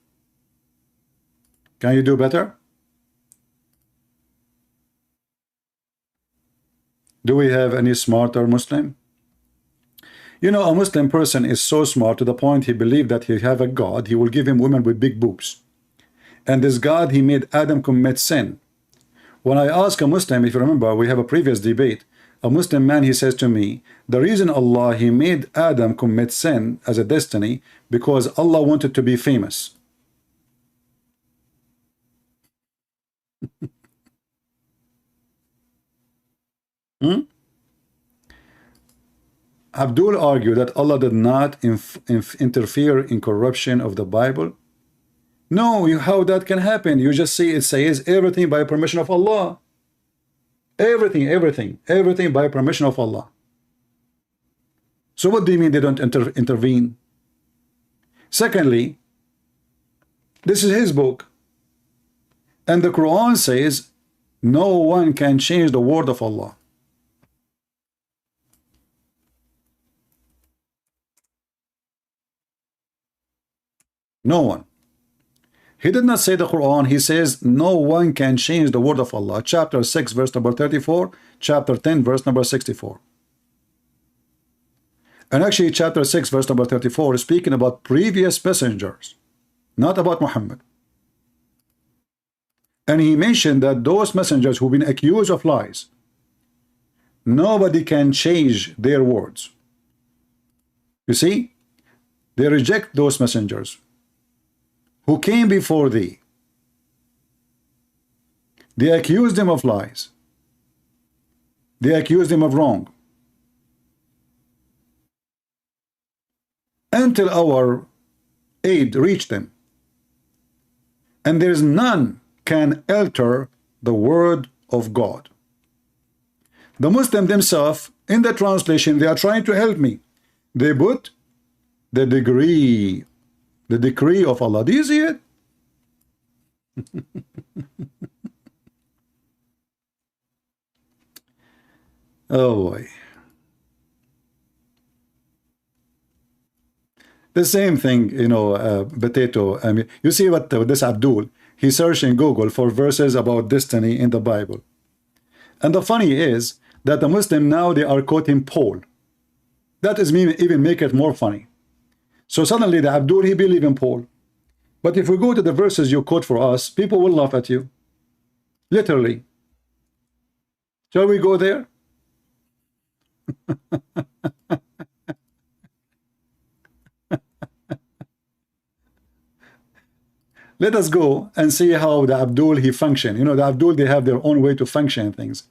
Can you do better? Do we have any smarter Muslim? You know, a Muslim person is so smart to the point he believed that he have a God, he will give him women with big boobs. And this God, he made Adam commit sin. When I ask a Muslim, if you remember, we have a previous debate, a Muslim man, he says to me, the reason Allah, he made Adam commit sin as a destiny, because Allah wanted to be famous. Abdul argued that Allah did not interfere in corruption of the Bible. No, how that can happen? You just see it says everything by permission of Allah. Everything by permission of Allah. So what do you mean they don't intervene? Secondly, this is his book, and the Quran says no one can change the word of Allah. No one. He did not say the Quran. He says no one can change the word of Allah. Chapter 6 verse number 34, chapter 10 verse number 64. And actually chapter 6 verse number 34 is speaking about previous messengers, not about Muhammad. And he mentioned that those messengers who've been accused of lies, nobody can change their words. You see, they reject those messengers who came before thee. They accused them of lies. They accused them of wrong. Until our aid reached them. And there is none can alter the word of God. The Muslim themselves, in the translation, they are trying to help me. They put the decree of Allah. Do you see it? Oh boy. The same thing, you know, potato. I mean, you see what this Abdul, he searched in Google for verses about destiny in the Bible. And the funny is that the Muslim now, they are quoting Paul. That is even make it more funny. So suddenly the Abdul, he believe in Paul. But if we go to the verses you quote for us, people will laugh at you. Literally. Shall we go there? Let us go and see how the Abdul, he function. You know, the Abdul, they have their own way to function things,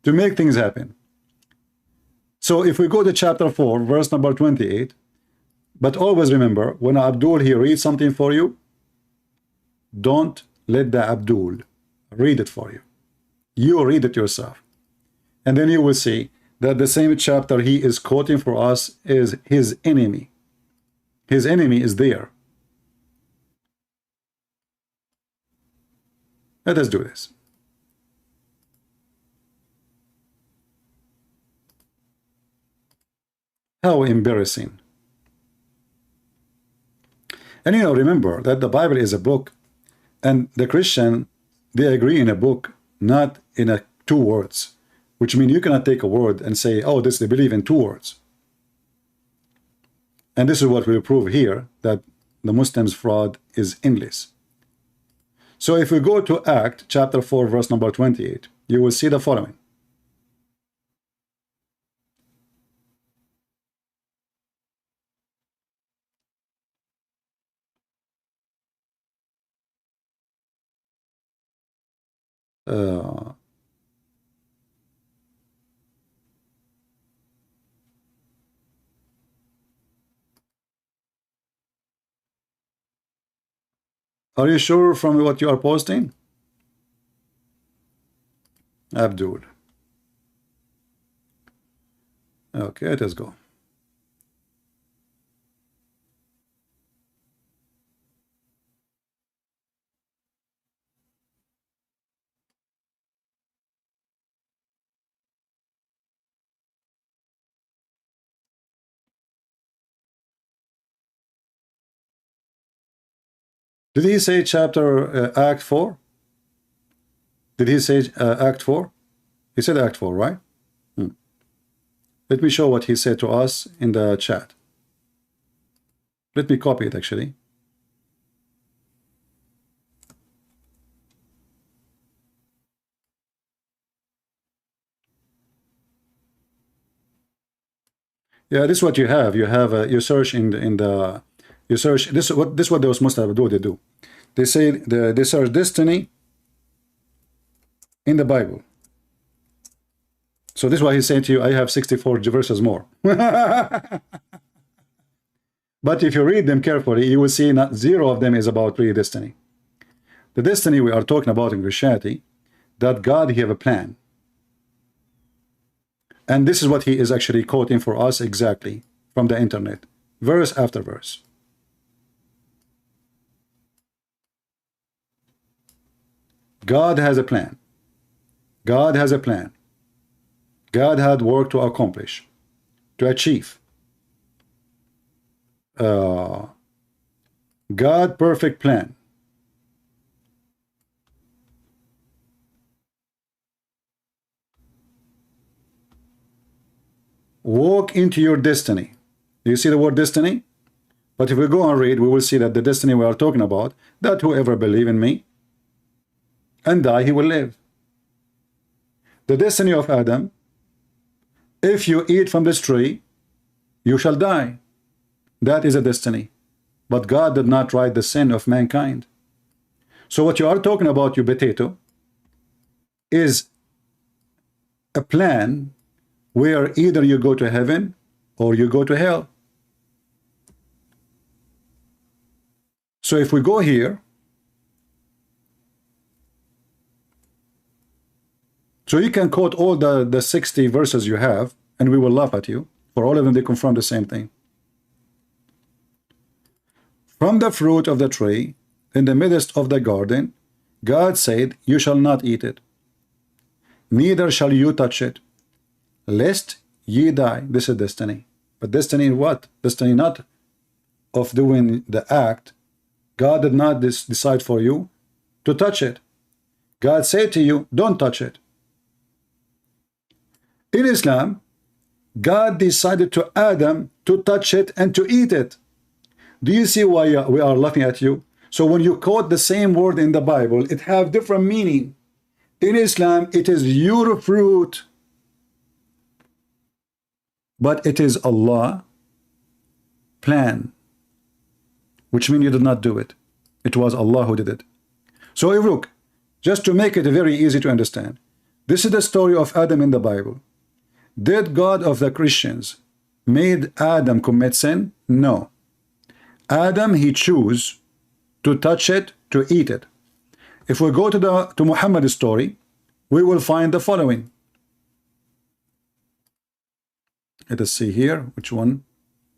to make things happen. So if we go to chapter 4, verse number 28, but always remember, when Abdul, he reads something for you, don't let the Abdul read it for you. You read it yourself. And then you will see that the same chapter he is quoting for us is his enemy. His enemy is there. Let us do this. How embarrassing. And you know, remember that the Bible is a book, and the Christian they agree in a book, not in a 2 words, which means you cannot take a word and say, oh, this they believe in 2 words. And this is what we prove here, that the Muslims' fraud is endless. So if we go to Act chapter 4 verse number 28, you will see the following. Are you sure from what you are posting? Abdul. Okay, let us go. Did he say chapter Act 4? Did he say Act 4? He said Act 4, right? Let me show what he said to us in the chat. Let me copy it actually. Yeah, this is what you have. You have you search in the you search this is what those Muslims do. They do. They say they search destiny in the Bible. So this is why he's saying to you, I have 64 verses more. But if you read them carefully, you will see not 0 of them is about predestiny. The destiny we are talking about in Christianity, that God he have a plan. And this is what he is actually quoting for us exactly from the internet, verse after verse. God has a plan. God has a plan. God had work to accomplish, to achieve. God perfect plan. Walk into your destiny. Do you see the word destiny? But if we go and read, we will see that the destiny we are talking about, that whoever believe in me and die, he will live. The destiny of Adam, if you eat from this tree, you shall die. That is a destiny. But God did not write the sin of mankind. So what you are talking about, you potato, is a plan where either you go to heaven or you go to hell. So if we go here, so you can quote all the 60 verses you have, and we will laugh at you. For all of them, they confirm the same thing. From the fruit of the tree, in the midst of the garden, God said, you shall not eat it, neither shall you touch it, lest ye die. This is destiny. But destiny in what? Destiny not of doing the act. God did not decide for you to touch it. God said to you, don't touch it. In Islam, God decided to Adam to touch it and to eat it. Do you see why we are laughing at you? So when you quote the same word in the Bible, it have different meaning. In Islam, it is your fruit. But it is Allah plan, which means you did not do it. It was Allah who did it. So if look, just to make it very easy to understand, this is the story of Adam in the Bible. Did God of the Christians made Adam commit sin? No. Adam, he chose to touch it, to eat it. If we go to Muhammad's story, we will find the following. Let us see here, which one?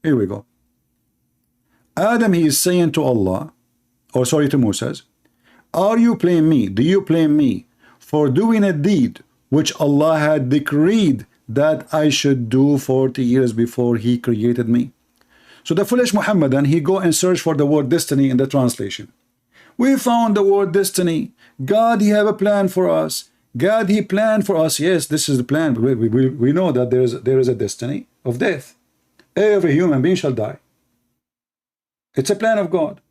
Here we go. Adam, he is saying to Allah, or sorry, to Moses, are you blaming me? Do you blame me for doing a deed which Allah had decreed that I should do 40 years before he created me? So the foolish Muhammadan, he go and search for the word destiny in the translation. We found the word destiny. God, he have a plan for us. God, he planned for us. Yes, this is the plan. We know that there is a destiny of death. Every human being shall die. It's a plan of God.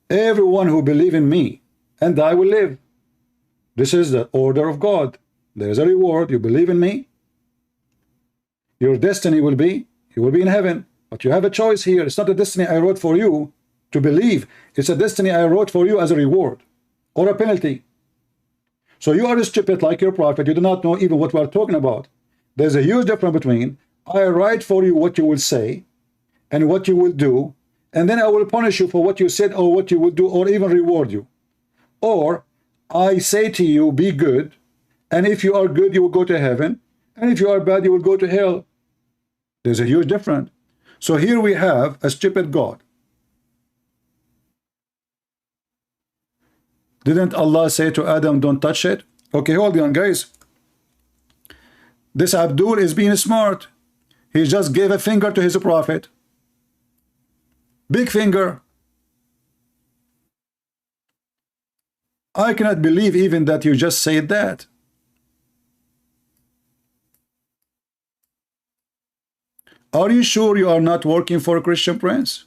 Everyone who believes in me and I will live. This is the order of God. There is a reward. You believe in me, your destiny will be, you will be in heaven. But you have a choice here. It's not a destiny I wrote for you to believe. It's a destiny I wrote for you as a reward or a penalty. So you are stupid like your prophet. You do not know even what we are talking about. There's a huge difference between I write for you what you will say and what you will do, and then I will punish you for what you said or what you will do, or even reward you. Or I say to you, be good, and if you are good, you will go to heaven, and if you are bad, you will go to hell. There's a huge difference. So here we have a stupid God. Didn't Allah say to Adam, don't touch it? Okay, hold on, guys. This Abdul is being smart. He just gave a finger to his prophet. Big finger. I cannot believe even that you just said that. Are you sure you are not working for a Christian prince?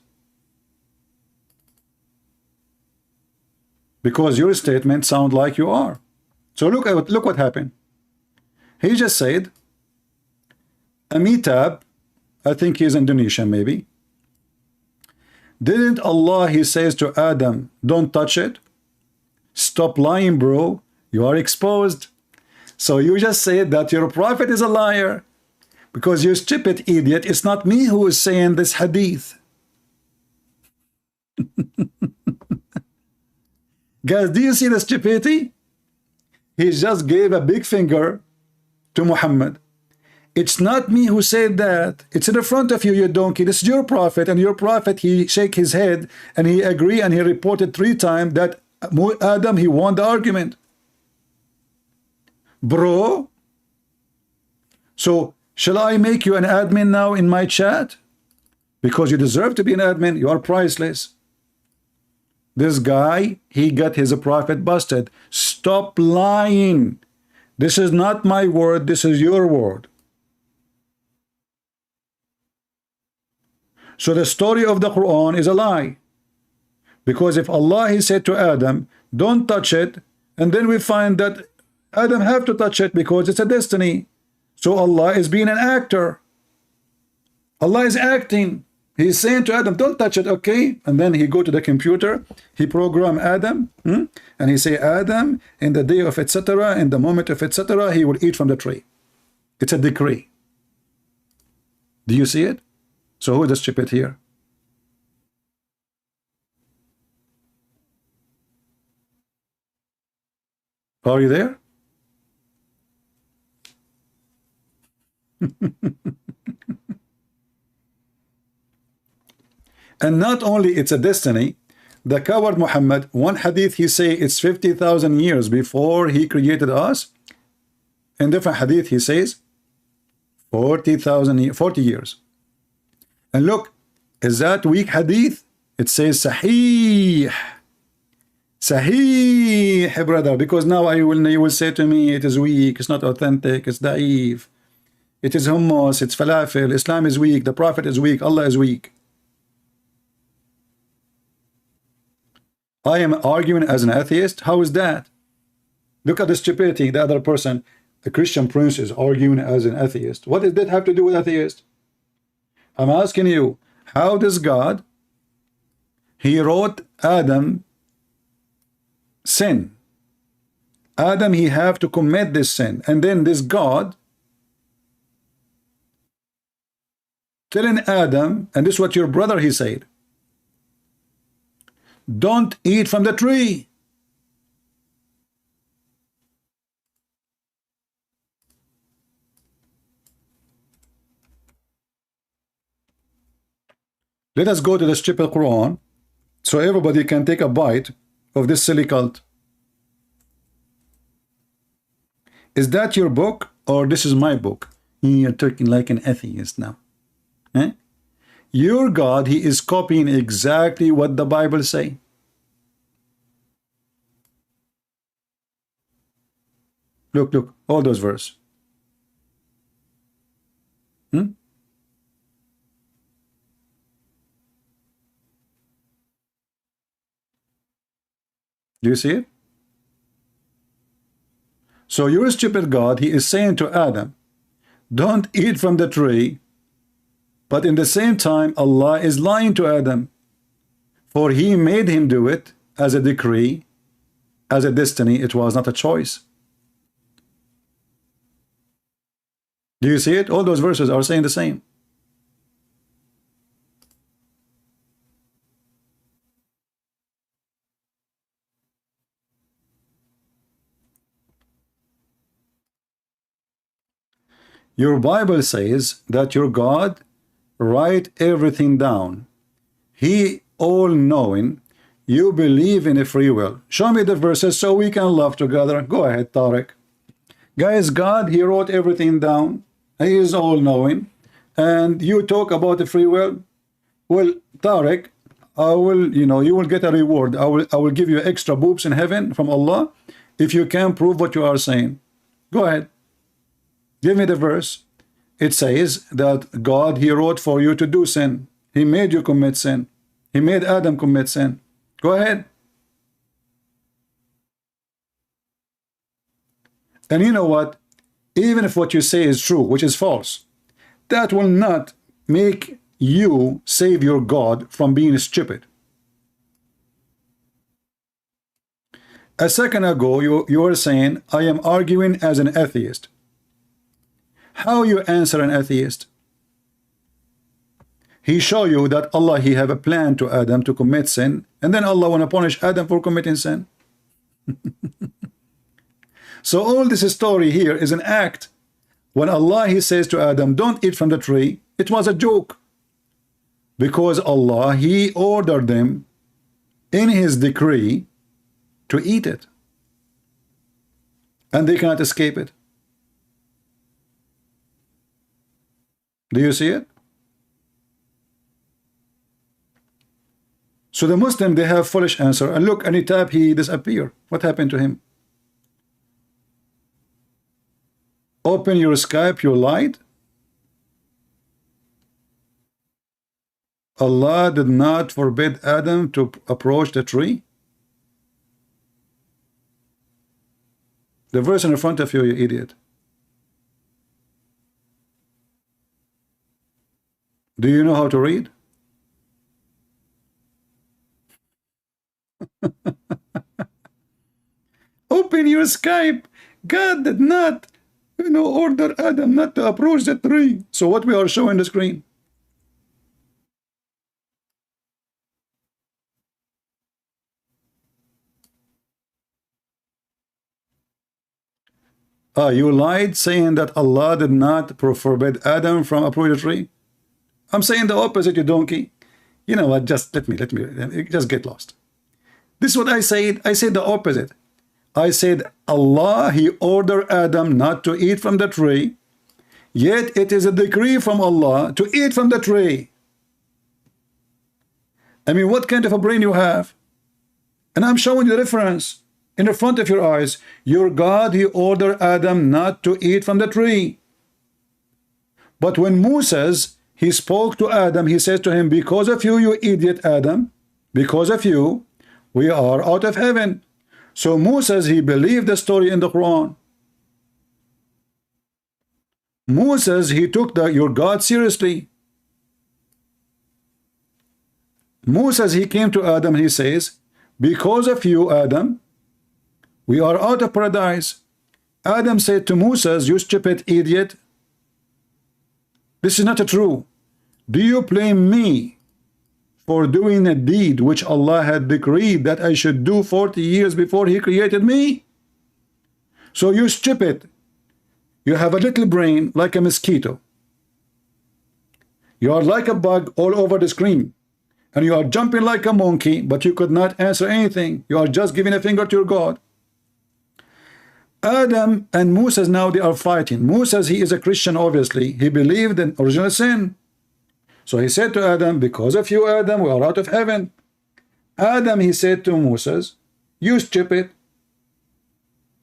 Because your statement sound like you are. So look what happened. He just said, Amitabh, I think he's Indonesian maybe. Didn't Allah, he says to Adam, don't touch it? Stop lying, bro. You are exposed. So you just said that your prophet is a liar. Because you stupid idiot, it's not me who is saying this hadith. Guys, do you see the stupidity? He just gave a big finger to Muhammad. It's not me who said that. It's in the front of you, you donkey. This is your prophet, and your prophet, he shake his head, and he agree, and he reported 3 times that Adam, he won the argument. Bro. So, shall I make you an admin now in my chat? Because you deserve to be an admin. You are priceless. This guy, he got his prophet busted. Stop lying. This is not my word. This is your word. So the story of the Quran is a lie. Because if Allah, he said to Adam, don't touch it, and then we find that Adam have to touch it because it's a destiny. So Allah is being an actor. Allah is acting. He's saying to Adam, don't touch it, okay? And then he go to the computer, he program Adam, and he say, Adam, in the day of etc., in the moment of etc., he will eat from the tree. It's a decree. Do you see it? So who is the stupid here? Are you there? And not only it's a destiny, the coward Muhammad, one hadith he say it's 50,000 years before he created us. In different hadith he says 40 years. And look, is that weak hadith? It says Sahih. Sahih, brother, because now you will say to me it is weak, it's not authentic, it's da'if, it is hummus, it's falafel, Islam is weak, the Prophet is weak, Allah is weak. I am arguing as an atheist? How is that? Look at the stupidity, the other person, the Christian prince is arguing as an atheist. What does that have to do with atheist? I'm asking you, how does God, he wrote Adam sin. Adam, he have to commit this sin. And then this God telling Adam, and this is what your brother he said, don't eat from the tree. Let us go to the stupid Quran so everybody can take a bite of this silly cult. Is that your book or this is my book? You're talking like an atheist now. Eh? Your God, he is copying exactly what the Bible say. Look, all those verses. Do you see it? So your stupid God, he is saying to Adam, don't eat from the tree, but in the same time, Allah is lying to Adam, for he made him do it as a decree, as a destiny. It was not a choice. Do you see it? All those verses are saying the same. Your Bible says that your God write everything down. He all-knowing. You believe in a free will. Show me the verses so we can love together. Go ahead, Tariq. Guys, God, he wrote everything down. He is all-knowing. And you talk about the free will. Well, Tariq, I will, you will get a reward. I will give you extra boobs in heaven from Allah if you can prove what you are saying. Go ahead. Give me the verse. It says that God, he wrote for you to do sin. He made you commit sin. He made Adam commit sin. Go ahead. And you know what? Even if what you say is true, which is false, that will not make you save your God from being stupid. A second ago, you were saying, I am arguing as an atheist. How you answer an atheist? He show you that Allah, he have a plan to Adam to commit sin, and then Allah want to punish Adam for committing sin. So all this story here is an act. When Allah, he says to Adam, don't eat from the tree, it was a joke. Because Allah, he ordered them in his decree to eat it. And they cannot escape it. Do you see it? So the Muslim, they have foolish answer. And look, any tap, he disappear. What happened to him? Open your Skype, you lied. Allah did not forbid Adam to approach the tree. The verse in front of you, you idiot. Do you know how to read? Open your Skype. God did not, order Adam not to approach the tree. So what we are showing the screen? You lied saying that Allah did not forbid Adam from approaching the tree. I'm saying the opposite, you donkey. You know what? Just let me just get lost. This is what I said. I said the opposite. I said Allah, he ordered Adam not to eat from the tree, yet it is a decree from Allah to eat from the tree. I mean, what kind of a brain you have? And I'm showing you the difference in the front of your eyes. Your God, he ordered Adam not to eat from the tree. But when Moses, he spoke to Adam, he says to him, because of you, you idiot Adam, because of you, we are out of heaven. So Moses, he believed the story in the Quran. Moses, he took your God seriously. Moses, he came to Adam, he says, because of you, Adam, we are out of paradise. Adam said to Moses, you stupid idiot, this is not true. Do you blame me for doing a deed which Allah had decreed that I should do 40 years before he created me? So you stupid, you have a little brain like a mosquito. You are like a bug all over the screen, and you are jumping like a monkey, but you could not answer anything. You are just giving a finger to your God. Adam and Moses, now they are fighting. Moses, he is a Christian, obviously. He believed in original sin. So he said to Adam, because of you, Adam, we are out of heaven. Adam, he said to Moses, you stupid.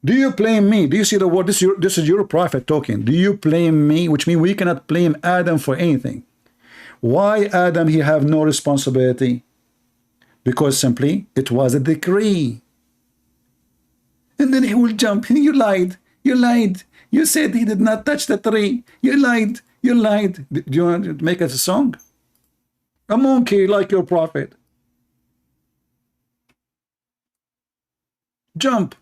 Do you blame me? Do you see the word? This is your prophet talking. Do you blame me? Which means we cannot blame Adam for anything. Why Adam, he have no responsibility? Because simply it was a decree. And then he will jump. You lied. You lied. You said he did not touch the tree. You lied. You lied. Do you want to make us a song? A monkey like your prophet. Jump.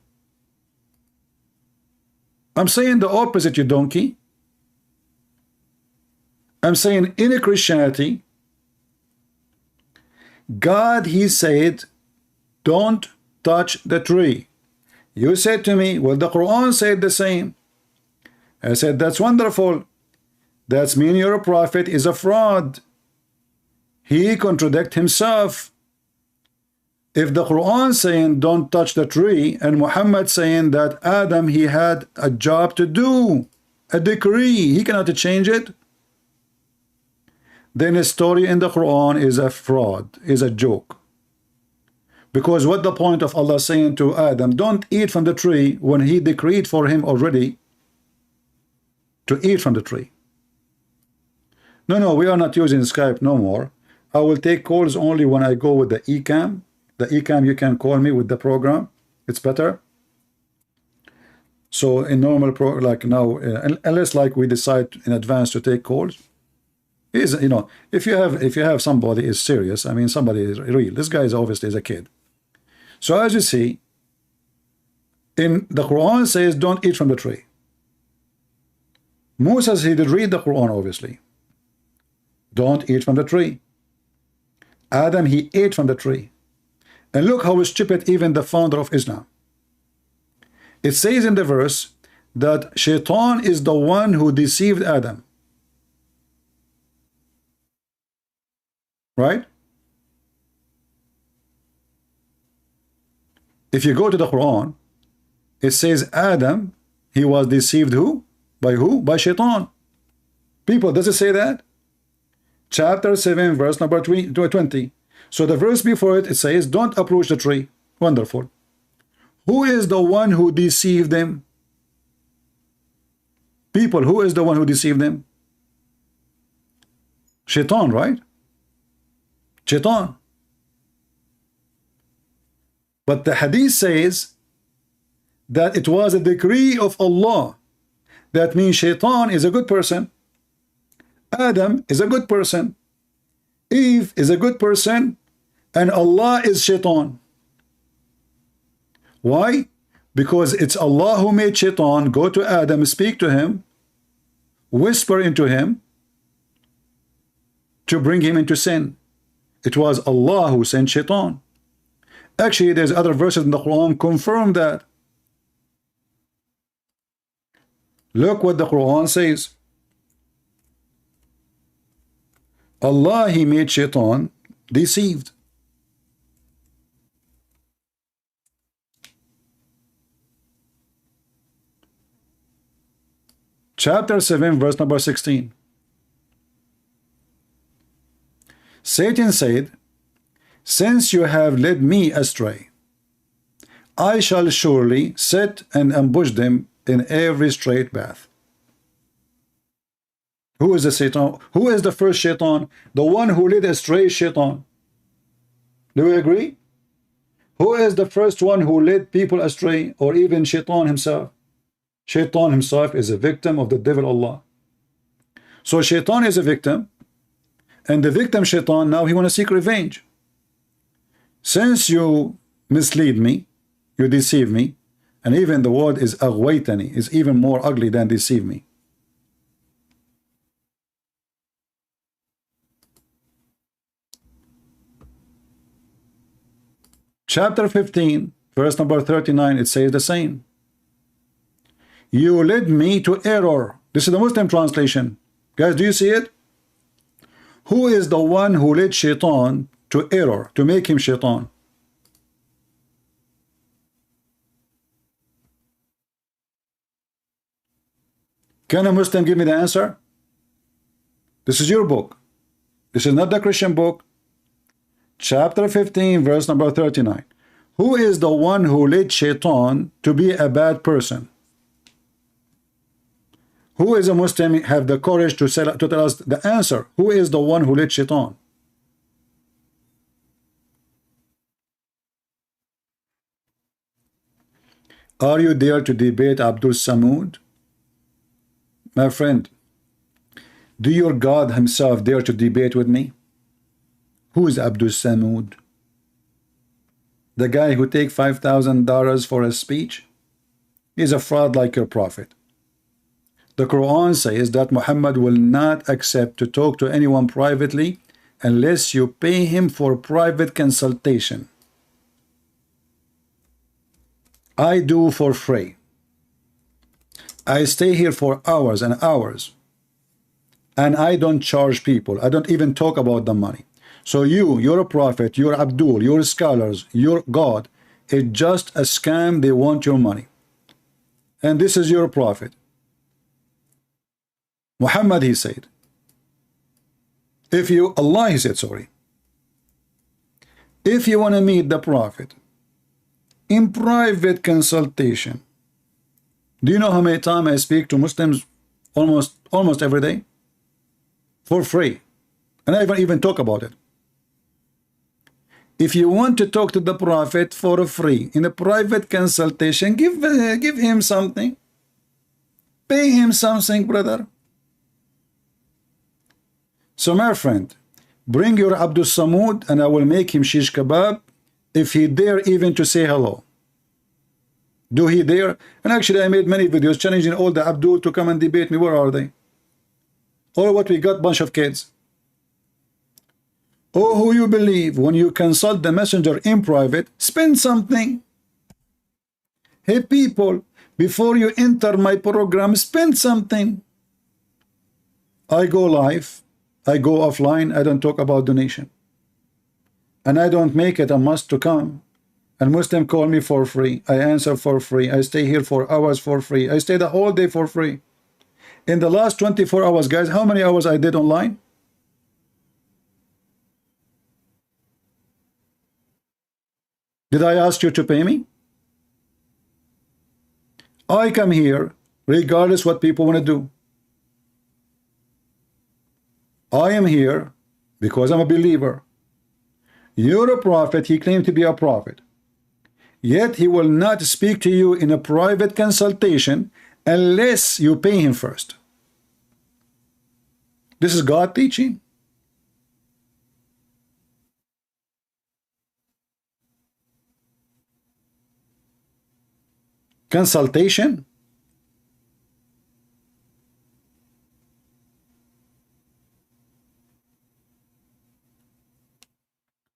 I'm saying the opposite, you donkey. I'm saying in a Christianity, God, he said, don't touch the tree. You said to me, well, the Quran said the same. I said, that's wonderful. That's mean your prophet is a fraud. He contradict himself. If the Quran saying don't touch the tree and Muhammad saying that Adam, he had a job to do, a decree, he cannot change it, then his story in the Quran is a fraud, is a joke. Because what the point of Allah saying to Adam, don't eat from the tree, when he decreed for him already to eat from the tree? No, we are not using Skype no more. I will take calls only when I go with the eCam. The eCam, you can call me with the program. It's better. So in normal like now, unless like we decide in advance to take calls, is, you know, if you have somebody is serious, I mean somebody is real. This guy is obviously a kid. So as you see, in the Quran says don't eat from the tree. Moses, he did read the Quran obviously. Don't eat from the tree. Adam, he ate from the tree. And look how stupid even the founder of Islam. It says in the verse that Shaitan is the one who deceived Adam. Right? If you go to the Quran, it says Adam, he was deceived who? By who? By Shaitan. People, does it say that? Chapter 7, verse number 20. So the verse before it, it says, don't approach the tree. Wonderful. Who is the one who deceived them? People, who is the one who deceived them? Shaitan, right? Shaitan. But the hadith says that it was a decree of Allah. That means Shaitan is a good person. Adam is a good person. Eve is a good person. And Allah is Shaitan. Why? Because it's Allah who made Shaitan go to Adam, speak to him, whisper into him to bring him into sin. It was Allah who sent Shaitan. Actually, there's other verses in the Quran confirm that. Look what the Quran says. Allah, he made Shaitan deceived. Chapter 7, verse number 16. Satan said, since you have led me astray, I shall surely set and ambush them in every straight path. Who is the Satan? Who is the first Shaitan? The one who led astray Shaitan. Do we agree? Who is the first one who led people astray, or even Shaitan himself? Shaitan himself is a victim of the devil Allah. So Shaitan is a victim, and the victim Shaitan, now he want to seek revenge. Since you mislead me, you deceive me, and even the word is aghwaytani, is even more ugly than deceive me. Chapter 15, verse number 39, it says the same. You led me to error. This is the Muslim translation. Guys, do you see it? Who is the one who led Shaitan to error, to make him Shaitan? Can a Muslim give me the answer? This is your book. This is not the Christian book. Chapter 15, verse number 39. Who is the one who led Shaitan to be a bad person? Who is a Muslim have the courage to tell us the answer? Who is the one who led Shaitan? Are you there to debate Abdul Samud? My friend, do your God himself dare to debate with me? Who is Abdul Samud? The guy who take $5,000 for a speech? He's a fraud like your prophet. The Quran says that Muhammad will not accept to talk to anyone privately unless you pay him for private consultation. I do for free. I stay here for hours and hours, and I don't charge people. I don't even talk about the money. So you're a prophet, you're Abdul, you're scholars, you're God. It's just a scam. They want your money. And this is your prophet. Muhammad, he said, Allah, he said, sorry. If you want to meet the prophet in private consultation, do you know how many times I speak to Muslims? Almost every day. For free. And I even talk about it. If you want to talk to the prophet for free in a private consultation, give him something. Pay him something, brother. So my friend, bring your Abdul Samud and I will make him shish kebab if he dare even to say hello. Do he dare? And actually I made many videos challenging all the Abdul to come and debate me. Where are they? Or what we got, bunch of kids. Oh, who you believe when you consult the messenger in private, spend something. Hey people, before you enter my program, spend something. I go live, I go offline, I don't talk about donation. And I don't make it a must to come. And Muslim call me for free. I answer for free. I stay here for hours for free. I stay the whole day for free. In the last 24 hours, guys, how many hours I did online? Did I ask you to pay me? I come here regardless what people want to do. I am here because I'm a believer. You're a prophet. He claimed to be a prophet. Yet he will not speak to you in a private consultation unless you pay him first. This is God teaching. Consultation.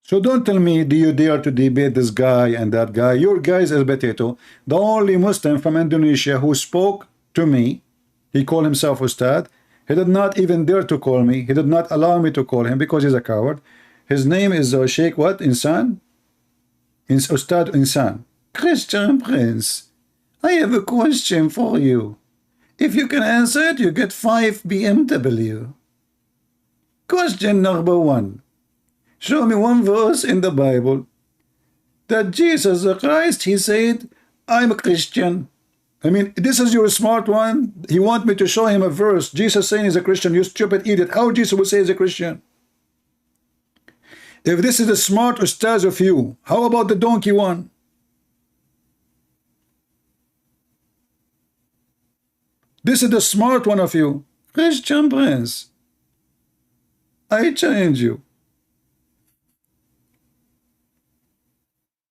So don't tell me, do you dare to debate this guy and that guy? Your guy is El Potato, the only Muslim from Indonesia who spoke to me. He called himself Ustad. He did not even dare to call me. He did not allow me to call him because he's a coward. His name is Sheikh what? Insan? Ustad Insan. Christian Prince, I have a question for you. If you can answer it, you get 5 BMW. Question number 1. Show me one verse in the Bible that Jesus Christ, he said, I'm a Christian. I mean, this is your smart one. He want me to show him a verse. Jesus saying he's a Christian. You stupid idiot. How Jesus will say he's a Christian? If this is the smart ustaz of you, how about the donkey one? This is the smart one of you. Christian Prince, I challenge you.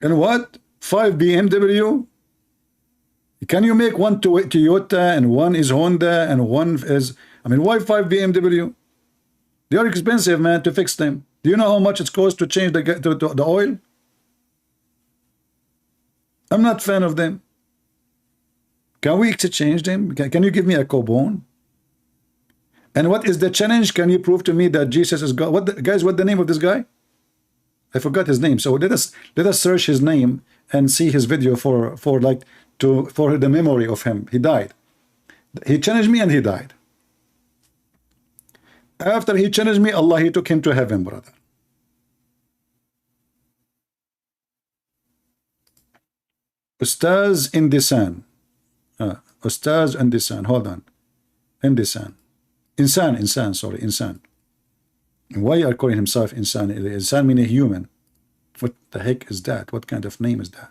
And what? 5 BMW? Can you make one Toyota and one is Honda and one is... I mean, why 5 BMW? They are expensive, man, to fix them. Do you know how much it costs to change the oil? I'm not a fan of them. Can we exchange them? Can you give me a Cobone? And what is the challenge? Can you prove to me that Jesus is God? Guys, what's the name of this guy? I forgot his name. So let us search his name and see his video for the memory of him. He died. He challenged me and he died. After he challenged me, Allah, he took him to heaven, brother. Ustaz Indisan. Ustaz Indisan. Hold on. Indisan. Insan, sorry, Insan. Why are calling himself Insan? Insan meaning human. What the heck is that? What kind of name is that?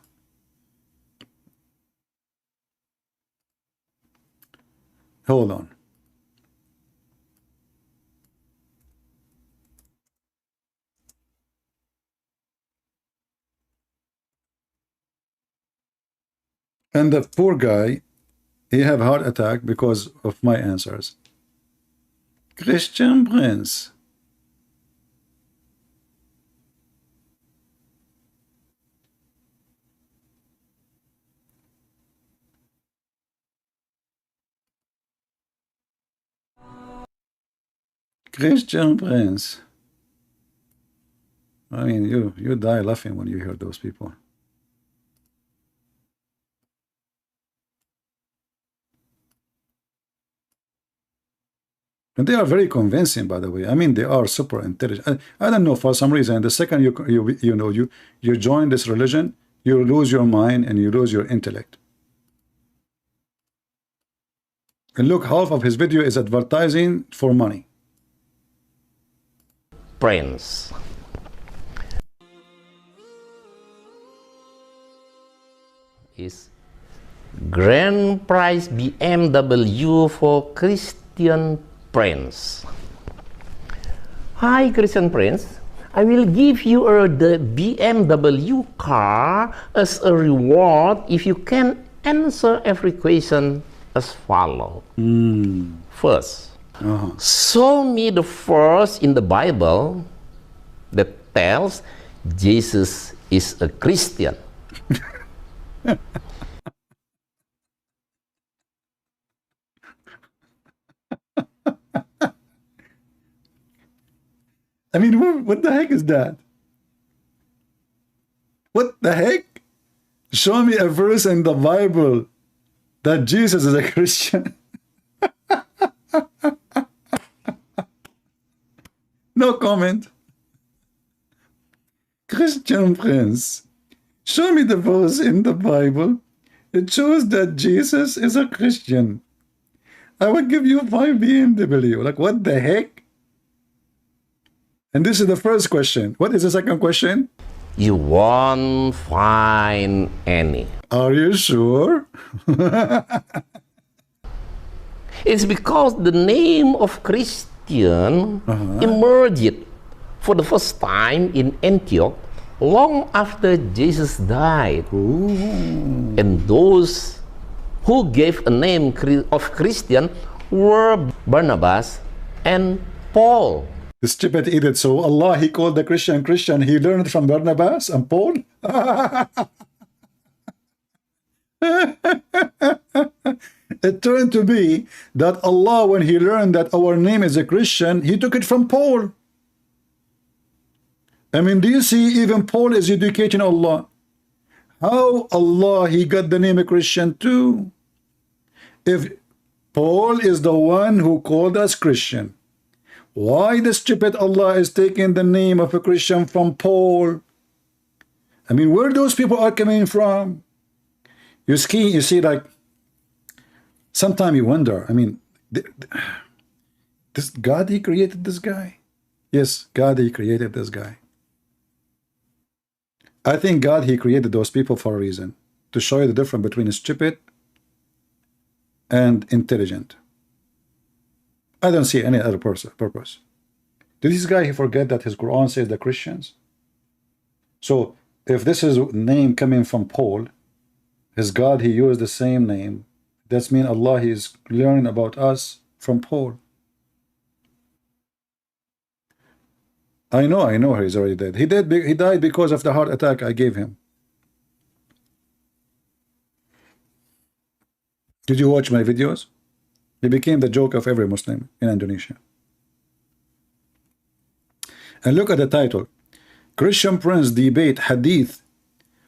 Hold on. And the poor guy, he have heart attack because of my answers. Christian Prince. Christian Prince. I mean, you die laughing when you hear those people. And they are very convincing, by the way. I mean, they are super intelligent. I don't know, for some reason, the second you join this religion, you lose your mind and you lose your intellect. And look, half of his video is advertising for money. Prince. Is grand prize BMW for Christian Prince. Hi, Christian Prince. I will give you the BMW car as a reward if you can answer every question as follows. First, show me the verse in the Bible that tells Jesus is a Christian. I mean, what the heck is that? What the heck? Show me a verse in the Bible that Jesus is a Christian. No comment. Christian Prince, show me the verse in the Bible. It shows that Jesus is a Christian. I will give you 5 BMW. Like, what the heck? And this is the first question. What is the second question? You won't find any. Are you sure? It's because the name of Christian emerged for the first time in Antioch long after Jesus died. Ooh. And those who gave a name of Christian were Barnabas and Paul. The stupid idiot. So Allah, he called the Christian Christian. He learned from Barnabas and Paul. It turned to be that Allah, when he learned that our name is a Christian, he took it from Paul. I mean, do you see, even Paul is educating Allah. How Allah, he got the name of Christian too? If Paul is the one who called us Christian, why the stupid Allah is taking the name of a Christian from Paul? I mean, where those people are coming from? You see, like, sometimes you wonder, I mean, this God, he created this guy? Yes, God, he created this guy. I think God, he created those people for a reason, to show you the difference between stupid and intelligent. I don't see any other purpose. Did this guy forget that his Quran says the Christians? So if this is name coming from Paul, his God, he used the same name. That means Allah, he is learning about us from Paul. I know he's already dead. He died because of the heart attack I gave him. Did you watch my videos? He became the joke of every Muslim in Indonesia. And look at the title. Christian Prince debate Hadith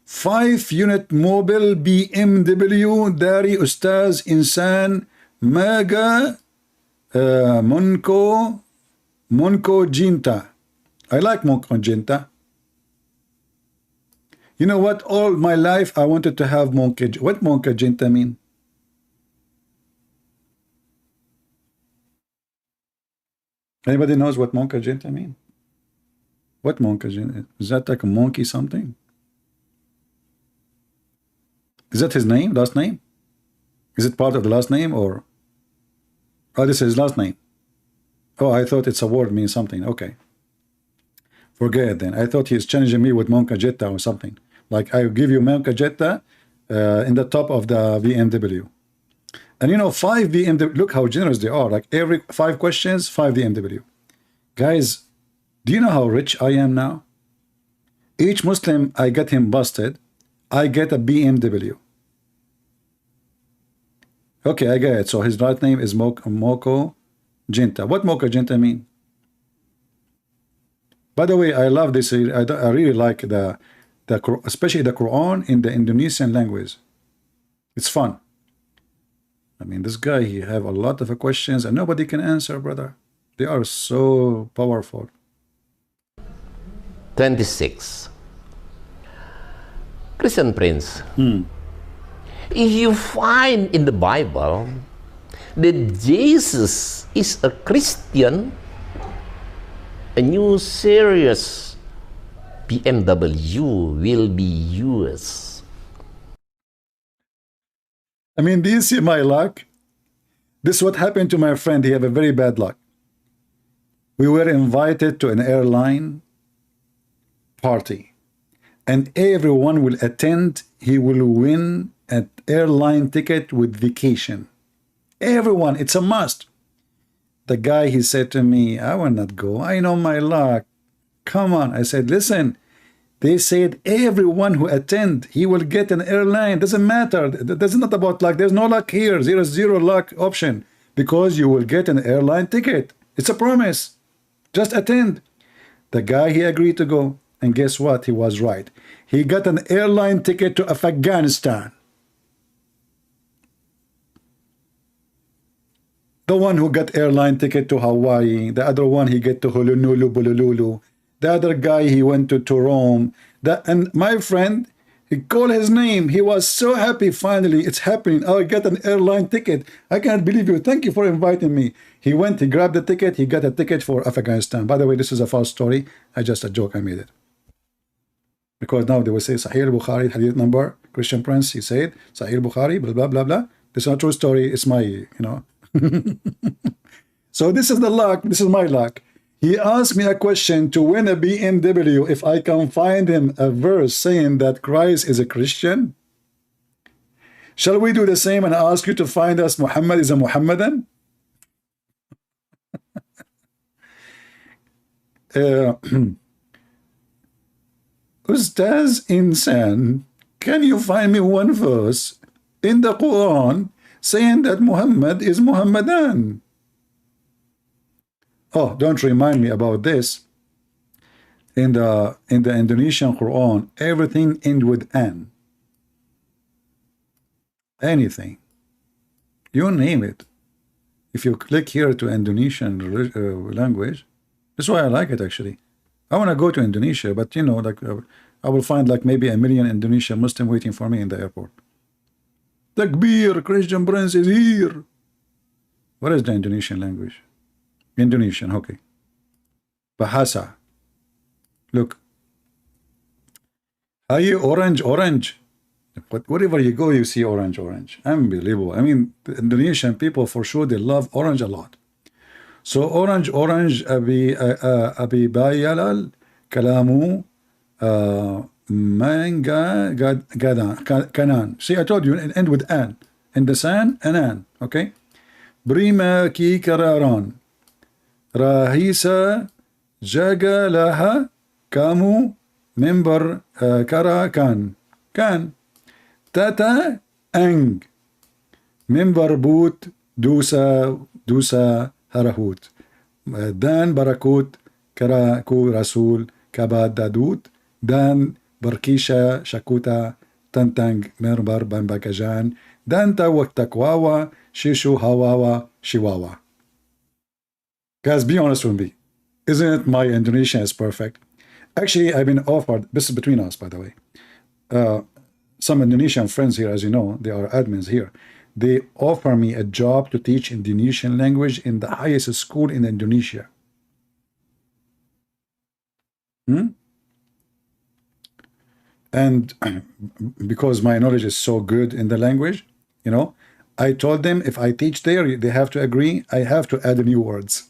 5-unit mobile BMW Dari Ustaz Insan Maga Munko Monco Ginta. I like Monco Ginta. You know what? All my life I wanted to have Monco. What Monco Ginta mean? Anybody knows what Monco Ginta mean? What Monco Ginta? Is that like a monkey something? Is that his name, last name? Is it part of the last name or? Oh, this is his last name. Oh, I thought it's a word means something. Okay. Forget it then. I thought he's challenging me with Monca Jetta or something. Like I give you Monca Jetta in the top of the BMW. And you know, 5 BMW, look how generous they are. Like every 5 questions, 5 BMW. Guys, do you know how rich I am now? Each Muslim, I get him busted, I get a BMW. Okay, I get it. So his right name is Moko Jinta. What Moko Jinta mean? By the way, I love this. I really like the especially the Quran in the Indonesian language. It's fun. I mean, this guy, he have a lot of questions and nobody can answer, brother. They are so powerful. 26. Christian Prince. If you find in the Bible that Jesus is a Christian, a new series BMW will be yours. I mean, do you see my luck? This is what happened to my friend. He had a very bad luck. We were invited to an airline party, and everyone will attend. He will win an airline ticket with vacation. Everyone, it's a must. The guy, he said to me, I will not go. I know my luck. Come on. I said, listen, they said everyone who attend, he will get an airline. Doesn't matter. That's not about luck. There's no luck here. There is zero luck option because you will get an airline ticket. It's a promise. Just attend. The guy, he agreed to go. And guess what? He was right. He got an airline ticket to Afghanistan. The one who got airline ticket to Hawaii. The other one, he get to Honolulu, Bulululu. The other guy, he went to Rome. And my friend, he called his name. He was so happy. Finally, it's happening. I got an airline ticket. I can't believe you. Thank you for inviting me. He went, he grabbed the ticket. He got a ticket for Afghanistan. By the way, this is a false story. Just a joke. I made it. Because now they will say Sahih Bukhari, hadith number, Christian Prince, he said, Sahih Bukhari, blah, blah, blah, blah. This is not a true story. It's my, you know. So this is the luck. This is my luck. He asked me a question to win a BMW if I can find him a verse saying that Christ is a Christian. Shall we do the same and ask you to find us Muhammad is a Muhammadan? Ustaz Insan, can you find me one verse in the Quran saying that Muhammad is Muhammadan? Oh, don't remind me about this. In the Indonesian Quran, everything ends with an. Anything. You name it. If you click here to Indonesian language, that's why I like it actually. I want to go to Indonesia, but you know, like I will find like maybe 1 million Indonesian Muslim waiting for me in the airport. Takbir, Christian Prince is here. What is the Indonesian language? Indonesian, okay. Bahasa. Look. Are you orange, orange? But wherever you go, you see orange, orange. Unbelievable. I mean, the Indonesian people, for sure, they love orange a lot. So orange, orange, abi bayalal, kalamu, manga, kanan. See, I told you, it end with an. In the san, anan, okay? Brima ki kararan. Rahisa jaga laha kamu member kara kan. Tata ang. Member boot dusa harahut. Dan barakut kara ku rasul kabad dadut. Dan barkisha shakuta tantang merbar bambakajan. Danta waktakwawa shishu hawawa shiwawa. Guys, be honest with me. Isn't it my Indonesian is perfect? Actually, I've been offered, this is between us, by the way, some Indonesian friends here, as you know, they are admins here. They offer me a job to teach Indonesian language in the highest school in Indonesia. And because my knowledge is so good in the language, you know, I told them if I teach there, they have to agree. I have to add new words.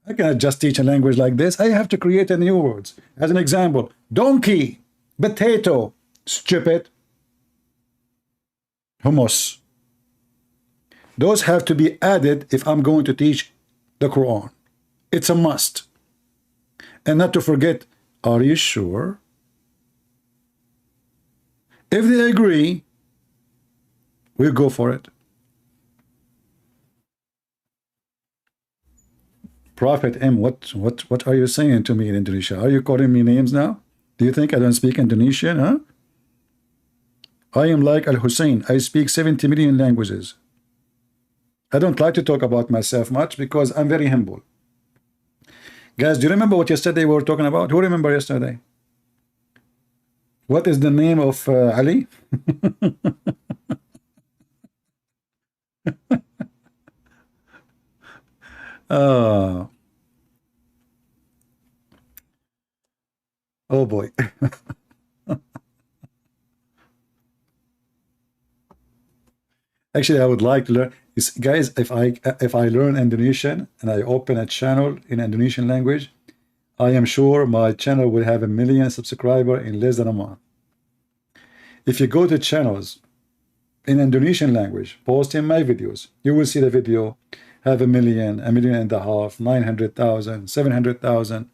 I cannot just teach a language like this. I have to create a new words. As an example, donkey, potato, stupid, hummus. Those have to be added if I'm going to teach the Quran. It's a must. And not to forget, are you sure? If they agree, we'll go for it. Prophet M, what are you saying to me in Indonesia? Are you calling me names now? Do you think I don't speak Indonesian, huh? I am like Al-Hussein. I speak 70 million languages. I don't like to talk about myself much because I'm very humble. Guys, do you remember what yesterday we were talking about? Who remember yesterday? What is the name of Ali? Oh boy. Actually, I would like to learn. Guys, if I learn Indonesian and I open a channel in Indonesian language, I am sure my channel will have 1 million subscribers in less than a month. If you go to channels in Indonesian language, post in my videos, you will see the video have 1 million, 1.5 million, 900,000, 700,000.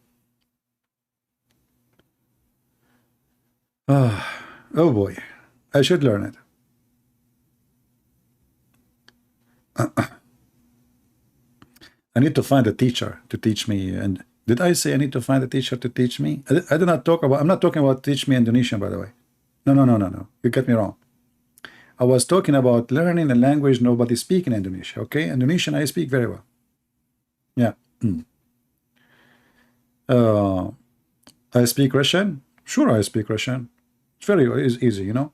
Oh boy, I should learn it. I need to find a teacher to teach me. And did I say I need to find a teacher to teach me? I did not talk about, I'm not talking about teach me Indonesian, by the way. No. You get me wrong. I was talking about learning a language nobody speaks in Indonesia. Okay, Indonesian I speak very well. Yeah. I speak Russian. Sure, I speak Russian. It's very easy, you know.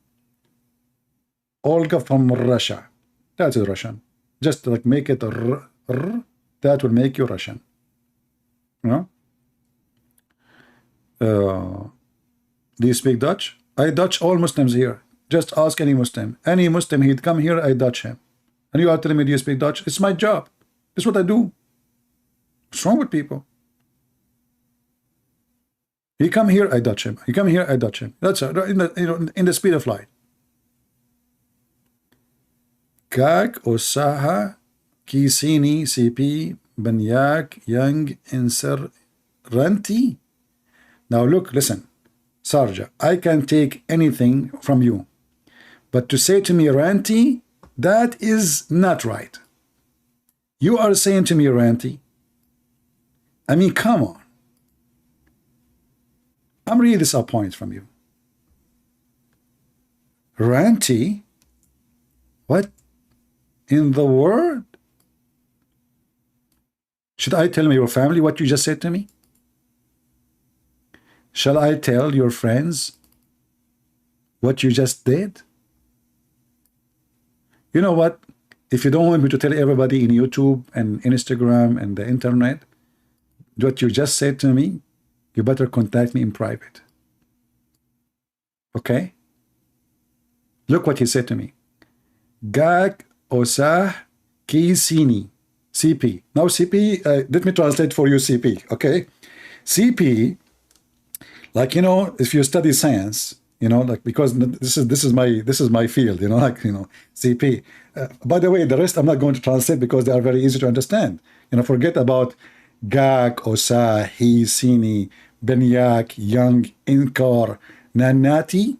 Olga from Russia. That is Russian. Just like make it r, that will make you Russian. You know? Do you speak Dutch? I Dutch all Muslims here. Just ask any Muslim. Any Muslim, he'd come here, I Dutch him. And you are telling me, do you speak Dutch? It's my job. It's what I do. What's wrong with people? He come here, I Dutch him. He come here, I Dutch him. That's in the speed of light. Kak Osaha Kisini CP Banyak Young Insir Ranti. Now look, listen, Sarja, I can take anything from you. But to say to me Ranti, that is not right. You are saying to me Ranti. I mean, come on. I'm really disappointed from you. Ranti? What in the world? Should I tell your family what you just said to me? Shall I tell your friends what you just did? You know what? If you don't want me to tell everybody in YouTube and Instagram and the internet what you just said to me, you better contact me in private. Okay? Look what he said to me. Gag Osah Kisini. CP. Now CP, let me translate for you CP, okay? CP, like, you know, if you study science, you know, like, because this is my field, you know, like, you know, CP. By the way, the rest I'm not going to translate because they are very easy to understand. You know, forget about Gag, Osah, He, Sini, Benyak, Young, Inkar, Nanati.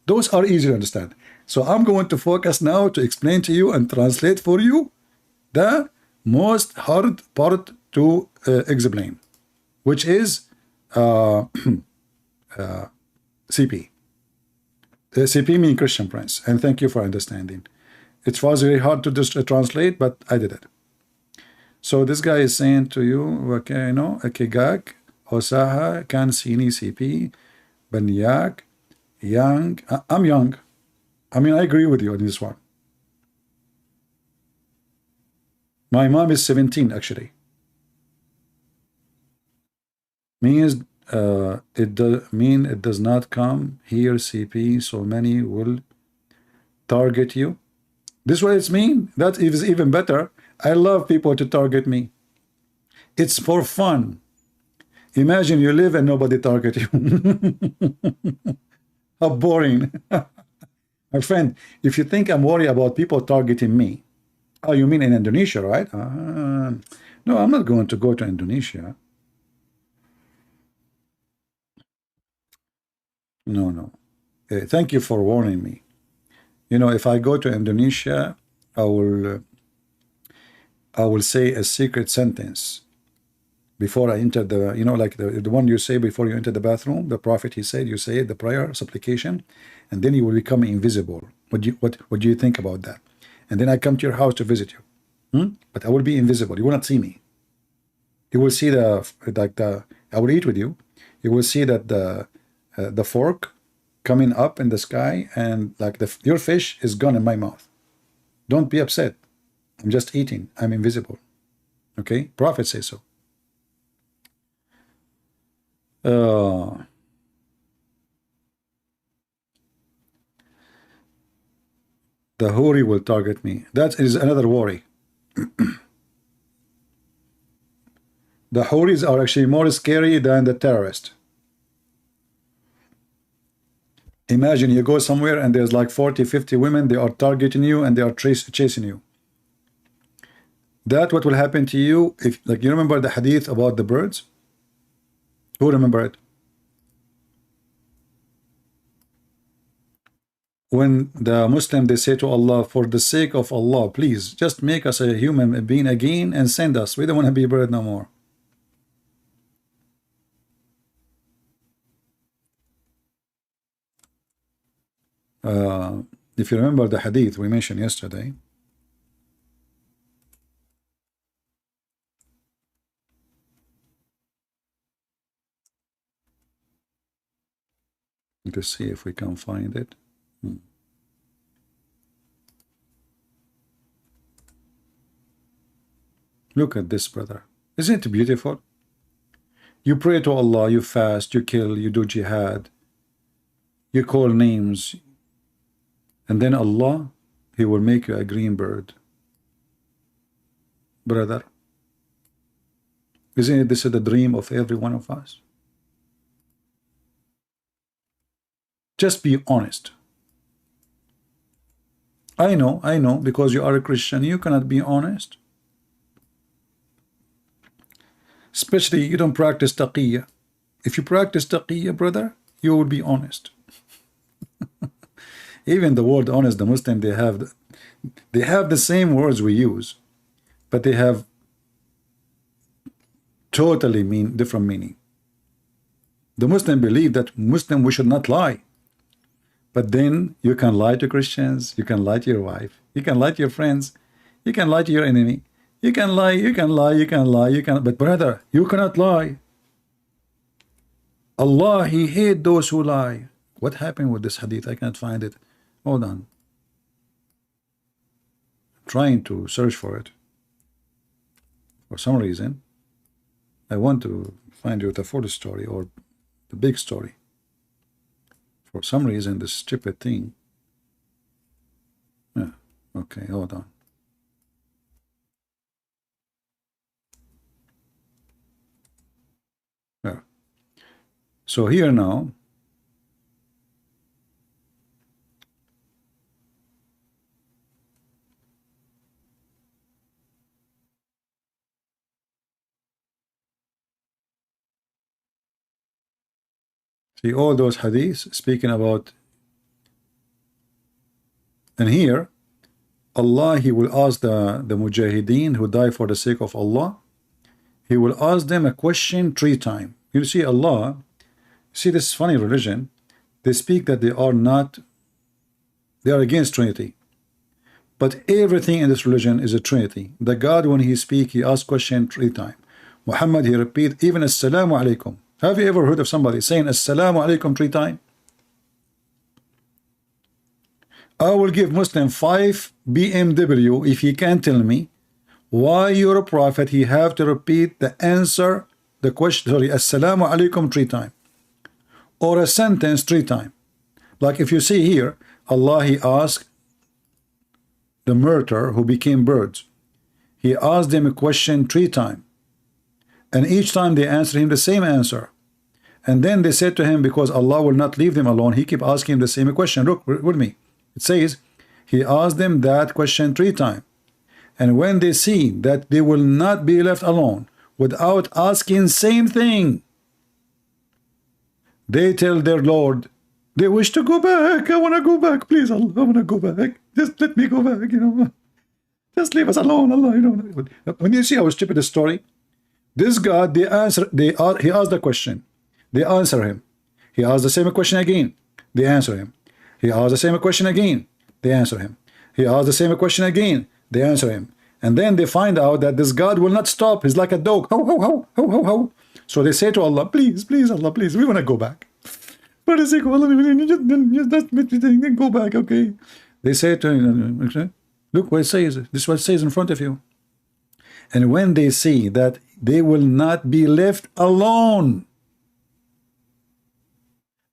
Those are easy to understand. So I'm going to focus now to explain to you and translate for you the most hard part to explain, which is CP. CP means Christian Prince, and thank you for understanding. It was very hard to just translate, but I did it. So this guy is saying to you, okay, no, Akigak, Osaha, Kansini CP, Banyak, young. I'm young. I mean, I agree with you on this one. My mom is 17, actually. Means it does not come here, CP, so many will target you. This what it's mean. That is even better. I love people to target me. It's for fun. Imagine you live and nobody target you. How boring. My friend, if you think I'm worried about people targeting me, oh, you mean in Indonesia, right? No, I'm not going to go to Indonesia. No. Thank you for warning me. You know, if I go to Indonesia, I will say a secret sentence before I enter the, you know, like the one you say before you enter the bathroom. The prophet, he said, you say the prayer, supplication, and then you will become invisible. What do you think about that? And then I come to your house to visit you, but I will be invisible. You will not see me. You will see I will eat with you. You will see that the fork coming up in the sky, and like your fish is gone in my mouth. Don't be upset. I'm just eating. I'm invisible. Okay? Prophet says so. The Huri will target me. That is another worry. The Huris are actually more scary than the terrorist. Imagine you go somewhere and there's like 40, 50 women, they are targeting you and they are chasing you. That what will happen to you if, like, you remember the hadith about the birds? Who remember it? When the Muslim, they say to Allah, for the sake of Allah, please just make us a human being again and send us. We don't want to be a bird no more. If you remember the hadith we mentioned yesterday, to see if we can find it. Look at this, brother. Isn't it beautiful? You pray to Allah, you fast, you kill, you do jihad, you call names, and then Allah, He will make you a green bird. Brother, isn't this the dream of every one of us? Just be honest. I know, because you are a Christian, you cannot be honest. Especially you don't practice taqiyya. If you practice taqiyya, brother, you will be honest. Even the word honest, the Muslim, they have the same words we use, but they have totally different meaning. The Muslim believe that Muslim, we should not lie. But then you can lie to Christians, you can lie to your wife, you can lie to your friends, you can lie to your enemy, you can lie, but brother, you cannot lie. Allah, He hates those who lie. What happened with this hadith? I can't find it. Hold on. I'm trying to search for it. For some reason, I want to find you the full story or the big story. For some reason, this stupid thing. Yeah, okay, hold on. Yeah. So here now, see all those hadiths speaking about, and here Allah, He will ask the mujahideen who die for the sake of Allah, He will ask them a question 3 times. You see Allah, see this funny religion, they speak that they are against Trinity, But everything in this religion is a trinity. The God, when he speak, he asks question 3 times. Muhammad, he repeat even assalamu alaikum. Have you ever heard of somebody saying assalamu alaikum 3 times? I will give Muslim 5 BMW if he can tell me why your prophet he have to repeat the answer, the question, sorry, assalamu alaikum 3 times, or a sentence 3 times. Like if you see here, Allah he asked the murderer who became birds, he asked them a question 3 times, and each time they answered him the same answer. And then they said to him, because Allah will not leave them alone, he keep asking him the same question. Look with me. It says he asked them that question 3 times, and when they see that they will not be left alone without asking same thing, they tell their Lord they wish to go back. I want to go back, please Allah, I want to go back, just let me go back, you know, just leave us alone, Allah, you know. When you see how stupid the story, this God, he asked the question, they answer him. He asked the same question again, they answer him. He asked the same question again, they answer him. He asked the same question again, they answer him. And then they find out that this God will not stop. He's like a dog. How, how, how, how, how, how. So they say to Allah, please, please, Allah, please, we want to go back. For the sake of Allah, just go back, okay? They say to him, look what it says. This is what it says in front of you. And when they see that they will not be left alone,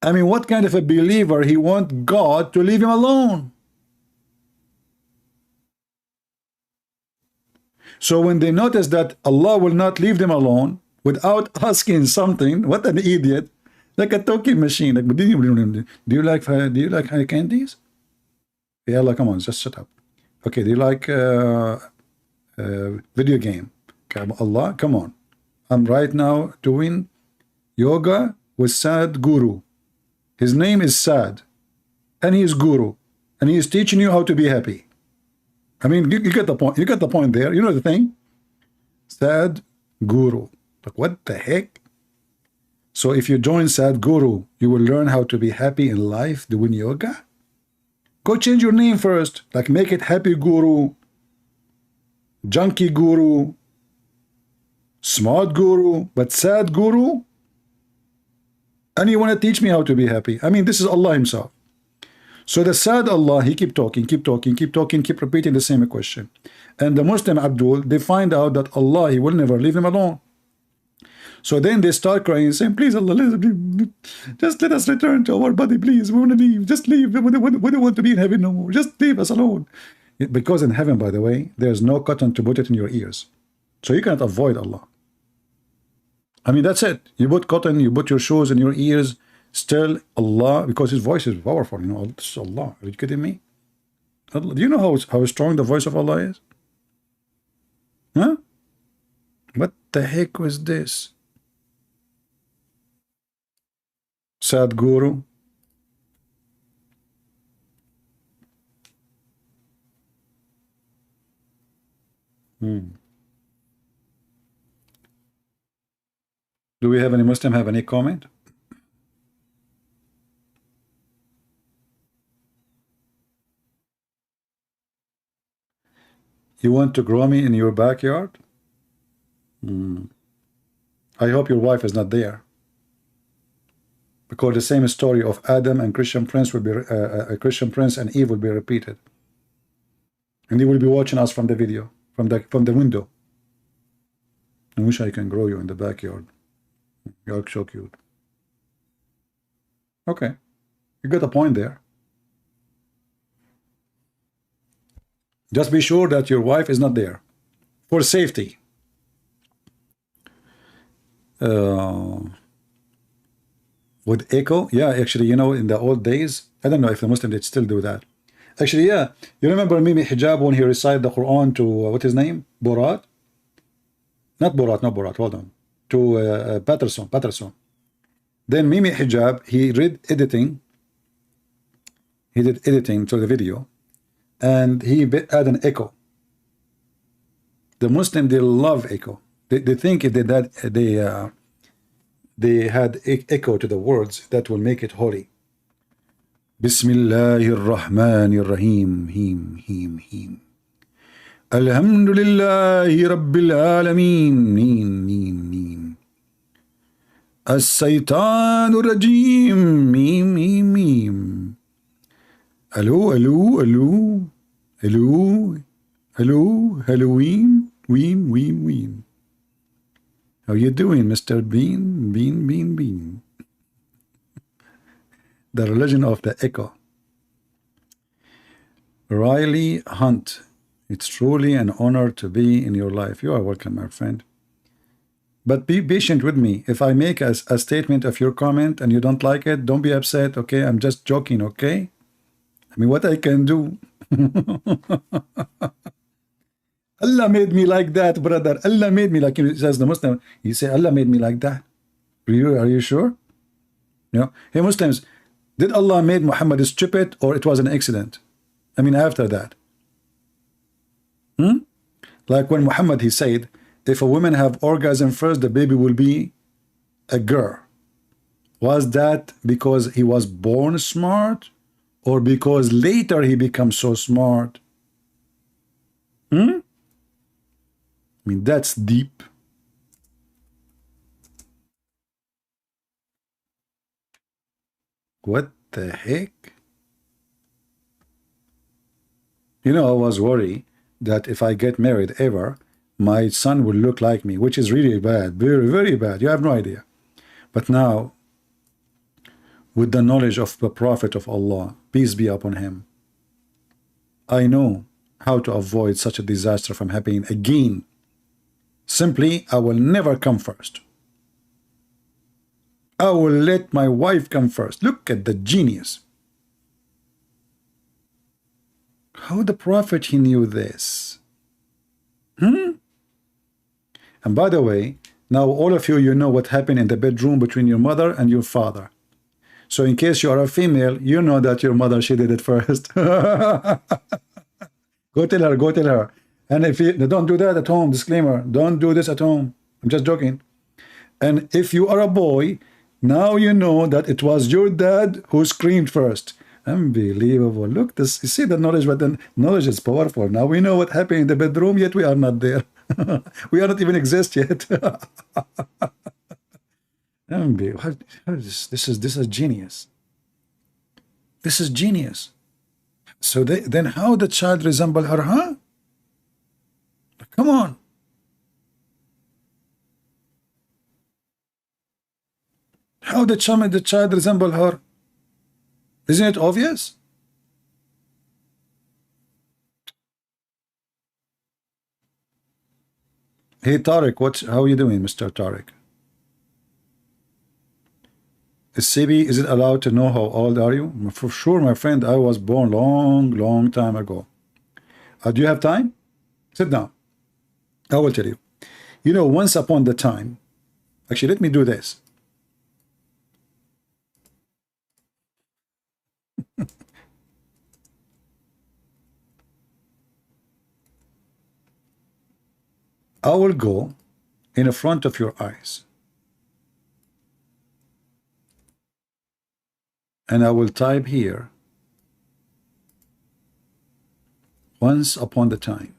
I mean, what kind of a believer he want God to leave him alone? So when they notice that Allah will not leave them alone without asking something, what an idiot, like a talking machine. Like, do you like high candies? Yeah, Allah, come on, just shut up. Okay, do you like video game? Allah, come on. I'm right now doing yoga with Sad Guru. His name is Sad, and he is Guru, and he is teaching you how to be happy. I mean, you get the point. You get the point there. You know the thing? Sad Guru. Like, what the heck? So if you join Sad Guru, you will learn how to be happy in life doing yoga? Go change your name first. Like, make it Happy Guru, Junkie Guru, Smart Guru, but Sad Guru? And you want to teach me how to be happy? I mean, this is Allah himself. So the sad Allah, he keep talking, keep repeating the same question. And the Muslim Abdul, they find out that Allah, he will never leave him alone. So then they start crying, saying, please Allah, just let us return to our body, please. We want to leave. Just leave. We don't want to be in heaven no more. Just leave us alone. Because in heaven, by the way, there's no cotton to put it in your ears. So you cannot avoid Allah. I mean, that's it. You put cotton, you put your shoes in your ears, still Allah, because his voice is powerful, you know, this is Allah. Are you kidding me? Do you know how strong the voice of Allah is? Huh? What the heck was this? Sad Guru. Do we have any Muslim have any comment? You want to grow me in your backyard? I hope your wife is not there, because the same story of Adam and Christian Prince will be Christian Prince and Eve will be repeated, and he will be watching us from the video, from the window. I wish I can grow you in the backyard. You're so cute. Okay, you got a point there. Just be sure that your wife is not there for safety. With echo, yeah, actually, you know, in the old days, I don't know if the Muslims did still do that. Actually, yeah, you remember Mimi Hijab when he recited the Quran to what's his name, Borat? Not Borat. Hold on, to Patterson. Then Mimi Hijab, he did editing to the video, and he add an echo. The Muslim, they love echo. They think if they had echo to the words, that will make it holy. Bismillahir Rahmanir Rahim. Him. Alhamdulillahi Rabbil Alameen. Neen. As-Saytanur Rajim. Mim. Hello. Halloween. Ween. How you doing, Mr. Bean? The religion of the echo. Riley Hunt. It's truly an honor to be in your life. You are welcome, my friend. But be patient with me. If I make a statement of your comment and you don't like it, don't be upset, okay? I'm just joking, okay? I mean, what I can do. Allah made me like that, brother. Allah made me like, he says the Muslim. He say, Allah made me like that. Are you sure? No. Hey, Muslims, did Allah made Muhammad stupid or it was an accident? I mean, after that. Like when Muhammad, he said, if a woman have orgasm first, the baby will be a girl. Was that because he was born smart or because later he becomes so smart? I mean, that's deep. What the heck? You know, I was worried that if I get married ever, my son will look like me, which is really bad, very, very bad. You have no idea. But now, with the knowledge of the Prophet of Allah, peace be upon him, I know how to avoid such a disaster from happening again. Simply, I will never come first. I will let my wife come first. Look at the genius. How the Prophet, he knew this? And by the way, now all of you, you know what happened in the bedroom between your mother and your father. So in case you are a female, you know that your mother, she did it first. Go tell her. And if you don't do that at home, disclaimer, don't do this at home. I'm just joking. And if you are a boy, now you know that it was your dad who screamed first. Unbelievable. Look, this, you see the knowledge, but the knowledge is powerful. Now we know what happened in the bedroom, yet we are not there. We are not even exist yet. This is genius. This is genius. So then how the child resemble her, huh? Come on. How the child resemble her? Isn't it obvious? Hey Tariq, how are you doing, Mr. Tariq? Is it allowed to know how old are you? For sure, my friend, I was born long time ago. Do you have time? Sit down. I will tell you. You know, once upon the time, actually, let me do this. I will go in front of your eyes. And I will type here, once upon the time.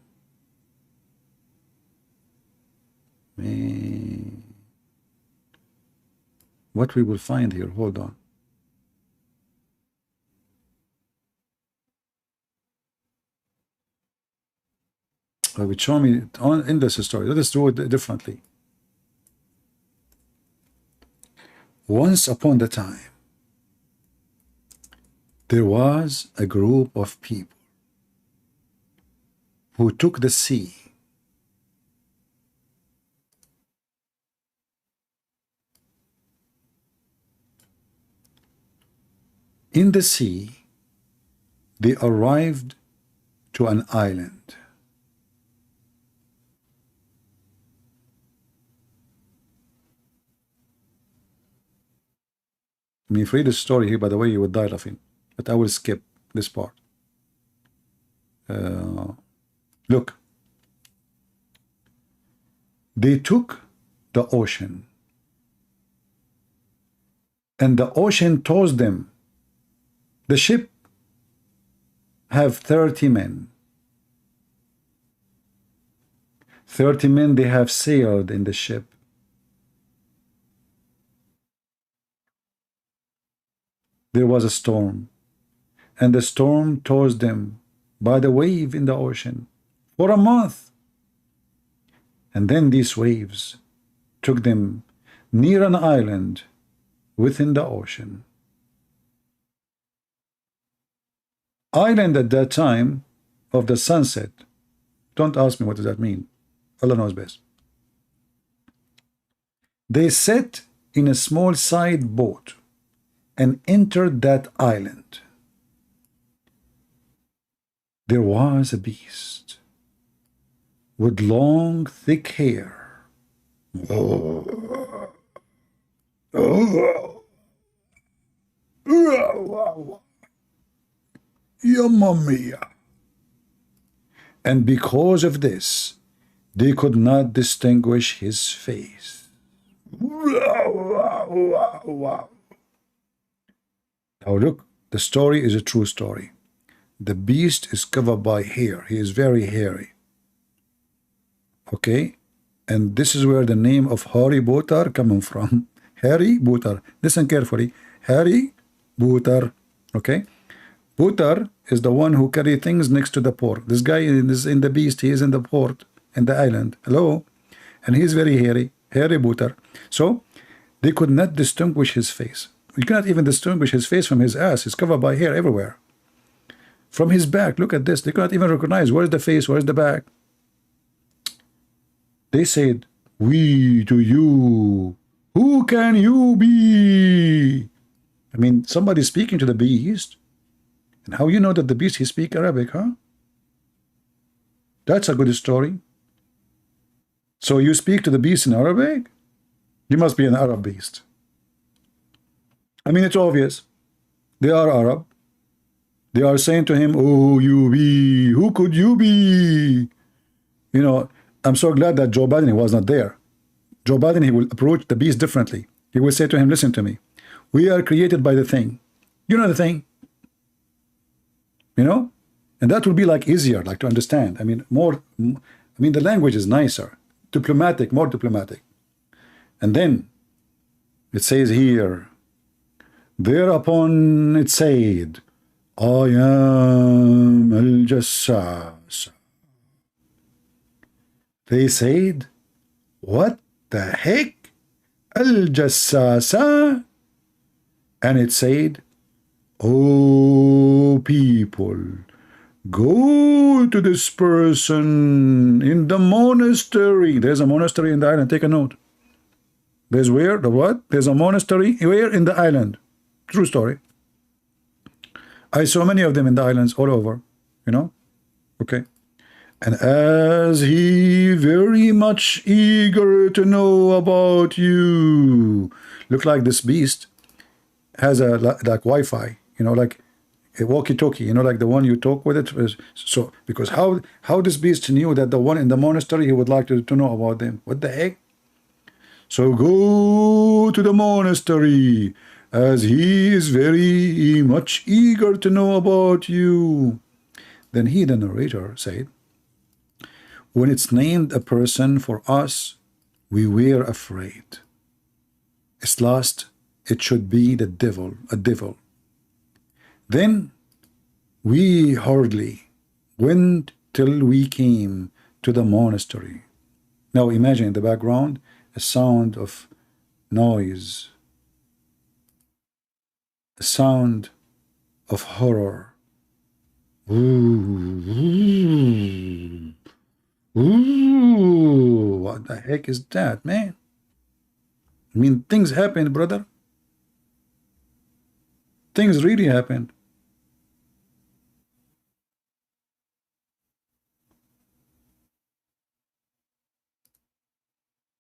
What we will find here, hold on. I will show me in this story. Let us do it differently. Once upon the time, there was a group of people who took the sea in the sea. They arrived to an island. I mean, if you read the story here, by the way, you would die laughing. But I will skip this part. Look. They took the ocean. And the ocean told them The ship have 30 men. 30 men, they have sailed in the ship. There was a storm, and the storm tossed them by the wave in the ocean for a month. And then these waves took them near an island within the ocean. Island at that time of the sunset. Don't ask me what does that mean. Allah knows best. They sat in a small side boat and entered that island. There was a beast with long, thick hair. Mamma mia. And because of this, they could not distinguish his face. Now look, the story is a true story. The beast is covered by hair. He is very hairy. Okay? And this is where the name of Harry Potter coming from. Harry Potter. Listen carefully. Harry Potter. Okay? Potter is the one who carry things next to the port. This guy is in the beast. He is in the port, in the island. Hello? And he is very hairy. Harry Potter. So, they could not distinguish his face. You cannot even distinguish his face from his ass. He's covered by hair everywhere. From his back, look at this. They cannot even recognize where's the face, where's the back. They said, "We to you. Who can you be?" I mean, somebody speaking to the beast. And how you know that the beast, he speak Arabic, huh? That's a good story. So you speak to the beast in Arabic? You must be an Arab beast. I mean, it's obvious. They are Arab. They are saying to him, "Oh, you be, who could you be?" You know, I'm so glad that Joe Biden was not there. Joe Biden, he will approach the beast differently. He will say to him, "Listen to me. We are created by the thing. You know the thing. You know?" And that will be like easier, like to understand. I mean, the language is nicer, diplomatic, more diplomatic. And then it says here, thereupon it said, "I am al-Jassas." They said, "What the heck? Al-Jassasa?" And it said, "Oh people, go to this person in the monastery." There's a monastery in the island. Take a note. There's where? The what? There's a monastery where? In the island. True story. I saw many of them in the islands all over, you know? Okay. "And as he very much eager to know about you." Look like this beast has a like Wi-Fi, you know, like a walkie-talkie, you know, like the one you talk with it. So because how this beast knew that the one in the monastery, he would like to know about them? What the heck? "So go to the monastery, as he is very much eager to know about you." Then he, the narrator, said, "When it's named a person for us, we were afraid. It's last, it should be the devil, a devil. Then we hurriedly went till we came to the monastery." Now imagine in the background a sound of noise, a sound of horror. Ooh, what the heck is that, man? I mean, things happened, brother. Things really happened.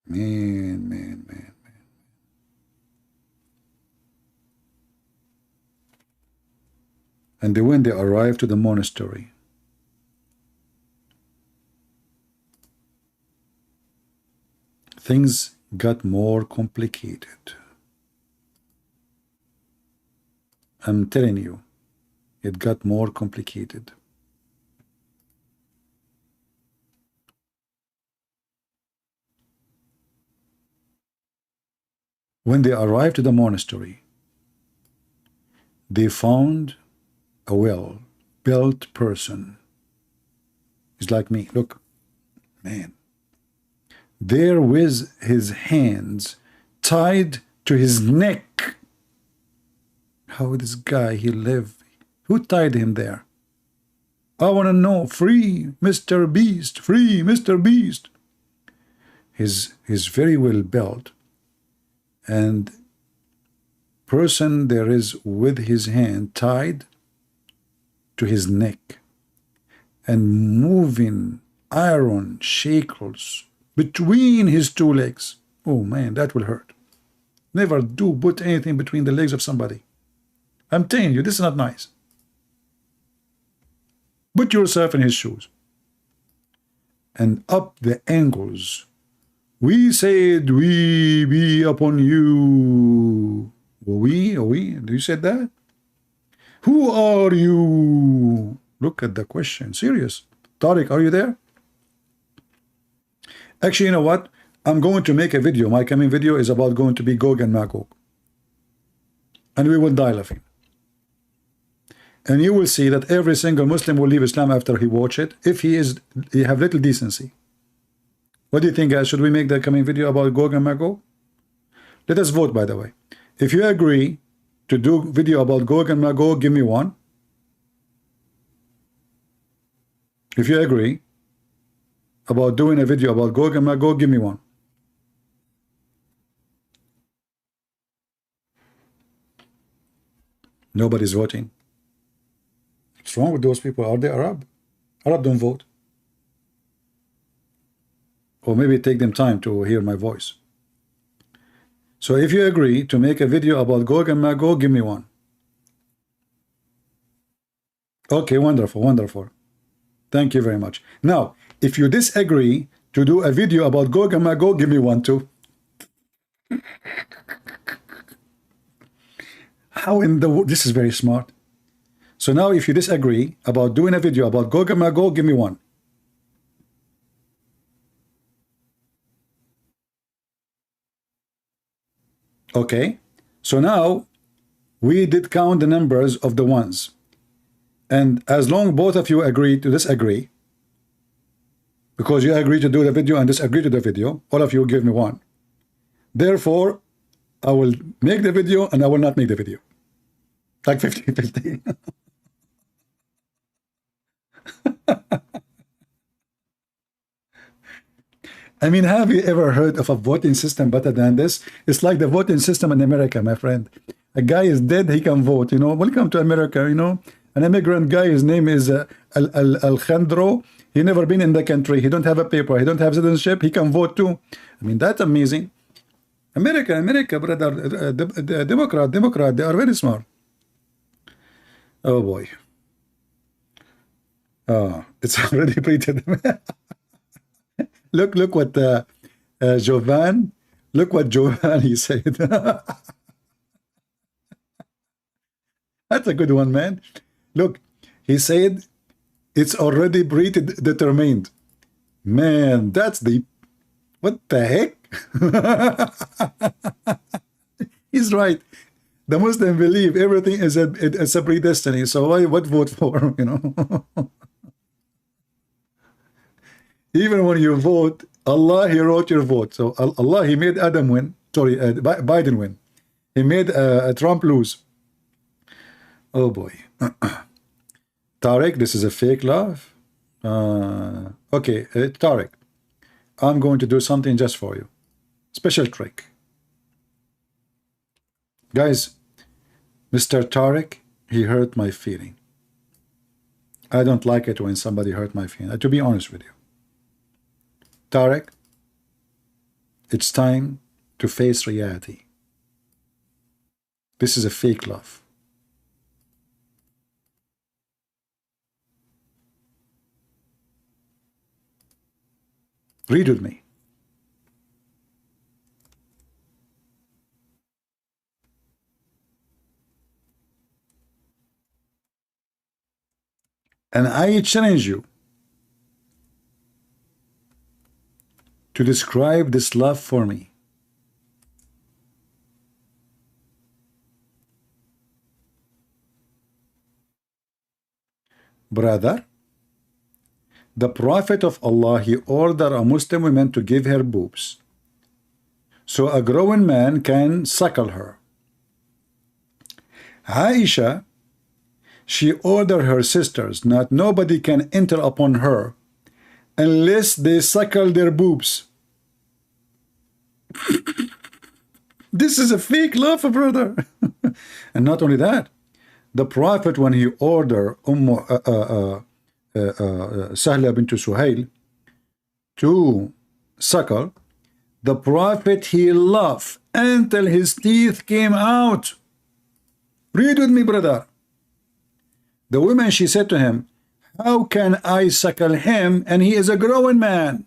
Man. And when they arrived to the monastery, things got more complicated. I'm telling you, it got more complicated. When they arrived to the monastery, they found a well-built person. He's like me. Look, man. There with his hands tied to his neck. How this guy, he lived? Who tied him there? I want to know. Free Mr. Beast. Free Mr. Beast. He's very well built. And person there is with his hand tied to his neck and moving iron shackles between his two legs. Oh man, that will hurt. Never do put anything between the legs of somebody. I'm telling you, this is not nice. Put yourself in his shoes. And up the ankles. We said we be upon you. We? Do you said that? Who are you? Look at the question. Serious. Tariq, are you there? Actually, you know what? I'm going to make a video. My coming video is about going to be Gog and Magog. And we will die laughing. And you will see that every single Muslim will leave Islam after he watch it, if he have little decency. What do you think, guys? Should we make the coming video about Gog and Magog? Let us vote, by the way. If you agree to do video about Gog and Magog, give me one. If you agree about doing a video about Gog and Magog, give me one. Nobody's voting. What's wrong with those people? Are they Arab? Arab don't vote. Or maybe take them time to hear my voice. So if you agree to make a video about Gog and Magog, give me one. Okay, wonderful, wonderful. Thank you very much. Now, if you disagree to do a video about Gog and Magog, give me one too. How in the world? This is very smart. So now if you disagree about doing a video about Gog and Magog, give me one. Okay, so now we did count the numbers of the ones. And as long both of you agree to disagree, because you agree to do the video and disagree to the video, all of you give me one. Therefore, I will make the video and I will not make the video. Like 50-50. I mean, have you ever heard of a voting system better than this? It's like the voting system in America, my friend. A guy is dead, he can vote, you know. Welcome to America, you know. An immigrant guy, his name is Alejandro. He never been in the country. He don't have a paper. He don't have citizenship. He can vote too. I mean, that's amazing. America, brother. Democrat, they are very smart. Oh, boy. Oh, it's already printed. Look what Jovan, look what Jovan he said. That's a good one, man. Look, he said it's already predetermined. Man, that's deep. What the heck? He's right. The Muslim believe everything is a predestiny. So why what vote for? You know. Even when you vote, Allah, He wrote your vote. So Allah, He made Adam win. Sorry, Biden win. He made Trump lose. Oh boy. Tariq, this is a fake love. Okay, Tariq, I'm going to do something just for you. Special trick. Guys, Mr. Tariq, he hurt my feeling. I don't like it when somebody hurt my feeling. To be honest with you. Tariq, it's time to face reality. This is a fake love. Read with me. And I challenge you to describe this love for me. Brother, the Prophet of Allah, he ordered a Muslim woman to give her boobs so a grown man can suckle her. Aisha, she ordered her sisters, not nobody can enter upon her unless they suckle their boobs. This is a fake love, brother. And not only that, the Prophet, when he ordered Sahla bint Suhail to suckle, the Prophet, he laughed until his teeth came out. Read with me, brother. The woman, she said to him, how can I suckle him and he is a grown man?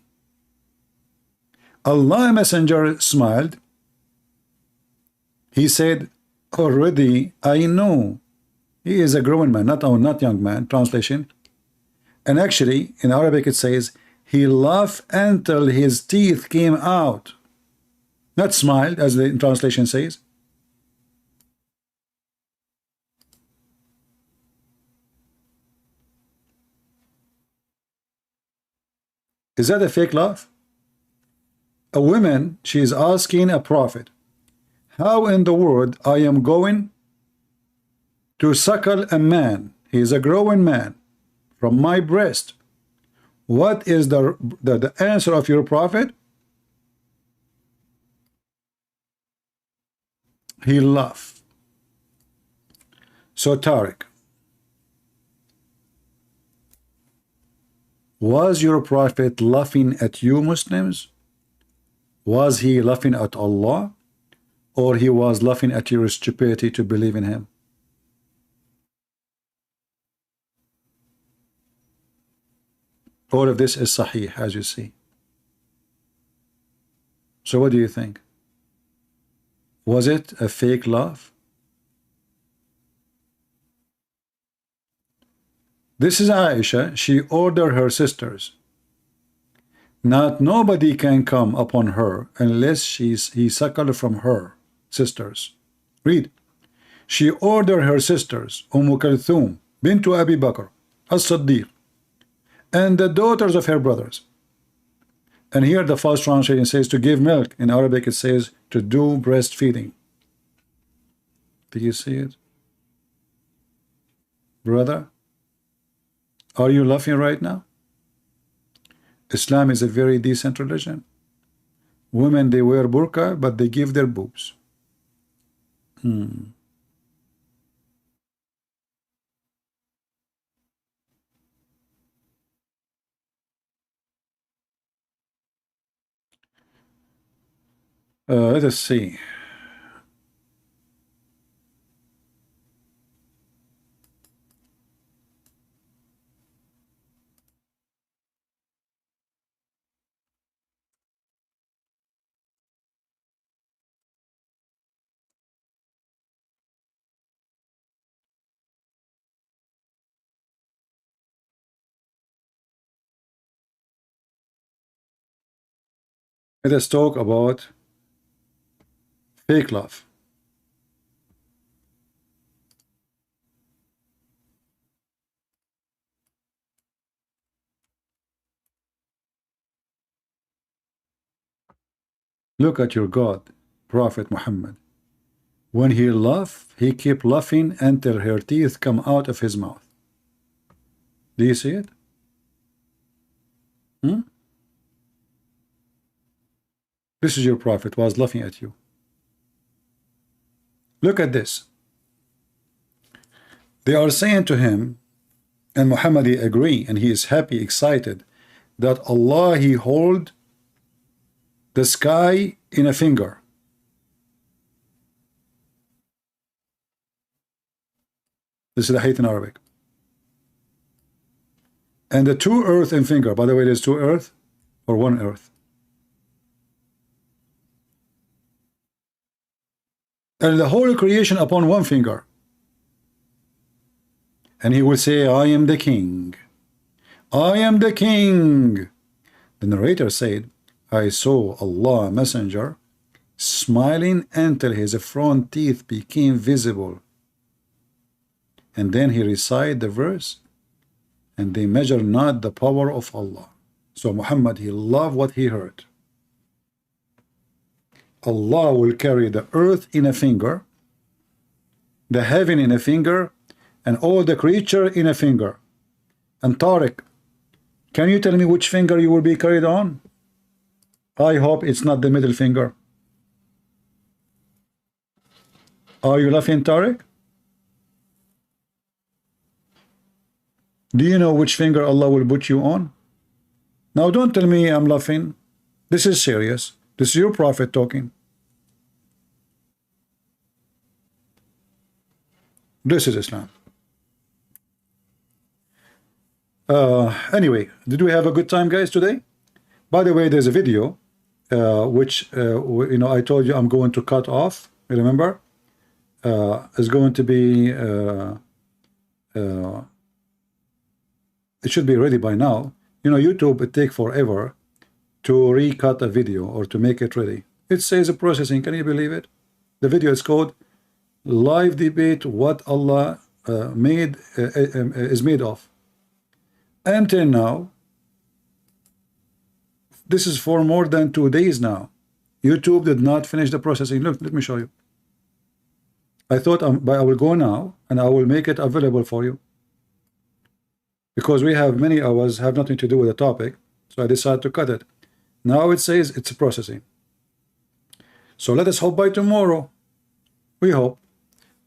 Allah Messenger smiled. He said, already I know he is a grown man, not young man. Translation. And actually in Arabic it says he laughed until his teeth came out, not smiled as the translation says. Is that a fake laugh? A woman, she is asking a prophet, how in the world I am going to suckle a man, he is a grown man, from my breast? What is the answer of your prophet? He laughed. So Tariq, was your prophet laughing at you Muslims? Was he laughing at Allah? Or he was laughing at your stupidity to believe in him? All of this is sahih, as you see. So what do you think? Was it a fake laugh? This is Aisha. She ordered her sisters, not nobody can come upon her unless he suckled from her sisters. Read. She ordered her sisters, Kulthum bint Abi Bakr as-Siddiq, and the daughters of her brothers. And here the first translation says to give milk. In Arabic it says to do breastfeeding. Do you see it? Brother, are you laughing right now? Islam is a very decent religion. Women, they wear burqa, but they give their boobs. Let us see. Let us talk about fake love. Look at your God, Prophet Muhammad. When he laughed, he kept laughing until her teeth come out of his mouth. Do you see it? This is your prophet was laughing at you. Look at this. They are saying to him, and Muhammad he agree, and he is happy, excited, that Allah he hold the sky in a finger. This is the hadith in Arabic. And the two earth in finger. By the way, there's two earth or one earth. And the whole creation upon one finger. and he will say, I am the king. I am the king. The narrator said, I saw Allah messenger smiling until his front teeth became visible. And then he recited the verse, and they measure not the power of Allah. So Muhammad, he loved what he heard. Allah will carry the earth in a finger, the heaven in a finger, and all the creature in a finger. And Tariq, can you tell me which finger you will be carried on? I hope it's not the middle finger. Are you laughing, Tariq? Do you know which finger Allah will put you on? Now don't tell me I'm laughing. This is serious. This is your prophet talking. This is Islam. Anyway, did we have a good time, guys, today? By the way, there's a video which you know, I told you I'm going to cut off. Remember, it's going to be it should be ready by now. You know, YouTube, it takes forever to recut a video or to make it ready. It says a processing. Can you believe it? The video is called Live Debate What Allah is made of. Until now, this is for more than 2 days now. YouTube did not finish the processing. Look, let me show you. I thought I will go now and I will make it available for you, because we have many hours, have nothing to do with the topic, so I decided to cut it. Now it says it's processing. So let us hope by tomorrow, we hope,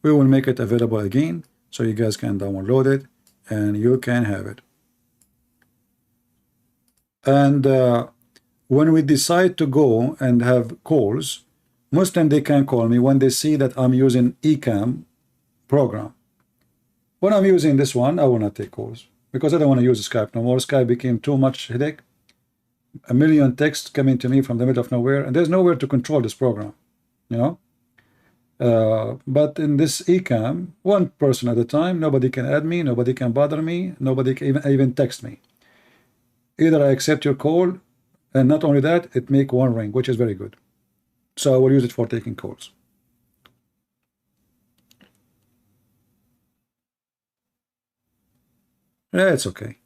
we will make it available again, so you guys can download it and you can have it. And when we decide to go and have calls, most time they can call me when they see that I'm using eCam program. When I'm using this one, I will not take calls, because I don't want to use Skype no more. Skype became too much headache. A million texts coming to me from the middle of nowhere, and there's nowhere to control this program, you know. But in this eCam, one person at a time, nobody can add me, nobody can bother me, nobody can even text me. Either I accept your call, and not only that, it make one ring, which is very good. So I will use it for taking calls. Yeah, it's okay.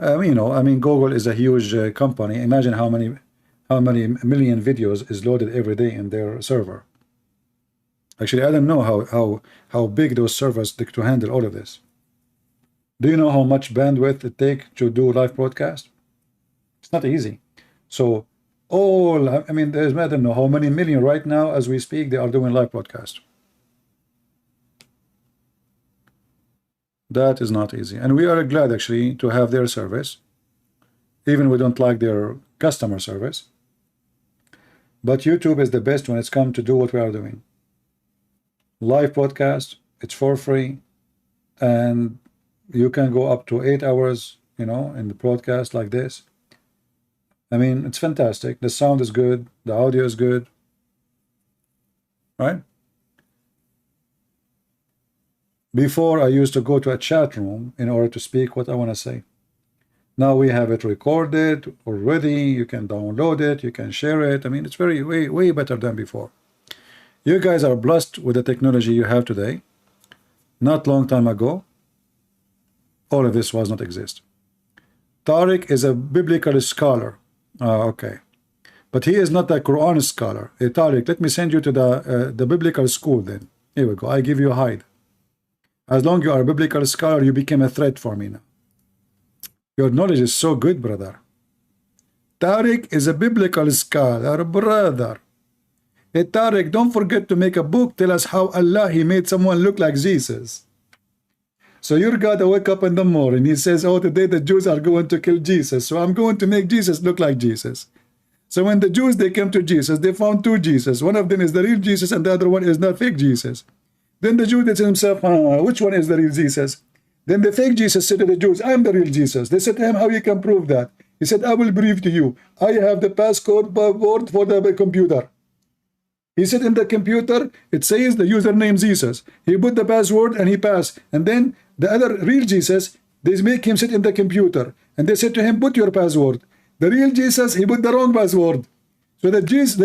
You know, I mean, Google is a huge company. Imagine how many million videos is loaded every day in their server. Actually, I don't know how big those servers take to handle all of this. Do you know how much bandwidth it takes to do live broadcast? It's not easy. So I mean, there's, I don't know how many million right now as we speak, they are doing live broadcast. That is not easy, and we are glad actually to have their service, even we don't like their customer service. But YouTube is the best when it's come to do what we are doing. Live broadcast, it's for free, and you can go up to 8 hours, you know, in the broadcast like this. I mean, it's fantastic. The sound is good, the audio is good, right? Before, I used to go to a chat room in order to speak what I want to say. Now we have it recorded already. You can download it, you can share it. I mean, it's way better than before. You guys are blessed with the technology you have today. Not long time ago, all of this was not exist. Tariq is a biblical scholar. Okay, but he is not a Quran scholar. Hey, Tariq, let me send you to the biblical school then. Here we go. I give you a hide. As long as you are a biblical scholar, you became a threat for me now. Your knowledge is so good, brother. Tariq is a biblical scholar, brother. Hey, Tariq, don't forget to make a book. Tell us how Allah, He made someone look like Jesus. So your God wake up in the morning, He says, oh, today the Jews are going to kill Jesus, so I'm going to make Jesus look like Jesus. So when the Jews, they came to Jesus, they found two Jesus. One of them is the real Jesus and the other one is not fake Jesus. Then the Jews, they said to himself, which one is the real Jesus? Then the fake Jesus said to the Jews, I am the real Jesus. They said to him, how you can prove that? He said, I will prove to you. I have the passcode board for the computer. He sit in the computer, it says the username Jesus. He put the password and he passed. And then the other real Jesus, they make him sit in the computer. And they said to him, put your password. The real Jesus, he put the wrong password. So the Jews,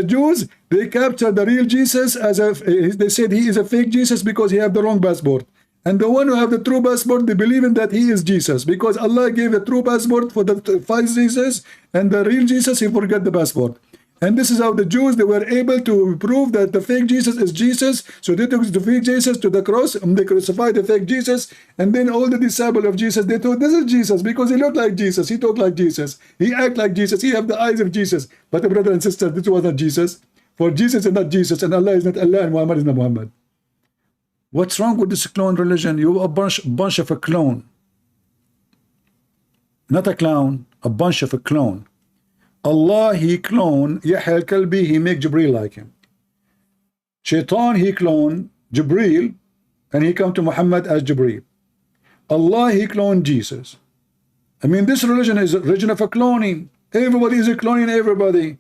they captured the real Jesus as a, they said he is a fake Jesus because he have the wrong passport. And the one who have the true passport, they believe in that he is Jesus. Because Allah gave the true passport for the false Jesus, and the real Jesus, he forgot the passport. And this is how the Jews, they were able to prove that the fake Jesus is Jesus. So they took the fake Jesus to the cross, and they crucified the fake Jesus. And then all the disciples of Jesus, they thought, this is Jesus, because he looked like Jesus, he talked like Jesus, he act like Jesus, he have the eyes of Jesus. But the brother and sister, this was not Jesus. For Jesus is not Jesus, and Allah is not Allah, and Muhammad is not Muhammad. What's wrong with this clone religion? You're a bunch of a clone. Not a clown, a bunch of a clone. Allah, he clone Yahya al-Kalbi, he make Jibreel like him. Shaitan, he clone Jibreel, and he come to Muhammad as Jibreel. Allah, he clone Jesus. I mean, this religion is a religion of a cloning. Everybody is a cloning everybody.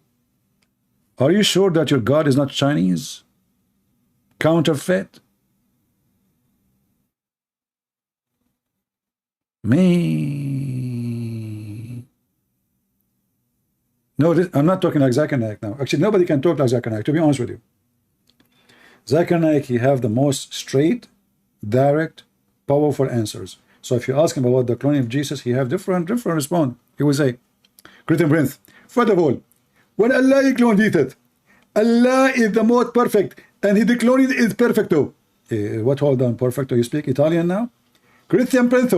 Are you sure that your God is not Chinese? Counterfeit? Me. No, I'm not talking like Zakir Naik now. Actually, nobody can talk like Zakir Naik, to be honest with you. Zakir Naik, he have the most straight, direct, powerful answers. So if you ask him about the cloning of Jesus, he have different response. He will say, Greeting Prince, first of all, when Allah he cloned it, Allah is the most perfect, and the cloning is perfecto. What, hold on, perfecto? You speak Italian now? Christian Prince,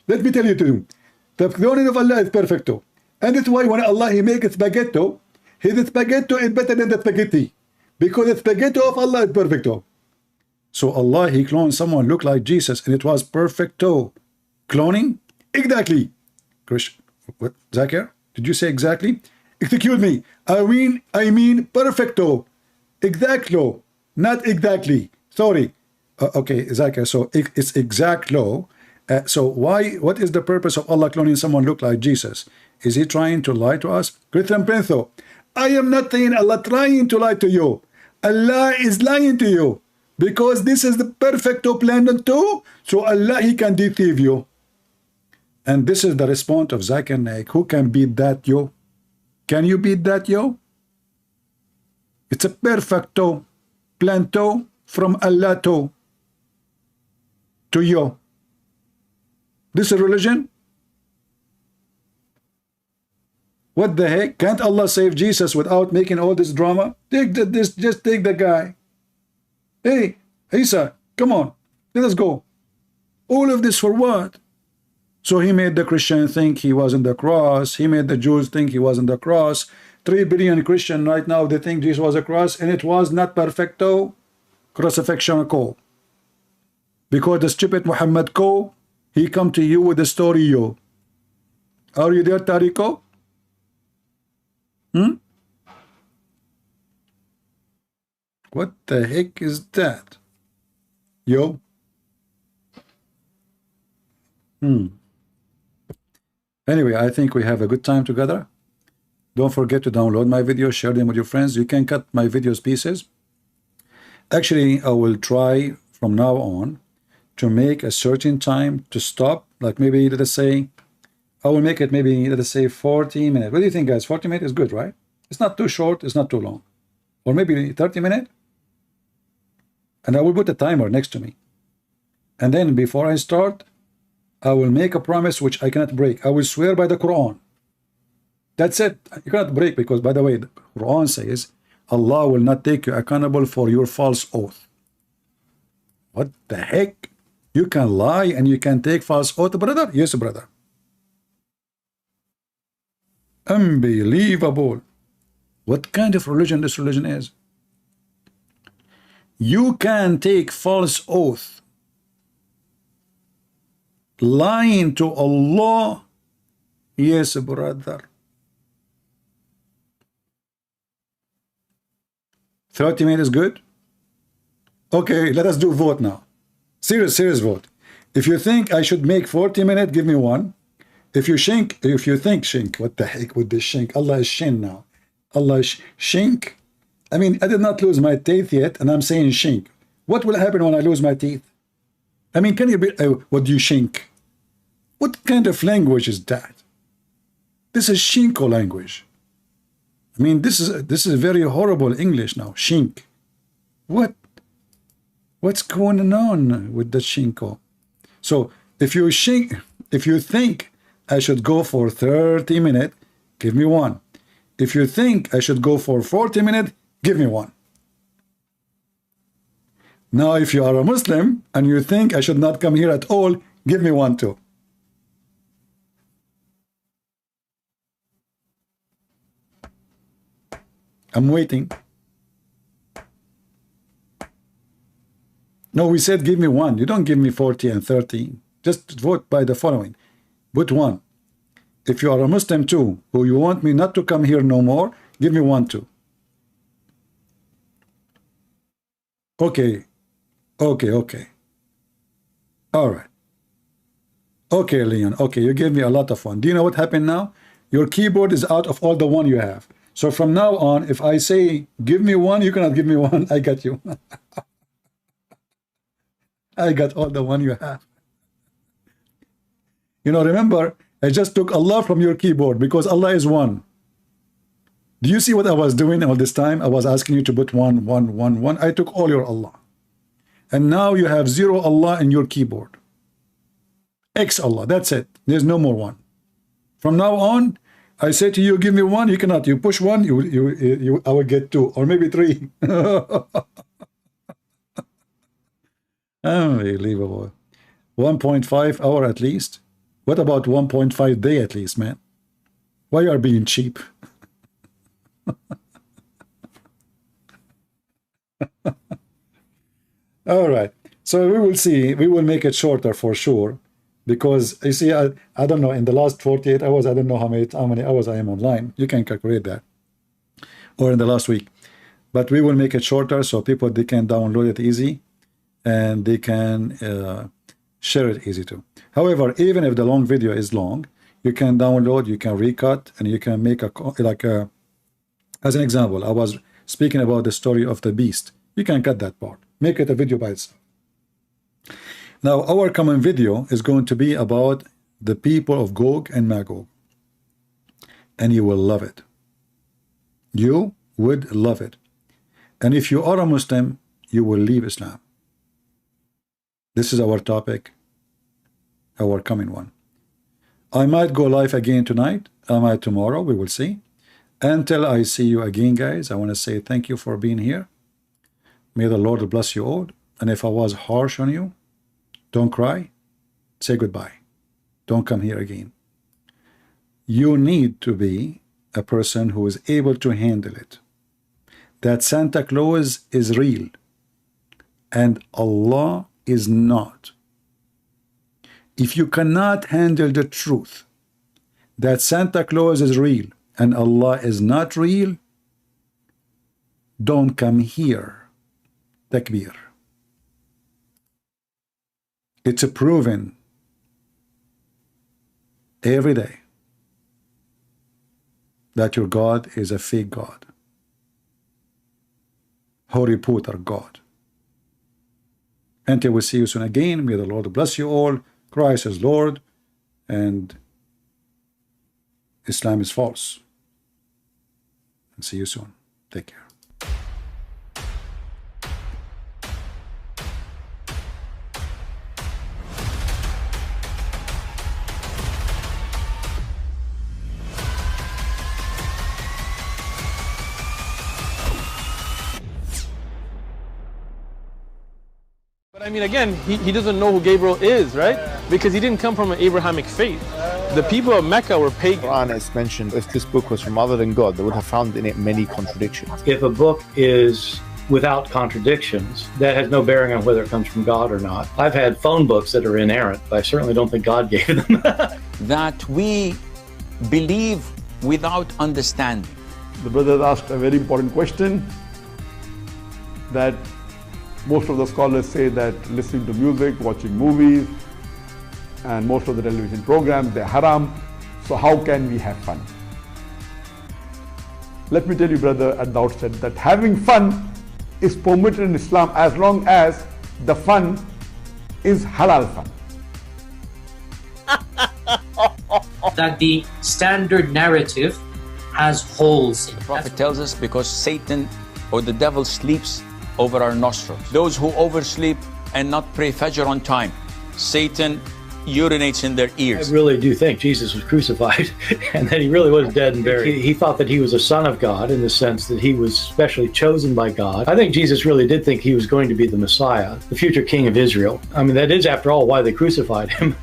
let me tell you to you, the cloning of Allah is perfecto. And that's why when Allah he make a spaghetto, his spaghetto is better than the spaghetti. Because the spaghetto of Allah is perfecto. So Allah he cloned someone look like Jesus, and it was perfecto. Cloning? Exactly. Christian, what, Zakir? Did you say exactly? Excuse me. I mean perfecto. Exactlo. Not exactly. Sorry. Okay, Zakir. So it's exactlo. So what is the purpose of Allah cloning someone look like Jesus? Is he trying to lie to us? Christian Prince, I am not saying Allah trying to lie to you. Allah is lying to you. Because this is the perfecto plan too. So Allah, he can deceive you. And this is the response of Zakir Naik. Who can beat that, yo? Can you beat that, yo? It's a perfecto planto from Allah to you. This is religion? What the heck? Can't Allah save Jesus without making all this drama? Just take the guy. Hey, Isa, come on, let us go. All of this for what? So he made the Christian think he was on the cross. He made the Jews think he was on the cross. 3 billion Christians right now, they think Jesus was a cross, and it was not perfecto crucifixion call. Because the stupid Muhammad call, he come to you with the story, yo. Are you there, Tarico? What the heck is that? Yo. Anyway, I think we have a good time together. Don't forget to download my videos, share them with your friends. You can cut my videos pieces. Actually, I will try from now on to make a certain time to stop. Like maybe, let us say, I will make it maybe, let us say 40 minutes. What do you think, guys? 40 minutes is good, right? It's not too short, it's not too long. Or maybe 30 minutes. And I will put a timer next to me. And then before I start, I will make a promise which I cannot break. I will swear by the Quran. That's it. You cannot break, because, by the way, the Quran says Allah will not take you accountable for your false oath. What the heck? You can lie and you can take false oath, brother? Yes, brother. Unbelievable. What kind of religion this religion is? You can take false oath, lying to Allah. Yes, brother. 30 minutes is good? Okay, let us do vote now. Serious vote. If you think I should make 40 minutes, give me one. If you think shink, what the heck with this shink? Allah is shin now. Allah is shink. I mean, I did not lose my teeth yet, and I'm saying shink. What will happen when I lose my teeth? I mean, can you be, what do you shink? What kind of language is that? This is shinko language. I mean, this is very horrible English now. Shink. What's going on with the shinko? So if you think I should go for 30 minutes, give me one. If you think I should go for 40 minutes, give me one. Now, if you are a Muslim and you think I should not come here at all, give me one too. I'm waiting. No, we said give me one. You don't give me 40 and 30. Just vote by the following. Put one. If you are a Muslim too, who you want me not to come here no more, give me one too. Okay. Okay. All right. Okay, Leon. Okay, you gave me a lot of one. Do you know what happened now? Your keyboard is out of all the one you have. So from now on, if I say, give me one, you cannot give me one. I got you. I got all the one you have. You know, remember, I just took Allah from your keyboard because Allah is one. Do you see what I was doing all this time? I was asking you to put one. I took all your Allah. And now you have 0 Allah in your keyboard. X Allah, that's it. There's no more one. From now on, I say to you, give me one, you cannot. You push one, I will get 2 or maybe 3. Unbelievable. 1.5 hour at least. What about 1.5 day at least, man? Why are you being cheap? All right. So we will see. We will make it shorter for sure. Because you see, I don't know, in the last 48 hours, I don't know how many hours I am online. You can calculate that. Or in the last week. But we will make it shorter so people, they can download it easy. And they can share it easy too. However, even if the long video is long, you can download, you can recut, and you can make as an example, I was speaking about the story of the beast. You can cut that part. Make it a video by itself. Now, our common video is going to be about the people of Gog and Magog. And you will love it. You would love it. And if you are a Muslim, you will leave Islam. This is our topic, our coming one. I might go live again tonight. I might tomorrow. We will see. Until I see you again, guys, I want to say thank you for being here. May the Lord bless you all. And if I was harsh on you, don't cry. Say goodbye. Don't come here again. You need to be a person who is able to handle it. That Santa Claus is real. And Allah is not. If you cannot handle the truth that Santa Claus is real and Allah is not real, don't come here. Takbir. It's proven every day that your God is a fake God. Harry Potter God. Until we see you soon again, may the Lord bless you all. Christ is Lord, and Islam is false. And see you soon. Take care. But I mean, again, he doesn't know who Gabriel is, right? Because he didn't come from an Abrahamic faith. The people of Mecca were pagan. Quran is mentioned, if this book was from other than God, they would have found in it many contradictions. If a book is without contradictions, that has no bearing on whether it comes from God or not. I've had phone books that are inerrant, but I certainly don't think God gave them. That we believe without understanding. The brother asked a very important question, that most of the scholars say that listening to music, watching movies, and most of the television programs, they're haram. So how can we have fun? let me tell you, brother, at the outset, that having fun is permitted in Islam as long as the fun is halal fun. That the standard narrative has holes in it. The Prophet tells us because Satan or the devil sleeps over our nostrils. Those who oversleep and not pray Fajr on time, Satan urinates in their ears. I really do think Jesus was crucified and that he really was dead and buried. He thought that he was a son of God in the sense that he was specially chosen by God. I think Jesus really did think he was going to be the Messiah, the future king of Israel. I mean, that is, after all, why they crucified him,